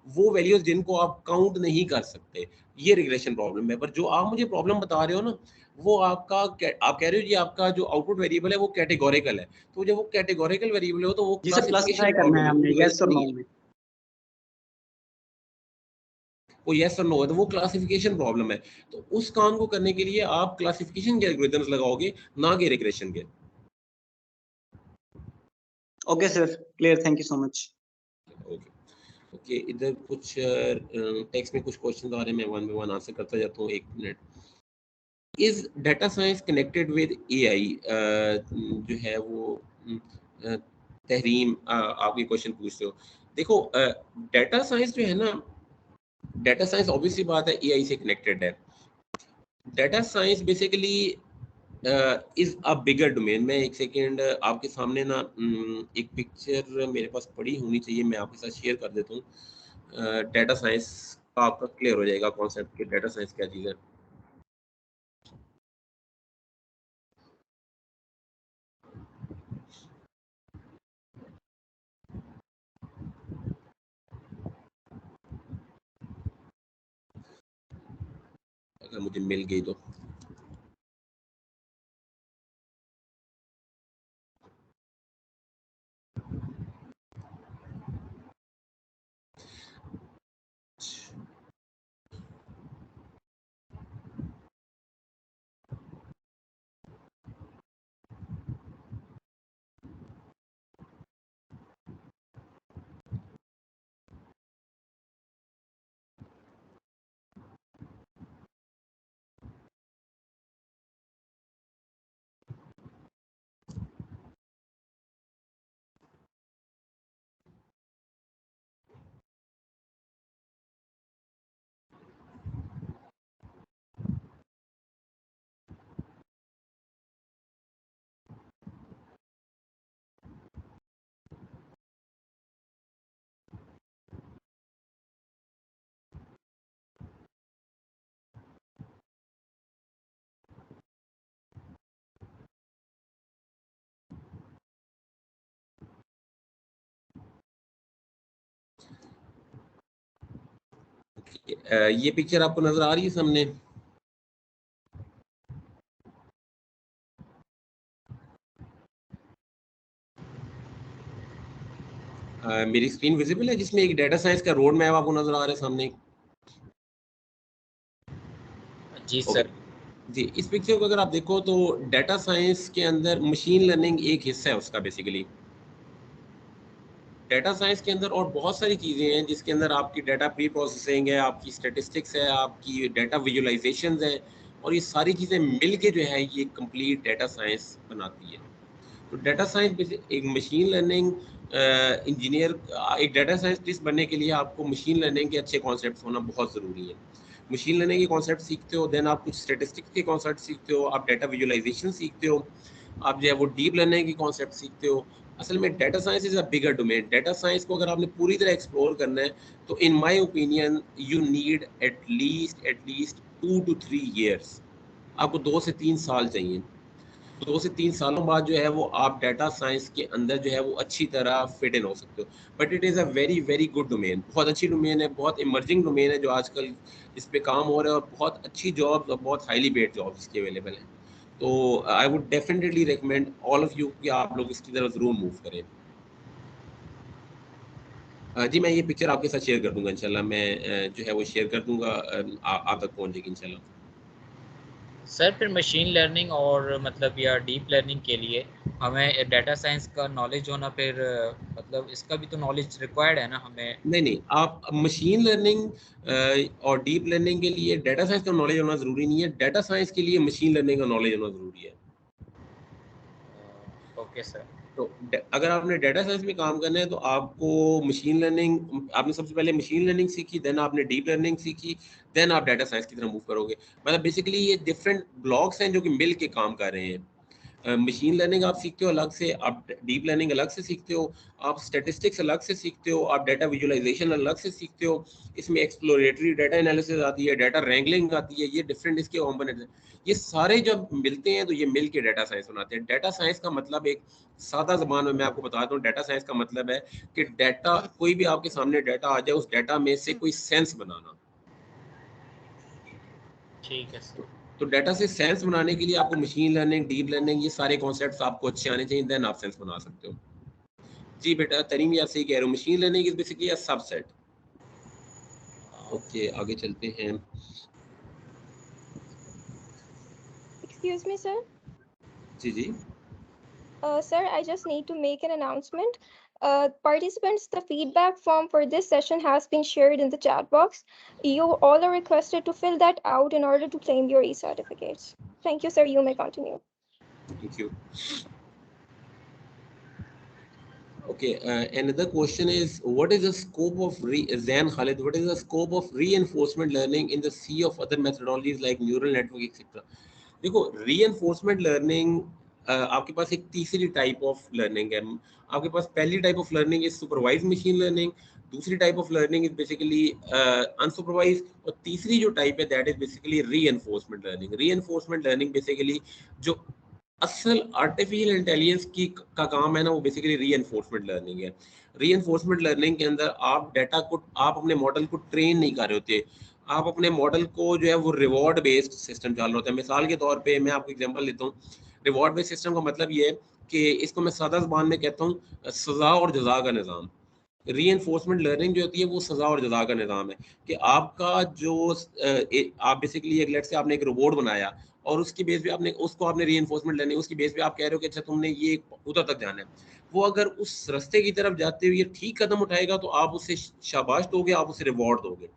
वो वैल्यूज जिनको आप काउंट नहीं कर सकते, ये रिग्रेशन प्रॉब्लम है। पर जो आप मुझे प्रॉब्लम बता रहे हो ना, वो आपका आप कह रहे हो जी आपका जो आउटपुट वेरिएबल है वो कैटेगोरिकल है। तो जब वो कैटेगोरिकल वेरिएबल हो तो वो जी सर क्लासिफिकेशन क्लासिफाई करना प्रॉब्लम है है, वो हमने यस रिग्रेशन और नहीं नो है। में। वो यस और नो है तो वो क्लासिफिकेशन प्रॉब्लम है। तो उस काम को करने के लिए आप क्लासिफिकेशन के एल्गोरिथम्स लगाओगे, ना कि रिग्रेशन के। Okay sir clear, thank you so much. Okay okay, इधर कुछ टेक्स्ट में कुछ क्वेश्चन आ रहे हैं, मैं वन बाय वन आंसर करता जाता हूँ। 1 minute. Is data science connected with AI? जो है वो तहरीम आप ये क्वेश्चन पूछते हो। देखो डाटा साइंस जो है ना, डाटा साइंस ऑब्वियसली बात है एआई से कनेक्टेड है। Data science basically is a bigger domain. मैं एक सेकेंड आपके सामने ना एक पिक्चर मेरे पास पड़ी होनी चाहिए, मैं आपके साथ शेयर कर देता हूँ। डाटा साइंस का आपका क्लियर हो जाएगा कॉन्सेप्ट कि डाटा साइंस क्या चीज़ है। अगर मुझे मिल गई तो। ये पिक्चर आपको नजर आ रही है सामने? मेरी स्क्रीन विजिबल है जिसमें एक डाटा साइंस का रोड मैप आपको नजर आ रहा है सामने? जी सर। जी, इस पिक्चर को अगर आप देखो तो डाटा साइंस के अंदर मशीन लर्निंग एक हिस्सा है उसका बेसिकली। डाटा साइंस के अंदर और बहुत सारी चीज़ें हैं जिसके अंदर आपकी डाटा प्री प्रोसेसिंग है, आपकी स्टैटिस्टिक्स है, आपकी डाटा विजुअलाइजेशंस है, और ये सारी चीज़ें मिल के जो है ये कंप्लीट डाटा साइंस बनाती है। तो डाटा साइंस एक मशीन लर्निंग इंजीनियर, एक डाटा साइंटिस्ट बनने के लिए आपको मशीन लर्निंग के अच्छे कॉन्सेप्ट्स होना बहुत ज़रूरी है। मशीन लर्निंग के कॉन्सेप्ट सीखते हो, देन आप कुछ स्टैटिस्टिक्स के कॉन्सेप्ट सीखते हो, आप डाटा विजुअलाइजेशन सीखते हो, आप जो है वो डीप लर्निंग के कॉन्सेप्ट सीखते हो। असल में data science is a bigger domain. Data science को अगर आपने पूरी तरह एक्सप्लोर करना है तो in my opinion you need at least 2 to 3 years। आपको 2 से 3 साल चाहिए। 2 से 3 सालों बाद जो है वो आप डाटा साइंस के अंदर जो है वो अच्छी तरह फिट इन हो सकते हो। But it is a very very good domain, बहुत अच्छी डोमेन है, बहुत इमर्जिंग डोमेन है जो आजकल इस पे काम हो रहा है, और बहुत अच्छी जॉब्स और बहुत हाईली पेड जॉब्स इसकी अवेलेबल हैं। तो I would definitely recommend all of you कि आप लोग इसकी तरफ ज़रूर मूव करें। जी, मैं ये पिक्चर आपके साथ शेयर कर दूंगा इंशाल्लाह। मैं जो है वो शेयर कर दूंगा, आप तक पहुंच जाएगी इंशाल्लाह। सर फिर मशीन लर्निंग और मतलब या डीप लर्निंग के लिए हमें डाटा साइंस का नॉलेज होना, फिर मतलब इसका भी तो नॉलेज रिक्वायर्ड है ना हमें? नहीं, आप मशीन लर्निंग और डीप लर्निंग के लिए डाटा साइंस का नॉलेज होना ज़रूरी नहीं है। डाटा साइंस के लिए मशीन लर्निंग का नॉलेज होना ज़रूरी है। Okay sir. तो अगर आपने डाटा साइंस में काम करना है तो आपको मशीन लर्निंग, आपने सबसे पहले मशीन लर्निंग सीखी, देन आपने डीप लर्निंग सीखी, देन आप डाटा साइंस की तरफ मूव करोगे। मतलब बेसिकली ये डिफरेंट ब्लॉक्स हैं जो कि मिल के काम कर रहे हैं। मशीन लर्निंग आप सीखते हो अलग से, आप डीप लर्निंग अलग से सीखते हो, आप स्टैटिस्टिक्स अलग से सीखते हो, आप डाटा विजुअलाइजेशन अलग से सीखते हो, इसमें एक्सप्लोरेटरी डाटा एनालिसिस आती है, डाटा रैंगलिंग आती है, ये डिफरेंट इसके कॉम्पोनेंट्स हैं। ये सारे जब मिलते हैं तो ये मिल के डाटा साइंस बनाते हैं। डाटा साइंस का मतलब, एक सादा ज़बान में मैं आपको बताता हूँ, डाटा साइंस का मतलब है कि डाटा, कोई भी आपके सामने डाटा आ जाए, उस डाटा में से कोई सेंस बनाना। ठीक है सर। तो डाटा से सेंस बनाने के लिए आपको मशीन लर्निंग, डीप लर्निंग, ये सारे कॉन्सेप्ट्स आपको अच्छे आने चाहिए, देन आप सेंस बना सकते हो। जी बेटा तरीम, आप सही कह रहे हो, machine learning is basically a subset. Okay, आगे चलते हैं। Excuse me, sir. Ji ji. Sir, I just need to make an announcement. Participants, the feedback form for this session has been shared in the chat box. You all are requested to fill that out in order to claim your e-certificates. Thank you, sir. You may continue. Thank you. Okay, another question is, what is the scope of Zain Khalid, what is the scope of reinforcement learning in the sea of other methodologies like neural network etc? देखो, reinforcement learning आपके पास एक तीसरी type of learning है। आपके पास पहली type of learning is supervised machine learning, दूसरी type of learning is basically unsupervised, और तीसरी जो टाइप है that is basically reinforcement learning. Reinforcement learning basically जो असल आर्टिफिशियल इंटेलिजेंस की का काम है ना, वो बेसिकली रीएनफोर्समेंट लर्निंग है। रीएनफोर्समेंट लर्निंग के अंदर आप डाटा को, आप अपने मॉडल को ट्रेन नहीं कर रहे होते, आप अपने मॉडल को जो है वो रिवॉर्ड बेस्ड सिस्टम चालू होता है। मिसाल के तौर पे मैं आपको एग्जांपल लेता हूँ। रिवॉर्ड बेस्ड सिस्टम का मतलब ये है कि इसको मैं सादा ज़बान में कहता हूँ सज़ा और जज़ा का निज़ाम। रीएनफोर्समेंट लर्निंग जो होती है वो सज़ा और जज़ा का निज़ाम है कि आपका जो आप बेसिकली एक लेट से आपने एक रोबोट बनाया और उसकी बेस पे आपने उसको आपने रीएनफोर्समेंट लर्निंग, उसकी बेस पे आप कह रहे हो कि अच्छा तुमने ये उधर तक जाना है, वो अगर उस रास्ते की तरफ जाते हुए ठीक कदम उठाएगा तो आप उसे शाबाश दोगे, आप उसे रिवॉर्ड दोगे,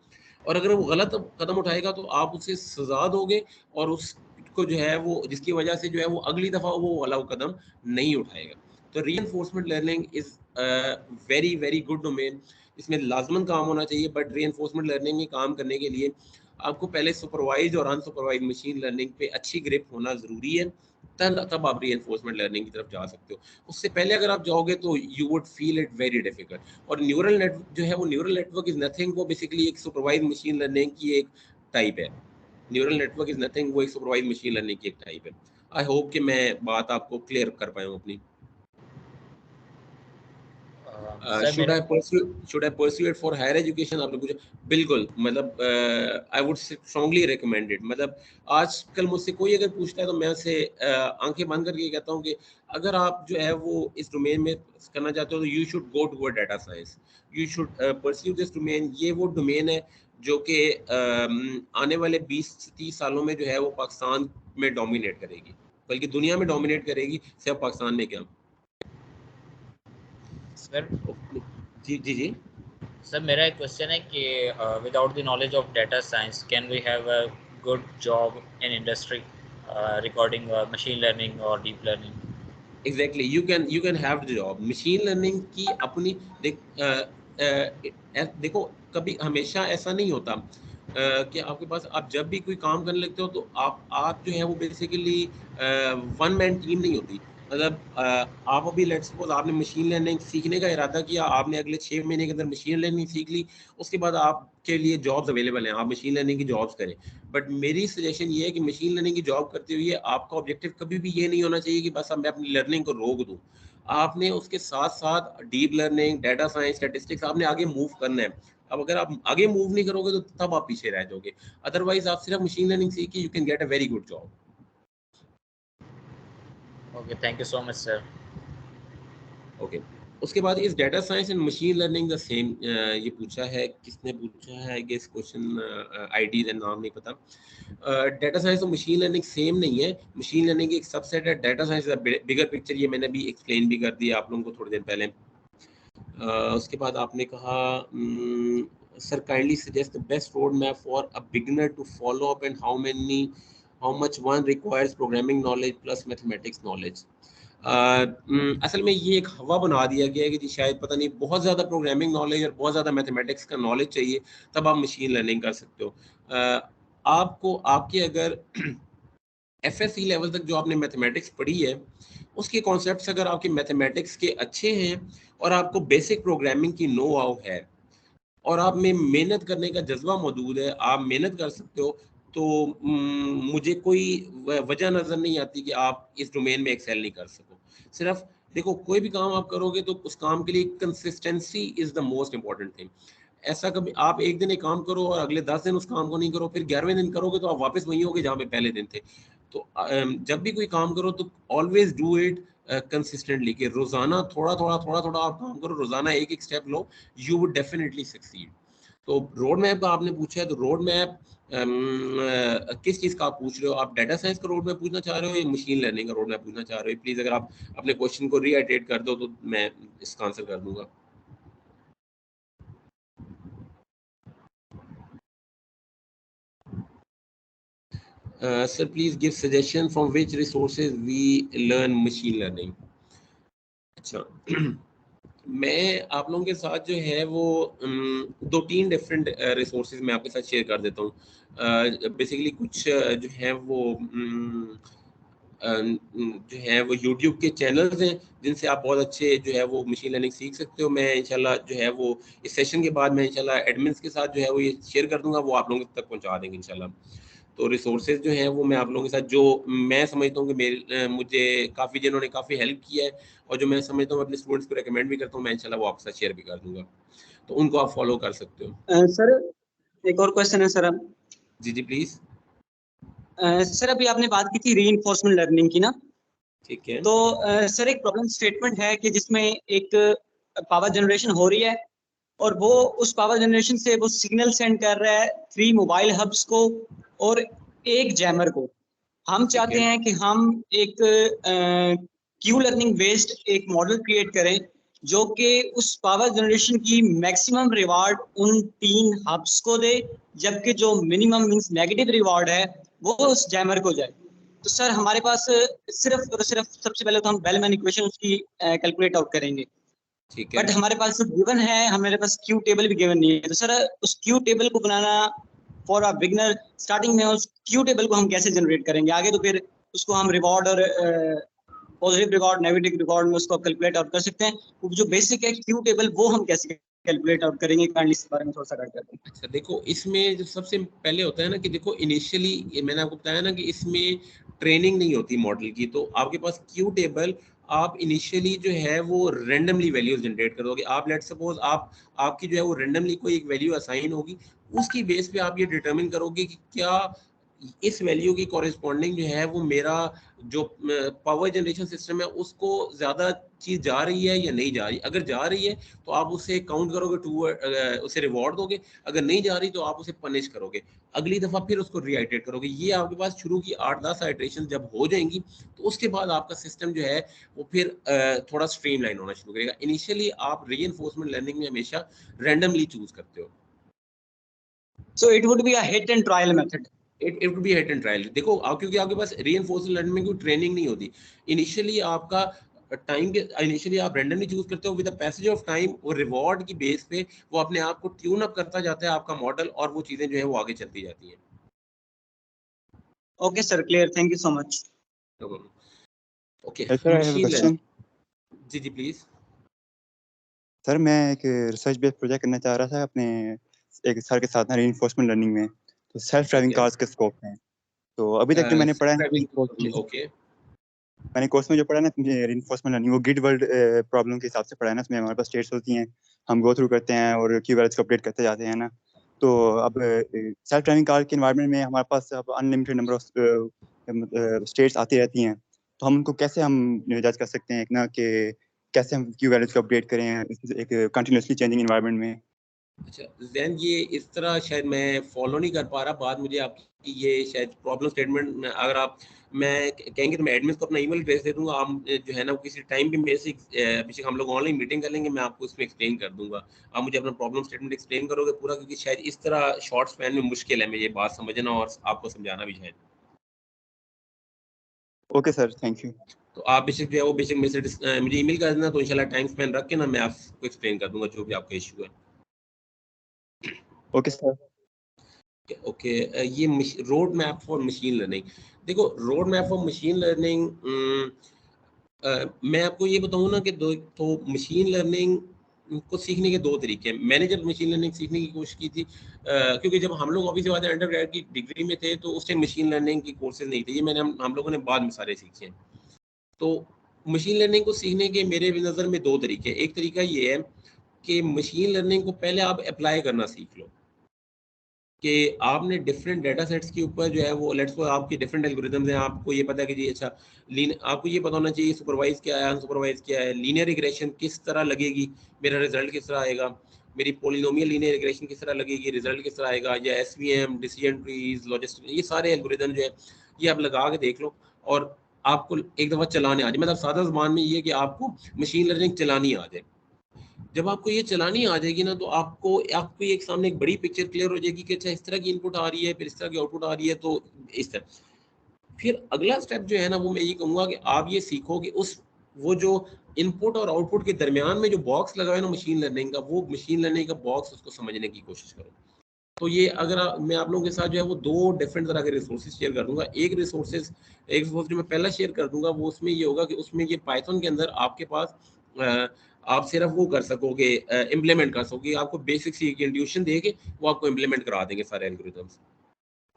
और अगर वो गलत कदम उठाएगा तो आप उसे सजा दोगे, और उसको जो है वो जिसकी वजह से जो है वो अगली दफ़ा वो वाला कदम नहीं उठाएगा। तो reinforcement learning is very very good domain, इसमें लाजमन काम होना चाहिए। बट रीएनफोर्समेंट लर्निंग में काम करने के लिए आपको पहले सुपरवाइज और अनसुपरवाइज मशीन लर्निंग पे अच्छी ग्रिप होना ज़रूरी है, तब आप रीएनफोर्समेंट लर्निंग की तरफ जा सकते हो। उससे पहले अगर आप जाओगे तो you would feel it very difficult. और न्यूरल नेटवर्क जो है वो न्यूरल नेटवर्क इज़ नथिंग, वो बेसिकली एक सुपरवाइज मशीन लर्निंग की एक टाइप है। न्यूरल नेटवर्क इज़ नथिंग, वो एक सुपरवाइज मशीन लर्निंग की एक टाइप है। आई होप कि मैं बात आपको क्लियर कर पाया हूँ अपनी। Should I pursue it for higher education, आपने पूछा। बिल्कुल, मतलब I would strongly recommend it. मतलब आजकल मुझसे कोई अगर पूछता है तो मैं उसे आंखें बंद करके कहता हूँ कि अगर आप जो है वो इस डोमेन में करना चाहते हो तो you should go toward data science, you should pursue this domain. ये वो डोमेन है जो कि आने वाले 20-30 सालों में जो है वो पाकिस्तान में डोमिनेट करेगी, बल्कि दुनिया में डोमिनेट करेगी, सिर्फ पाकिस्तान में क्या। सर जी जी जी सर, मेरा एक क्वेश्चन है कि without the knowledge of data science can we have a good job in industry regarding machine learning और deep learning? Exactly, you can have the job. Machine learning की अपनी देखो कभी हमेशा ऐसा नहीं होता कि आपके पास, आप जब भी कोई काम करने लगते हो तो आप जो है वो बेसिकली वन मैन टीम नहीं होती। मतलब आप अभी लेट्स सपोज आपने मशीन लर्निंग सीखने का इरादा किया, आपने अगले 6 महीने के अंदर मशीन लर्निंग सीख ली, उसके बाद आपके लिए जॉब्स अवेलेबल हैं, आप मशीन लर्निंग की जॉब्स करें। बट मेरी सजेशन ये है कि मशीन लर्निंग की जॉब करते हुए आपका ऑब्जेक्टिव कभी भी ये नहीं होना चाहिए कि बस मैं अपनी लर्निंग को रोक दूं। आपने उसके साथ साथ deep learning, data science, statistics आपने आगे मूव करना है। अब अगर आप आगे मूव नहीं करोगे तो तब आप पीछे रह जाओगे, अदरवाइज आप सिर्फ मशीन लर्निंग सीख के you can get a very good job. Okay, thank you so much sir. Okay, उसके बाद इस data science and machine learning the same, ये पूछा है, किसने पूछा है, I guess question ID and नाम नहीं पता। डाटा साइंस और मशीन लर्निंग सेम नहीं है, मशीन लर्निंग की एक सबसेट है, data science is a bigger picture. ये मैंने भी एक्सप्लेन भी कर दिया आप लोगों को थोड़ी देर पहले। उसके बाद आपने कहा sir kindly suggest the best road map for a beginner to follow up and how much one requires programming knowledge plus mathematics knowledge. असल में ये एक हवा बना दिया गया है कि जी शायद पता नहीं बहुत ज़्यादा प्रोग्रामिंग नॉलेज और बहुत ज़्यादा मैथमेटिक्स का नॉलेज चाहिए तब आप मशीन लर्निंग कर सकते हो। आपको आपके अगर FSC लेवल तक जो आपने मैथमेटिक्स पढ़ी है उसके कॉन्सेप्ट्स अगर आपके मैथमेटिक्स के अच्छे हैं और आपको बेसिक प्रोग्रामिंग की नो हाउ है और आप में मेहनत करने का जज्बा मौजूद है, आप मेहनत कर सकते हो, तो मुझे कोई वजह नज़र नहीं आती कि आप इस डोमेन में एक्सेल नहीं कर सको। सिर्फ देखो, कोई भी काम आप करोगे तो उस काम के लिए consistency is the most important thing. ऐसा कभी आप एक दिन एक काम करो और अगले 10 दिन उस काम को नहीं करो, फिर 11वें दिन करोगे तो आप वापस वहीं होगे जहाँ पे पहले दिन थे। तो जब भी कोई काम करो तो ऑलवेज डू इट कंसिस्टेंटली, कि रोजाना थोड़ा थोड़ा आप काम करो, रोजाना एक एक step low, you would definitely succeed. तो रोड मैप का आपने पूछा है, तो रोड मैप किस चीज़ का आप पूछ रहे हो? आप डाटा साइंस का रोड मैप पूछना चाह रहे हो या मशीन लर्निंग का रोड मैप पूछना चाह रहे हो? प्लीज़ अगर आप अपने क्वेश्चन को रीआइटेट कर दो तो मैं इसका आंसर कर दूंगा। Sir, please give suggestion from which resources we learn machine learning. अच्छा, मैं आप लोगों के साथ जो है वो 2-3 डिफरेंट रिसोर्सेज मैं आपके साथ शेयर कर देता हूँ। बेसिकली कुछ जो है वो जो है वो YouTube के चैनल्स हैं जिनसे आप बहुत अच्छे जो है वो मशीन लर्निंग सीख सकते हो। मैं इंशाल्लाह जो है वो इस सेशन के बाद मैं इंशाल्लाह एडमिन्स के साथ जो है वो ये शेयर कर दूंगा, वो आप लोगों तक पहुंचा देंगे इंशाल्लाह। तो रिसोर्सेज जो हैं वो मैं आप लोगों के साथ, जो मैं समझता हूँ कि मेरे मुझे काफ़ी जिन्होंने काफ़ी हेल्प किया है और जो मैं समझता हूँ अपने स्टूडेंट्स को रेकमेंड भी करता हूँ, मैं इंशाल्लाह वो आपके साथ शेयर भी कर दूंगा, तो उनको आप फॉलो कर सकते हो। सर एक और क्वेश्चन है सर। जी जी प्लीज। सर अभी आपने बात की थी रीइंफोर्समेंट लर्निंग की ना, ठीक है। तो सर एक प्रॉब्लम स्टेटमेंट है कि जिसमें एक पावर जनरेशन हो रही है और वो उस पावर जनरेशन से वो सिग्नल सेंड कर रहा है 3 मोबाइल हब्स को और एक जैमर को। हम चाहते हैं कि हम एक क्यू लर्निंग बेस्ड एक मॉडल क्रिएट करें जो कि उस पावर जनरेशन की मैक्सिमम रिवार्ड उन 3 हब्स को दे, जबकि जो मिनिमम मींस नेगेटिव रिवार्ड है वो उस जैमर को जाए। तो सर हमारे पास सिर्फ और सिर्फ सबसे पहले तो हम बेलमैन इक्वेशन उसकी कैलकुलेट आउट करेंगे, ठीक है। बट हमारे पास जो गिवन है, हमारे पास क्यू टेबल भी गिवन नहीं है। तो सर उस क्यू टेबल को बनाना फॉर अ बिगनर, स्टार्टिंग में उस क्यू टेबल को हम कैसे जनरेट करेंगे? आगे तो फिर उसको हम रिवॉर्ड और पॉजिटिव रिकॉर्ड, नेगेटिव रिकॉर्ड में उसको कैलकुलेट आउट कर सकते हैं। जो बेसिक है क्यू टेबल वो हम कैसे कैलकुलेट आउट करेंगे, काइंडली इस बारे में थोड़ा सा गाइड करते हैं। अच्छा देखो, इसमें जो सबसे पहले होता है ना कि देखो इनिशियली मैंने आपको बताया ना कि इसमें ट्रेनिंग नहीं होती मॉडल की, तो आपके पास क्यू टेबल आप इनिशियली जो है वो रेंडमली वैल्यूज जनरेट करोगे। आप लेट सपोज आपकी जो है वो रेंडमली कोई एक वैल्यू असाइन होगी, उसकी बेस पे आप ये डिटरमिन करोगे कि क्या इस वैल्यू की कॉरेस्पॉन्डिंग जो है वो मेरा जो पावर जनरेशन सिस्टम है उसको ज़्यादा चीज़ जा रही है या नहीं जा रही। अगर जा रही है तो आप उसे काउंट करोगे, उसे रिवॉर्ड दोगे, अगर नहीं जा रही तो आप उसे पनिश करोगे, अगली दफ़ा फिर उसको रीआइट्रेट करोगे। ये आपके पास शुरू की 8-10 आइट्रेशन जब हो जाएंगी तो उसके बाद आपका सिस्टम जो है वो फिर थोड़ा स्ट्रीमलाइन होना शुरू करेगा। इनिशियली आप रीइंफोर्समेंट लर्निंग में हमेशा रैंडमली चूज करते हो। So it would be a hit and trial method. It would be hit and trial. देखो क्योंकि आपके पास रीइंफोर्समेंट लर्निंग में कोई ट्रेनिंग नहीं होती, इनिशियली आपका टाइम के इनिशियली आप रैंडमली चूज करते हो, with the passage of time और रिवॉर्ड की बेस पे वो अपने आप को ट्यून अप करता जाता है आपका मॉडल, और वो चीजें जो है वो आगे चलती जाती हैं। Okay sir, clear, thank you so much. Okay Sir, I have a question. जी जी प्लीज। सर मैं एक रिसर्च बेस्ड प्रोजेक्ट करना चाह रहा था अपने एक सर के साथ ना रीइंफोर्समेंट लर्निंग में, तो सेल्फ ड्राइविंग कार्स के स्कोप में। तो अभी तक जो मैंने पढ़ा है ओके मैंने कोर्स में जो पढ़ा ना रीइंफोर्समेंट लर्निंग, वो गिड वर्ल्ड प्रॉब्लम के हिसाब से पढ़ा है ना। उसमें हमारे पास स्टेट्स होती हैं, हम गो थ्रू करते हैं और कीवर्ड्स को अपडेट करते जाते हैं ना। तो अब सेल्फ ड्राइविंग कार के एनवायरनमेंट में हमारे पास अब अनलिमिटेड नंबर ऑफ स्टेट्स आती रहती हैं, तो हम उनको कैसे हम जज कर सकते हैं ना कि कैसे हम क्यू वैल्यूज को अपडेट करें एक कंटिन्यूसली चेंजिंग एनवायरनमेंट में। अच्छा जैन, ये इस तरह शायद मैं फॉलो नहीं कर पा रहा बात, मुझे आपकी ये शायद प्रॉब्लम स्टेटमेंट अगर आप मैं कहेंगे तो मैं एडमिन को अपना ईमेल एड्रेस दे दूंगा, आप जो है ना किसी टाइम पे बेसिक हम लोग ऑनलाइन मीटिंग कर लेंगे, मैं आपको इसमें एक्सप्लेन कर दूंगा, आप मुझे अपना प्रॉब्लम स्टेटमेंट एक्सप्लेन करोगे पूरा, क्योंकि शायद इस तरह शॉर्ट स्पैन में मुश्किल है मुझे बात समझना और आपको समझाना भी शायद। Okay sir, thank you. तो आप बेसिक जो है वो बेसिक मुझे ईमेल कर देना, तो इंशाल्लाह टाइम स्पेन रख के ना मैं आपको एक्सप्लेन कर दूंगा जो भी आपका इशू है। Okay sir. ओके ये road map for machine learning. देखो road map for machine learning, मैं आपको ये बताऊँ ना कि तो मशीन लर्निंग को सीखने के दो तरीके हैं। मैंने जब मशीन लर्निंग सीखने की कोशिश की थी, क्योंकि जब हम लोग ऑब्वियसली बात है अंडर ग्रेड की डिग्री में थे, तो उस टाइम मशीन लर्निंग की कोर्सेज नहीं थे, ये मैंने हम लोगों ने बाद में सारे सीखे हैं। तो मशीन लर्निंग को सीखने के मेरे नज़र में दो तरीके। एक तरीका ये है कि मशीन लर्निंग को पहले आप अप्लाई करना सीख लो, कि आपने डिफरेंट डाटा सेट्स के ऊपर जो है वो लेट्स सपोज आपकी डिफरेंट एल्गोरिथम्स हैं, आपको ये पता है कि जी अच्छा आपको ये पता होना चाहिए सुपरवाइज क्या है, अनसुपरवाइज क्या है, लीनियर रिग्रेशन किस तरह लगेगी, मेरा रिजल्ट किस तरह आएगा, मेरी पॉलिनोमियल लीनियर रिग्रेशन किस तरह लगेगी, रिजल्ट किस तरह आएगा, या एसवीएम, डिसीजन ट्रीज, लॉजिस्टिक, ये सारे एल्गोरिथम जो है ये आप लगा के देख लो और आपको एक दफ़ा चलाने आ जाए। मतलब सादा ज़बान में ये कि आपको मशीन लर्निंग चलानी आ जाए। जब आपको ये चलानी आ जाएगी ना, तो आपको एक सामने एक बड़ी पिक्चर क्लियर हो जाएगी कि अच्छा इस तरह की इनपुट आ रही है, फिर इस तरह की आउटपुट आ रही है, तो इस तरह। फिर अगला स्टेप जो है ना वो मैं ये कहूँगा कि आप ये सीखो कि वो जो इनपुट और आउटपुट के दरमियान में जो बॉक्स लगा है ना मशीन लर्निंग का, वो मशीन लर्निंग का बॉक्स उसको समझने की कोशिश करो। तो ये अगर मैं आप लोगों के साथ जो है वो दो डिफरेंट तरह के रिसोर्सेज शेयर कर दूंगा। एक रिसोर्स जो मैं पहला शेयर कर दूंगा वो उसमें ये होगा कि उसमें ये पाइथन के अंदर आपके पास आप सिर्फ वो कर सकोगे, इम्प्लीमेंट कर सकोगे, आपको बेसिक सी इंट्यूशन दे के वो आपको इम्प्लीमेंट करा देंगे सारे एल्गोरिथम्स।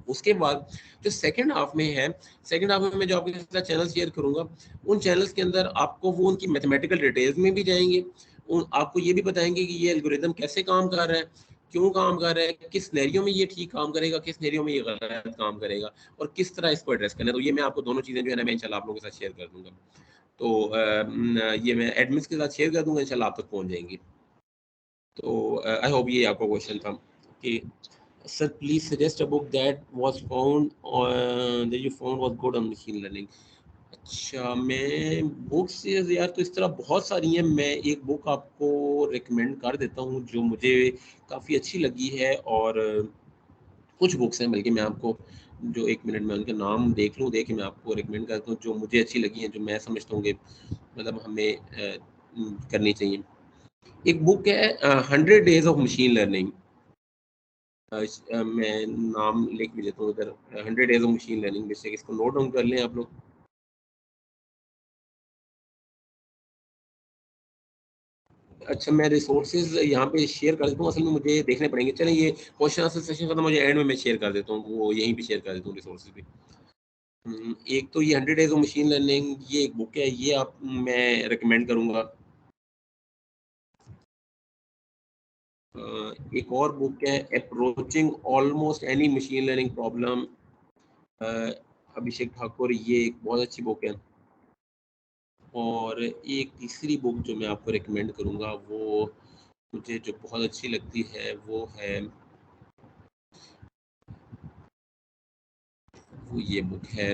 उसके बाद जो सेकंड हाफ में है, सेकंड हाफ में मैं जो आपके साथ चैनल शेयर करूंगा, उन चैनल्स के अंदर आपको वो उनकी मैथमेटिकल डिटेल्स में भी जाएंगे, आपको ये भी बताएंगे कि ये एल्गोरिथम कैसे काम कर रहा है, क्यों काम कर रहा है, किस सिनेरियो में ये ठीक काम करेगा, किस सिनेरियो में ये गलत काम करेगा, और किस तरह इसको एड्रेस करना है। तो ये मैं आपको दोनों चीज़ें जो है ना मैं इंशाल्लाह आप लोगों के साथ शेयर कर दूंगा। तो ये मैं एडमिन्स के साथ शेयर कर दूंगा, इंशाल्लाह आप तक पहुंच जाएंगी। तो आई होप ये आपका क्वेश्चन था कि sir please suggest a book that was found that you found was good on machine learning. अच्छा मैं बुक्स यार तो इस तरह बहुत सारी हैं, मैं एक बुक आपको रिकमेंड कर देता हूँ जो मुझे काफ़ी अच्छी लगी है, और कुछ बुक्स हैं बल्कि मैं आपको जो एक मिनट में उनके नाम देख लूँ, देख के मैं आपको रिकमेंड करता हूँ जो मुझे अच्छी लगी हैं, जो मैं समझता हूँ कि मतलब हमें करनी चाहिए। एक बुक है 100 डेज ऑफ मशीन लर्निंग, मैं नाम लिख भी देता हूँ इधर, 100 डेज ऑफ मशीन लर्निंग, जिससे इसको नोट डाउन कर लें आप लोग। अच्छा मैं रिसोर्सेज यहाँ पे शेयर कर देता हूँ, असल में मुझे देखने पड़ेंगे। चलें ये क्वेश्चन आंसर सेशन खत्म हो जाए, एंड में मैं शेयर कर देता हूँ, वो यहीं पे शेयर कर देता हूँ रिसोर्सेज भी। एक तो ये 100 डेज ऑफ मशीन लर्निंग, ये एक बुक है, ये आप मैं रिकमेंड करूँगा। एक और बुक है approaching almost any machine learning problem, Abhishek Thakur, ये एक बहुत अच्छी बुक है। और एक तीसरी बुक जो मैं आपको रिकमेंड करूँगा, वो मुझे जो बहुत अच्छी लगती है वो ये बुक है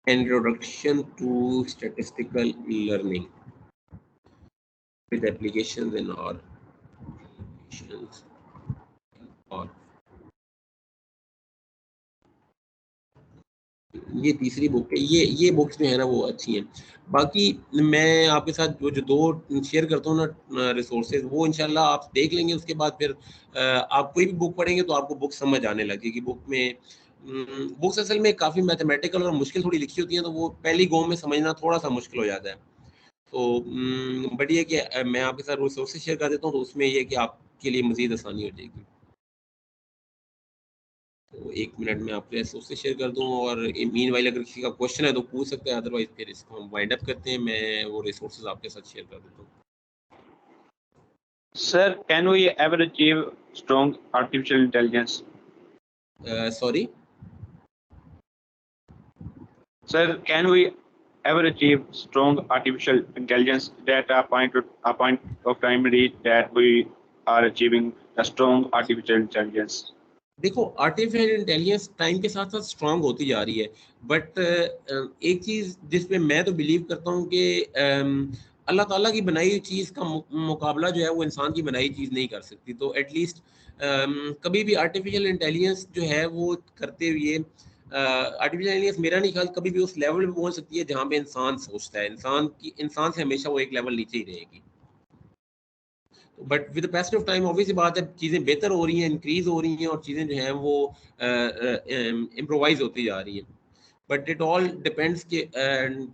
introduction to statistical learning with applications in और ये तीसरी बुक है। ये बुक्स जो है ना वो अच्छी हैं। बाकी मैं आपके साथ जो दो शेयर करता हूँ ना रिसोर्सेज, वो इंशाल्लाह आप देख लेंगे। उसके बाद फिर आप कोई भी बुक पढ़ेंगे तो आपको बुक समझ आने लगेगी। बुक में बुक्स असल में काफ़ी मैथमेटिकल और मुश्किल थोड़ी लिखी होती हैं, तो वो पहली गो में समझना थोड़ा सा मुश्किल हो जाता है। तो बट ये कि मैं आपके साथ रिसोर्सेज शेयर कर देता हूँ, तो उसमें ये कि आपके लिए मज़ीद आसानी हो जाएगी। तो 1 मिनट में आपको रिसोर्सेज शेयर कर दूँ, और मीनवाइल अगर किसी का क्वेश्चन है तो पूछ सकते हैं, अदरवाइज फिर इसको हम वाइंड अप करते हैं। मैं वो रिसोर्सेज आपके साथ शेयर कर देता हूँ। Sir, can we ever achieve strong artificial intelligence? Sorry? Sir, can we ever achieve strong artificial intelligence that a point of time reach that we are achieving a strong artificial intelligence? देखो, artificial intelligence time के साथ साथ strong होती जा रही है, but एक चीज़ जिस पे मैं तो बिलीव करता हूँ कि अल्लाह ताला की बनाई हुई चीज़ का मुकाबला जो है वो इंसान की बनाई चीज़ नहीं कर सकती। तो एटलीस्ट कभी भी आर्टिफिशियल इंटेलिजेंस जो है वो करते हुए आर्टिफिशियल इंटेलिजेंस मेरा नहीं ख्याल कभी भी उस लेवल पे पहुँच सकती है जहाँ पे इंसान सोचता है। इंसान से हमेशा वो एक लेवल नीचे ही रहेगी। But with the passage of time obviously बात है, चीज़ें बेहतर हो रही हैं, इंक्रीज हो रही हैं, और चीज़ें जो हैं वो इम्प्रोवाइज होती जा रही हैं। बट इट ऑल डिपेंड्स के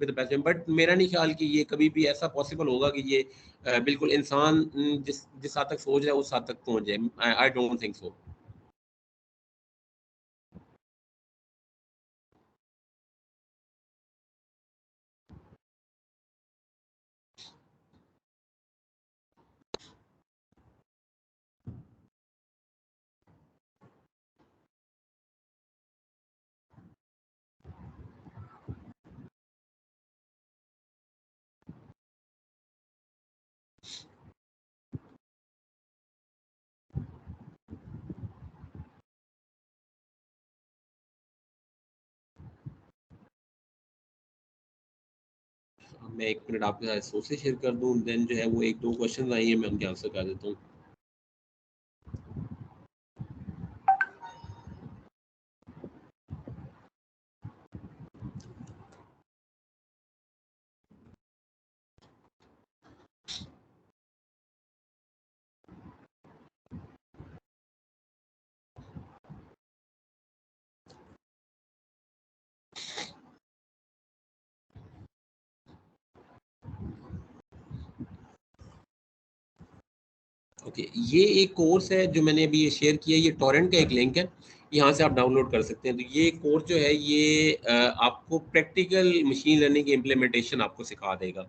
विद द पैसेज। बट मेरा नहीं ख्याल कि ये कभी भी ऐसा पॉसिबल होगा कि ये बिल्कुल इंसान जिस हद तक सोच रहा है उस हद तक पहुंच जाए। I don't think so. मैं 1 मिनट आपके साथ सोच शेयर कर दूं, देन जो है वो 1-2 क्वेश्चन आई हैं, मैं उनके आंसर कर देता हूँ। ओके, ये एक कोर्स है जो मैंने अभी शेयर किया, ये टोरेंट का एक लिंक है, यहाँ से आप डाउनलोड कर सकते हैं। तो ये कोर्स जो है ये आपको प्रैक्टिकल मशीन लर्निंग की इम्प्लीमेंटेशन आपको सिखा देगा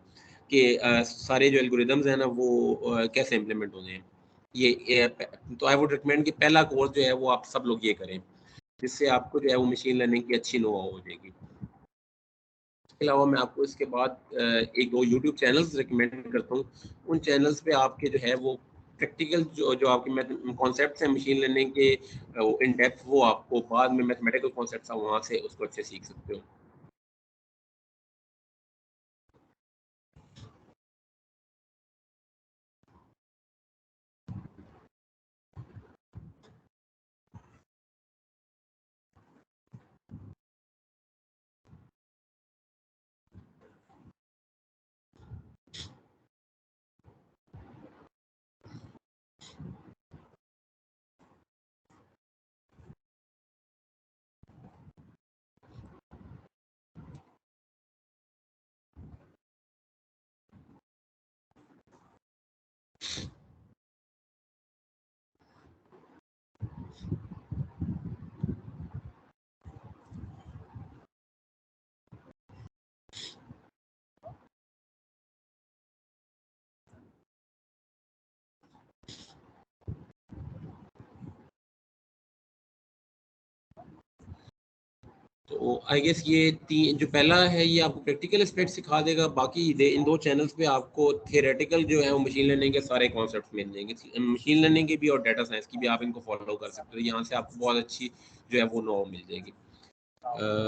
कि सारे जो एल्गोरिदम्स हैं ना वो कैसे इम्प्लीमेंट होने हैं। तो आई वुड रिकमेंड कि पहला कोर्स जो है वो आप सब लोग ये करें, जिससे आपको जो है वो मशीन लर्निंग की अच्छी नो हो जाएगी। इसके अलावा मैं आपको इसके बाद 1-2 यूट्यूब चैनल्स रिकमेंड करता हूँ। उन चैनल्स पे आपके जो है वो प्रैक्टिकल जो आपके कॉन्सेप्ट्स हैं मशीन लर्निंग के इन डेप्थ, वो आपको बाद में मैथमेटिकल कॉन्सेप्ट्स हैं वहाँ से उसको अच्छे सीख सकते हो। तो आई गेस ये तीन जो पहला है ये आपको प्रैक्टिकल एस्पेक्ट सिखा देगा, बाकी इन दो चैनल्स पे आपको थियोरेटिकल जो है वो मशीन लर्निंग के सारे कॉन्सेप्ट्स मिल जाएंगे, मशीन लर्निंग के भी और डाटा साइंस की भी आप इनको फॉलो कर सकते हो, यहाँ से आपको बहुत अच्छी जो है वो नो मिल जाएगी।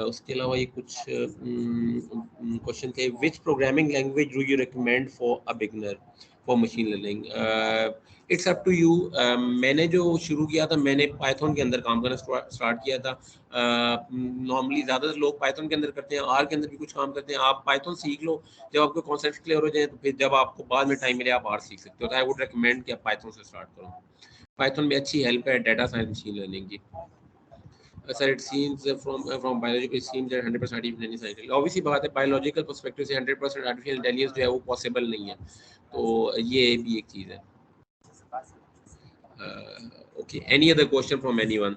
उसके अलावा ये कुछ क्वेश्चन थे, which programming language do you recommend for a beginner for machine learning? It's up to you. मैंने जो शुरू किया था, मैंने पाइथन के अंदर काम करना स्टार्ट किया था। नॉर्मली ज़्यादातर लोग पाइथन के अंदर करते हैं, आर के अंदर भी कुछ काम करते हैं। आप पाइथन सीख लो, जब आपको कॉन्सेप्ट क्लियर हो जाए तो फिर जब आपको बाद में टाइम मिले आप आर सीख सकते हो। तो आई वुड रिकमेंड कि आप पाइथन से स्टार्ट करो। पाइथन में अच्छी हेल्प है डाटा साइंस मशीन लर्निंग की। Sir, it seems from biological, it seems that 100% artificial intelligence, obviously बात है biological perspective से 100% artificial intelligence जो है वो possible नहीं है, तो ये भी एक चीज़ है। Okay, any other question from anyone?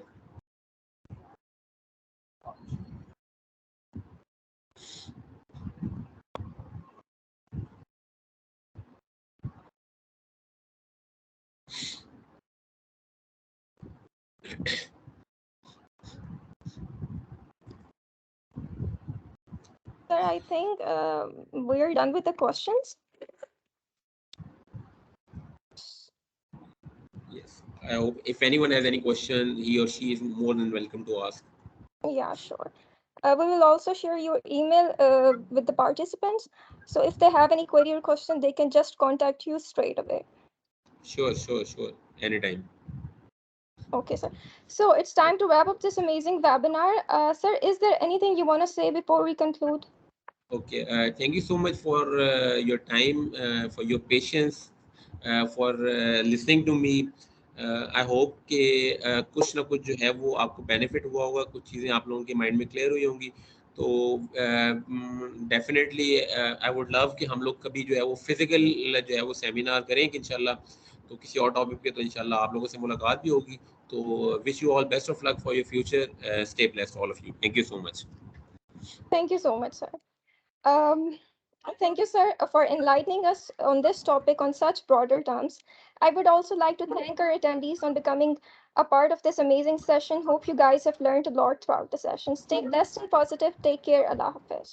Sir, I think we're done with the questions. Yes, I hope if anyone has any question, he or she is more than welcome to ask. Yeah, sure. We will also share your email with the participants. So if they have any query or question, they can just contact you straight away. Sure, anytime. Okay, sir. So it's time to wrap up this amazing webinar. Sir, is there anything you want to say before we conclude? Okay, thank you so much for your time, for your patience, for listening to me. I hope कि कुछ ना कुछ जो है वो आपको benefit हुआ होगा, कुछ चीज़ें आप लोगों के माइंड में क्लियर हुई होंगी। तो डेफिनेटली आई वुड लव कि हम लोग कभी जो है वो फिजिकल जो है वो सेमिनार करें कि इंशाल्लाह, तो किसी और टॉपिक पे तो इंशाल्लाह आप लोगों से मुलाकात भी होगी। तो wish you all best of luck for your future, stay blessed all of you, thank you so much. Thank you so much, sir. Thank you, sir, for enlightening us on this topic on such broader terms. I would also like to thank our attendees on becoming a part of this amazing session. Hope you guys have learned a lot throughout the session. Stay blessed and positive. Take care. Allah Hafiz.